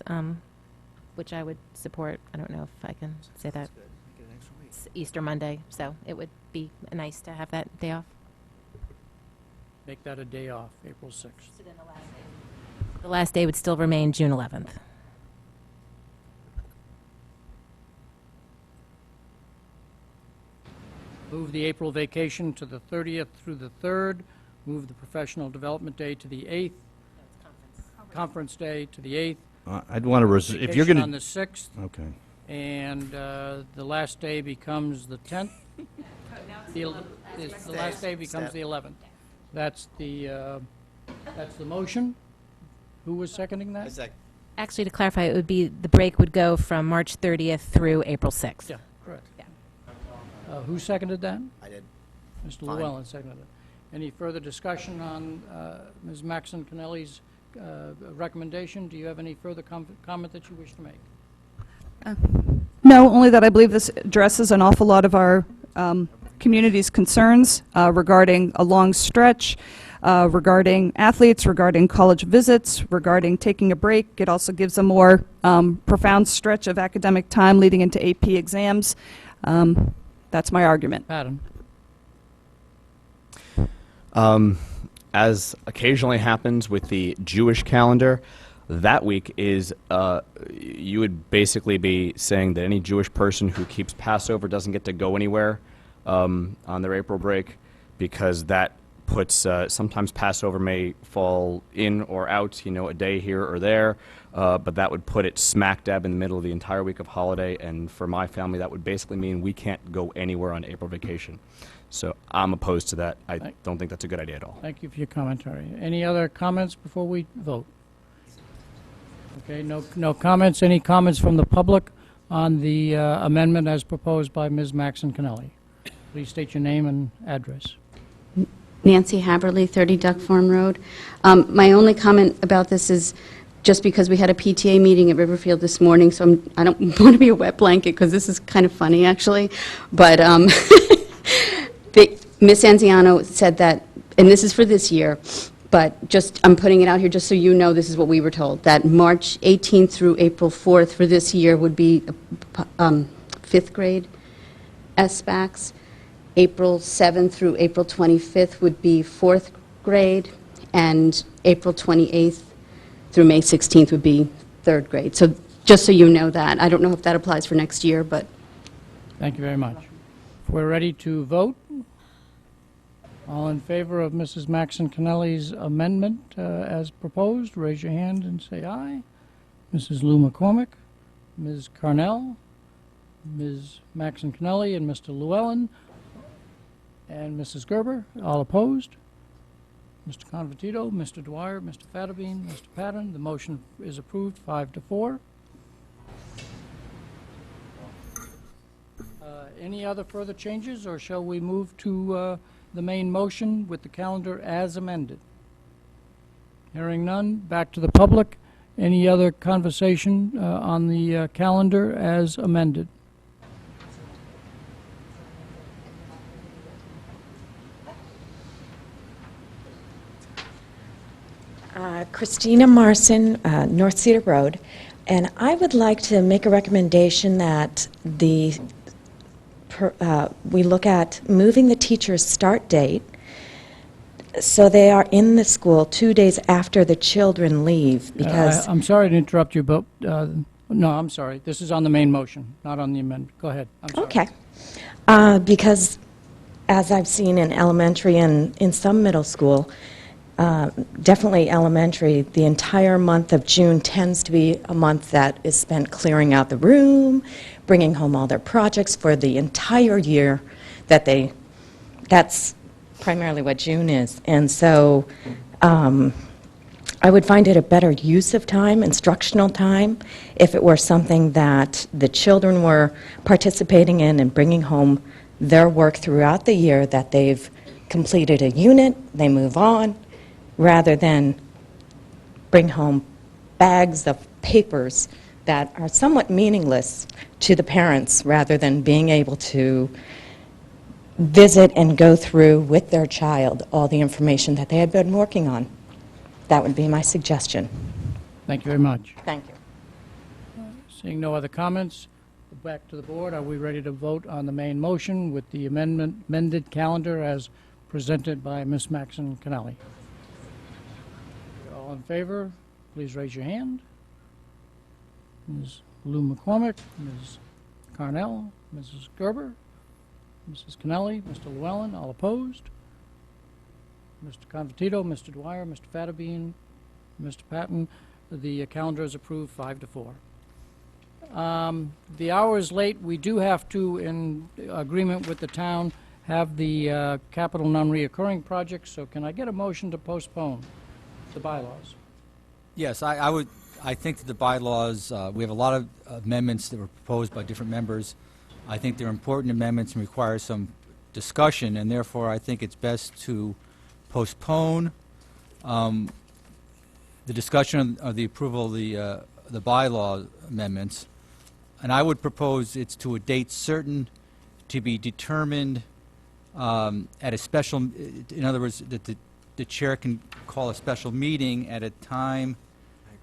which I would support. I don't know if I can say that. It's Easter Monday, so it would be nice to have that day off. Make that a day off, April 6th. So then the last day would still remain June 11th. Move the April vacation to the 30th through the 3rd. Move the professional development day to the 8th. Conference day to the 8th. I'd want to, if you're Vacation going on to... the 6th. Okay. And the last day becomes the 10th. The last day becomes the 11th. That's the motion. Who was seconding that? Actually, to clarify, it would be, the break would go from March 30th through April 6th. Yeah, correct. Who seconded that? I did. Mr. Fine. Llewellyn seconded it. Any further discussion on Ms. Maxon Connelly's recommendation? Do you have any further comment that you wish to make? No, only that I believe this addresses an awful lot of our community's concerns regarding a long stretch, regarding athletes, regarding college visits, regarding taking a break. It also gives a more profound stretch of academic time leading into AP exams. That's my argument. Patton. As occasionally happens with the Jewish calendar, that week is, you would basically be saying that any Jewish person who keeps Passover doesn't get to go anywhere on their April break, because that puts, sometimes Passover may fall in or out, a day here or there, but that would put it smack dab in the middle of the entire week of holiday, and for my family that would basically mean we can't go anywhere on April vacation. So I'm opposed to that. I don't think that's a good idea at all. Thank you for your commentary. Any other comments before we vote? Okay, no comments. Any comments from the public on the amendment as proposed by Ms. Maxon Connelly? Please state your name and address. Nancy Haberly, 30 Duck Farm Road. My only comment about this is just because we had a PTA meeting at Riverfield this morning, so I don't want to be a wet blanket because this is kind of funny, actually. But Ms. Anziano said that, and this is for this year, but just, I'm putting it out here just so you know this is what we were told, that March 18th through April 4th for this year would be 5th grade SBACs. April 7th through April 25th would be 4th grade, and April 28th through May 16th would be 3rd grade. So just so you know that. I don't know if that applies for next year, but... Thank you very much. If we're ready to vote, all in favor of Mrs. Maxon Connelly's amendment as proposed, raise your hand and say aye. Mrs. Lou McCormick, Ms. Carnell, Ms. Maxon Connelly, and Mr. Llewellyn, and Mrs. Gerber, all opposed. Mr. Convertito, Mr. Dwyer, Mr. Fattabine, Mr. Patton. The motion is approved 5-4. Any other further changes, or shall we move to the main motion with the calendar as amended? Hearing none, back to the public. Any other conversation on the calendar as amended? Christina Marson, North Cedar Road, and I would like to make a recommendation that we look at moving the teacher's start date so they are in the school 2 days after the children leave, because I'm sorry to interrupt you, but, no, I'm sorry. This is on the main motion, not on the amendment. Go ahead. I'm sorry. Okay. Because as I've seen in elementary and in some middle school, definitely elementary, the entire month of June tends to be a month that is spent clearing out the room, bringing home all their projects for the entire year that's primarily what June is. And so I would find it a better use of time, instructional time, if it were something that the children were participating in and bringing home their work throughout the year, that they've completed a unit, they move on, rather than bring home bags of papers that are somewhat meaningless to the parents, rather than being able to visit and go through with their child all the information that they had been working on. That would be my suggestion. Thank you very much. Thank you. Seeing no other comments, back to the board. Are we ready to vote on the main motion with the amended calendar as presented by Ms. Maxon Connelly? All in favor, please raise your hand. Ms. Lou McCormick, Ms. Carnell, Mrs. Gerber, Mrs. Connelly, Mr. Llewellyn, all opposed. Mr. Convertito, Mr. Dwyer, Mr. Fattabine, Mr. Patton. The calendar is approved 5 to 4. The hour is late. We do have to, in agreement with the town, have the capital non-reoccurring projects. So can I get a motion to postpone the bylaws? Yes, I think that the bylaws, we have a lot of amendments that were proposed by different members. I think they're important amendments and require some discussion, and therefore I think it's best to postpone the discussion of the approval of the bylaw amendments. And I would propose it's to a date certain, to be determined at a special, in other words, that the chair can call a special meeting at a time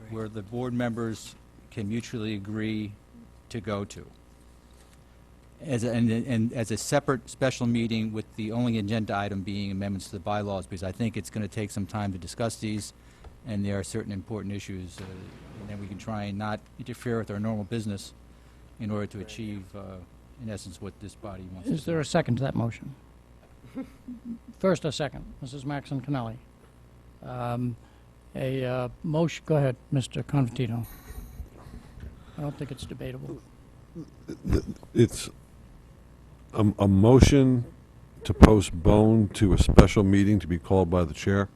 where the board members can mutually agree to go to. And as a separate special meeting with the only agenda item being amendments to the bylaws, because I think it's going to take some time to discuss these, and there are certain important issues, and then we can try and not interfere with our normal business in order to achieve, in essence, what this body wants to do. Is there a second to that motion? First, a second. Mrs. Maxon Connelly. A motion, go ahead, Mr. Convertito. I don't think it's debatable. It's a motion to postpone to a special meeting to be called by the chair?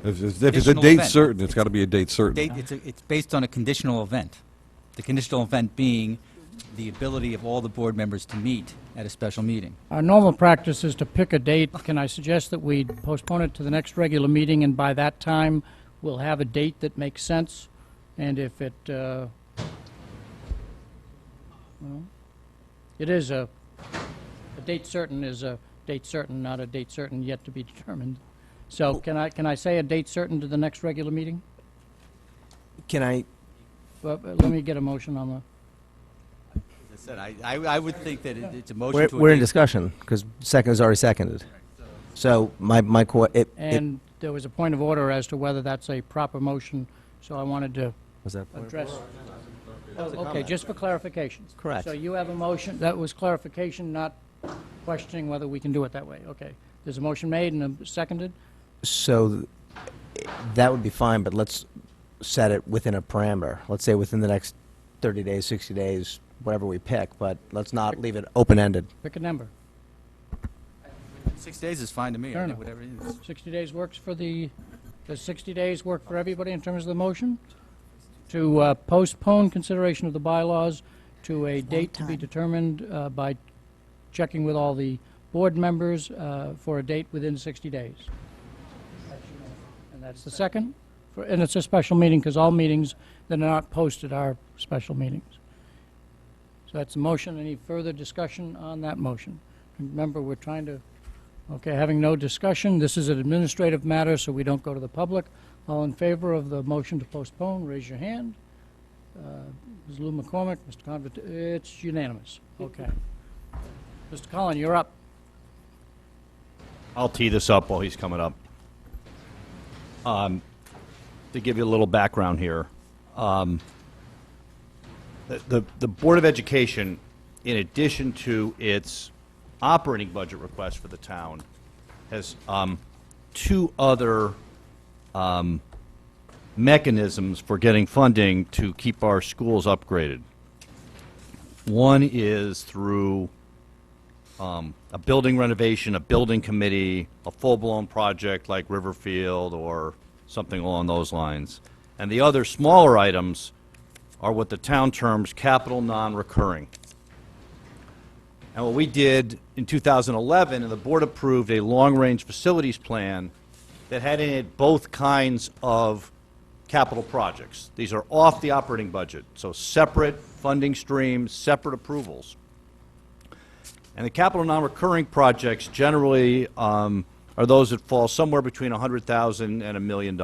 If it's a Conditional date event. certain, it's got to be a date certain. It's based on a conditional event. The conditional event being the ability of all the board members to meet at a special meeting. Our normal practice is to pick a date. Can I suggest that we postpone it to the next regular meeting, and by that time, we'll have a date that makes sense? And if it, well, it is a date certain is a date certain, not a date certain yet to be determined. So can I say a date certain to the next regular meeting? Can I? Well, let me get a motion on the. As I said, I would think that it's a motion to a We're in date. discussion, because second is already seconded. So And there was a point of order as to whether that's a proper motion, so I wanted to Was that point of address. That was a Okay, comment. just for clarification. Correct. So you have a motion, that was clarification, not questioning whether we can do it that way. Okay. There's a motion made and seconded? So that would be fine, but let's set it within a parameter. Let's say within the next 30 days, 60 days, whatever we pick, but let's not leave it open-ended. Pick a number. 6 days is fine to me. Fair I think enough. whatever it is. 60 days works for the, does 60 days work for everybody in terms of the motion? To postpone consideration of the bylaws to a date to be determined by checking with all the board members for a date within 60 days. And that's the second. And it's a special meeting because all meetings that are not posted are special meetings. So that's a motion. Any further discussion on that motion? Remember, we're trying to, okay, having no discussion, this is an administrative matter, so we don't go to the public. All in favor of the motion to postpone, raise your hand. Ms. Lou McCormick, Mr. Convert, it's unanimous. Okay. Mr. Collin, you're up. I'll tee this up while he's coming up. To give you a little background here, the Board of Education, in addition to its operating budget request for the town, has two other mechanisms for getting funding to keep our schools upgraded. One is through a building renovation, a building committee, a full-blown project like Riverfield or something along those lines. And the other smaller items are what the town terms capital non-recurring. And what we did in 2011, and the board approved a long-range facilities plan that had in it both kinds of capital projects. These are off the operating budget, so separate funding streams, separate approvals. And the capital non-recurring projects generally are those that fall somewhere between $100,000 and $1 million.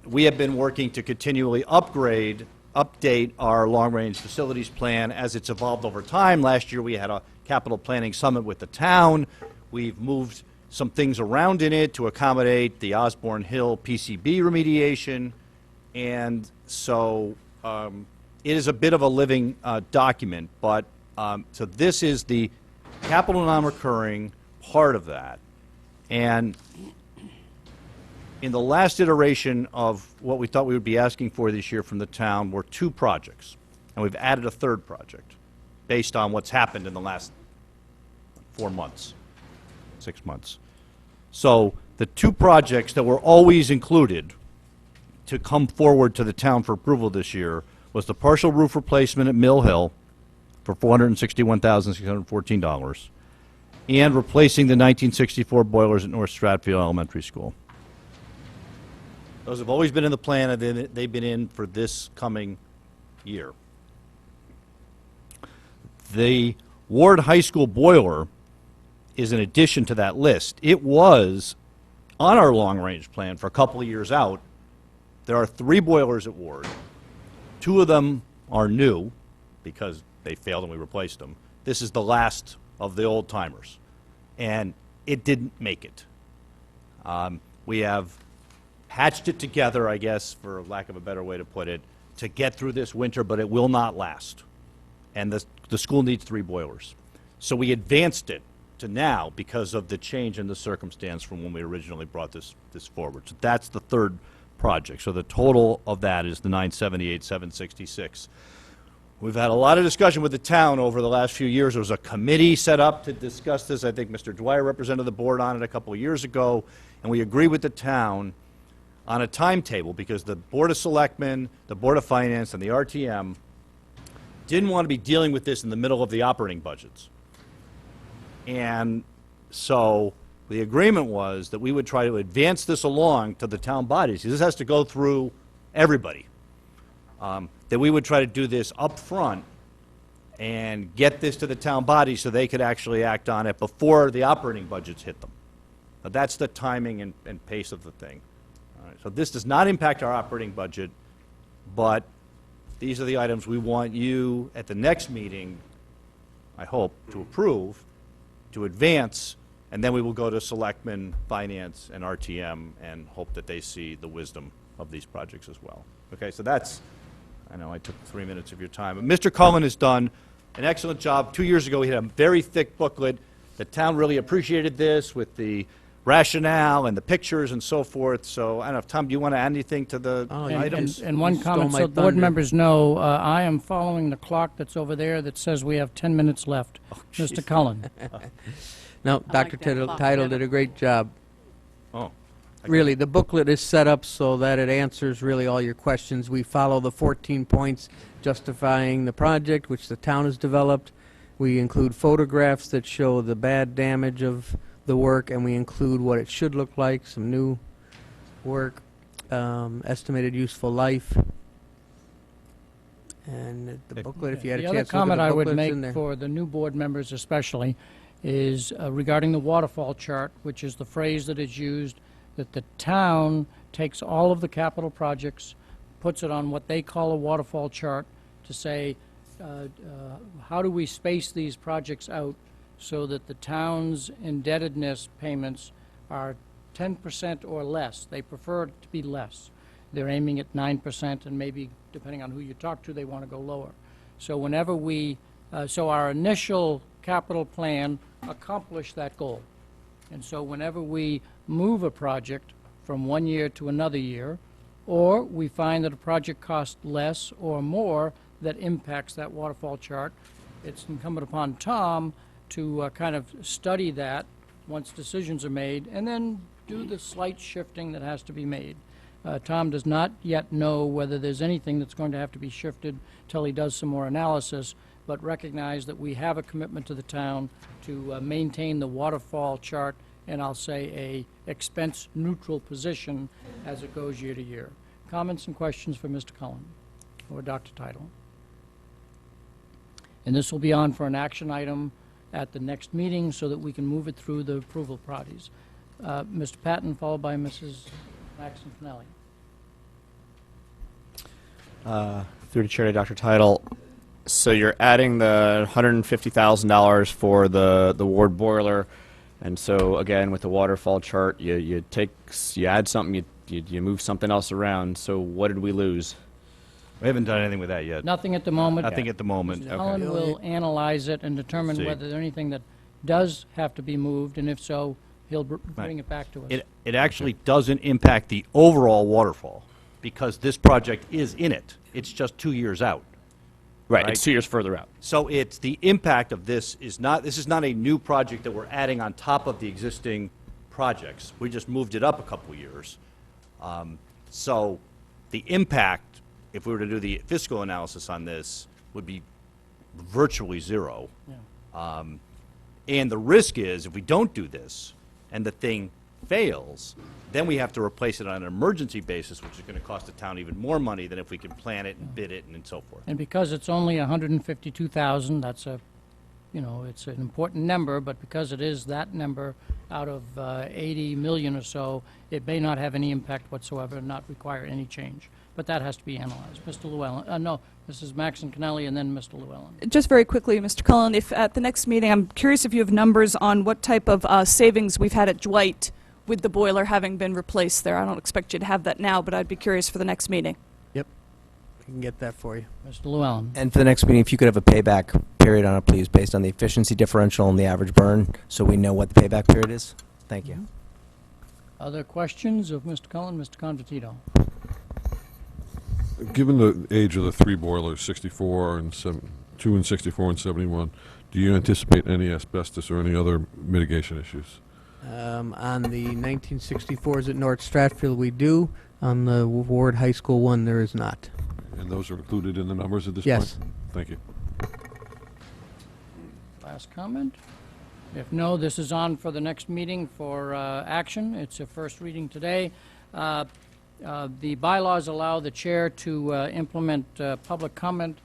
We have been working to continually update our long-range facilities plan as it's evolved over time. Last year we had a capital planning summit with the town. We've moved some things around in it to accommodate the Osborne Hill PCB remediation. And so it is a bit of a living document, but so this is the capital non-recurring part of that. And in the last iteration of what we thought we would be asking for this year from the town were 2 projects. And we've added a 3rd project based on what's happened in the last 4 months, 6 months. So the 2 projects that were always included to come forward to the town for approval this year was the partial roof replacement at Mill Hill for $461,614 and replacing the 1964 boilers at North Stratfield Elementary School. Those have always been in the plan, and they've been in for this coming year. The Ward High School boiler is an addition to that list. It was on our long-range plan for a couple of years out. There are 3 boilers at Ward. 2 of them are new because they failed and we replaced them. This is the last of the old timers, and it didn't make it. We have patched it together, I guess, for lack of a better way to put it, to get through this winter, but it will not last. And the school needs 3 boilers. So we advanced it to now because of the change in the circumstance from when we originally brought this forward. So that's the 3rd project. So the total of that is the $978,766. We've had a lot of discussion with the town over the last few years. There was a committee set up to discuss this. I think Mr. Dwyer represented the board on it a couple of years ago, and we agreed with the town on a timetable because the Board of Selectmen, the Board of Finance, and the RTM didn't want to be dealing with this in the middle of the operating budgets. And so the agreement was that we would try to advance this along to the town bodies. This has to go through everybody. That we would try to do this up front and get this to the town bodies so they could actually act on it before the operating budgets hit them. Now, that's the timing and pace of the thing. All right, so this does not impact our operating budget, but these are the items we want you at the next meeting, I hope, to approve, to advance, and then we will go to Selectmen, Finance, and RTM and hope that they see the wisdom of these projects as well. Okay, so that's, I know I took 3 minutes of your time. But Mr. Cullen has done an excellent job. 2 years ago, he had a very thick booklet. The town really appreciated this with the rationale and the pictures and so forth. So, I don't know, Tom, do you want to add anything to the items? And one comment, so board members know, I am following the clock that's over there that says we have 10 minutes left. Mr. Cullen. No, Dr. Title did a great job. Oh. Really, the booklet is set up so that it answers really all your questions. We follow the 14 points justifying the project, which the town has developed. We include photographs that show the bad damage of the work, and we include what it should look like, some new work, estimated useful life. And the booklet, if you had a The other chance to look at comment the I would booklets in make there. for the new board members especially is regarding the waterfall chart, which is the phrase that is used, that the town takes all of the capital projects, puts it on what they call a waterfall chart to say, how do we space these projects out so that the town's indebtedness payments are 10% or less. They prefer it to be less. They're aiming at 9%, and maybe, depending on who you talk to, they want to go lower. So whenever we, so our initial capital plan accomplished that goal. And so whenever we move a project from one year to another year, or we find that a project costs less or more that impacts that waterfall chart, it's incumbent upon Tom to kind of study that once decisions are made, and then do the slight shifting that has to be made. Tom does not yet know whether there's anything that's going to have to be shifted till he does some more analysis, but recognize that we have a commitment to the town to maintain the waterfall chart, and I'll say a expense-neutral position as it goes year to year. Comments and questions for Mr. Cullen or Dr. Title? And this will be on for an action item at the next meeting so that we can move it through the approval parties. Mr. Patton, followed by Mrs. Maxon Finelli. Through the chair to Dr. Title. So you're adding the $150,000 for the ward boiler, and so again with the waterfall chart, you add something, you move something else around. So what did we lose? We haven't done anything with that yet. Nothing at the moment. Nothing at the moment. Mr. Cullen will analyze it and determine See. whether there's anything that does have to be moved, and if so, he'll bring it back to us. It actually doesn't impact the overall waterfall, because this project is in it. It's just 2 years out. Right, it's 2 years further out. So it's the impact of this is not a new project that we're adding on top of the existing projects. We just moved it up a couple years. So the impact, if we were to do the fiscal analysis on this, would be virtually zero. Yeah. And the risk is, if we don't do this and the thing fails, then we have to replace it on an emergency basis, which is going to cost the town even more money than if we can plan it and bid it and so forth. And because it's only 152,000, that's a, it's an important number, but because it is that number out of 80 million or so, it may not have any impact whatsoever and not require any change. But that has to be analyzed. Mr. Llewellyn, no, Mrs. Maxon Kennelly and then Mr. Llewellyn. Just very quickly, Mr. Cullen, if at the next meeting, I'm curious if you have numbers on what type of savings we've had at Dwight with the boiler having been replaced there. I don't expect you to have that now, but I'd be curious for the next meeting. Yep, I can get that for you. Mr. Llewellyn. And for the next meeting, if you could have a payback period on it, please, based on the efficiency differential and the average burn, so we know what the payback period is. Thank you. Other questions of Mr. Cullen, Mr. Convertito? Given the age of the three boilers, 64 and 2 and 64 and 71, do you anticipate any asbestos or any other mitigation issues? On the 1964s at North Stratfield, we do. On the Ward High School one, there is not. And those are included in the numbers at this Yes. point? Thank you. Last comment? If no, this is on for the next meeting for action. It's a first reading today. The bylaws allow the chair to implement public comment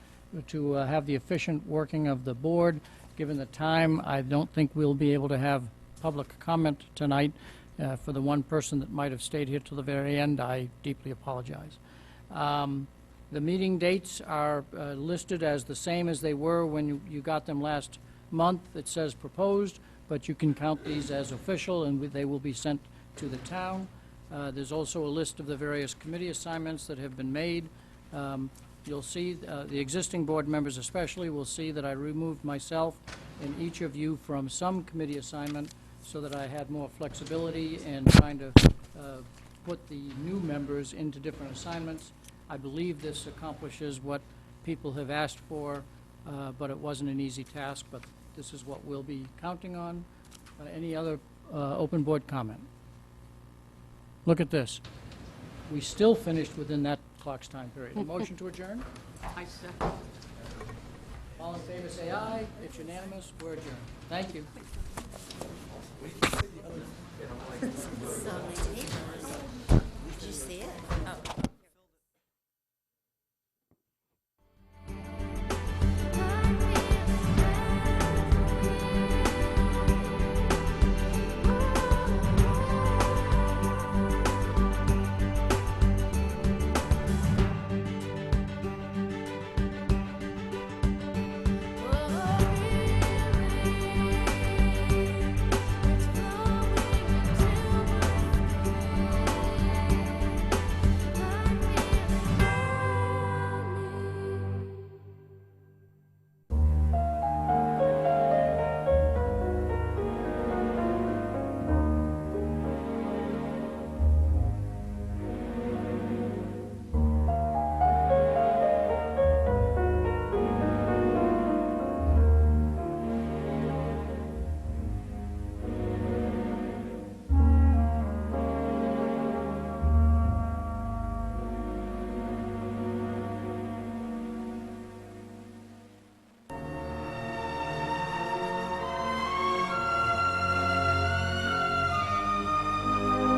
to have the efficient working of the board. Given the time, I don't think we'll be able to have public comment tonight. For the one person that might have stayed here till the very end, I deeply apologize. The meeting dates are listed as the same as they were when you got them last month. It says proposed, but you can count these as official, and they will be sent to the town. There's also a list of the various committee assignments that have been made. You'll see, the existing board members especially will see that I removed myself and each of you from some committee assignment so that I had more flexibility in trying to put the new members into different assignments. I believe this accomplishes what people have asked for, but it wasn't an easy task, but this is what we'll be counting on. Any other open board comment? Look at this. We still finished within that clock's time period. A motion to adjourn? I second. All in favor, say aye. It's unanimous. We're adjourned. Thank you. So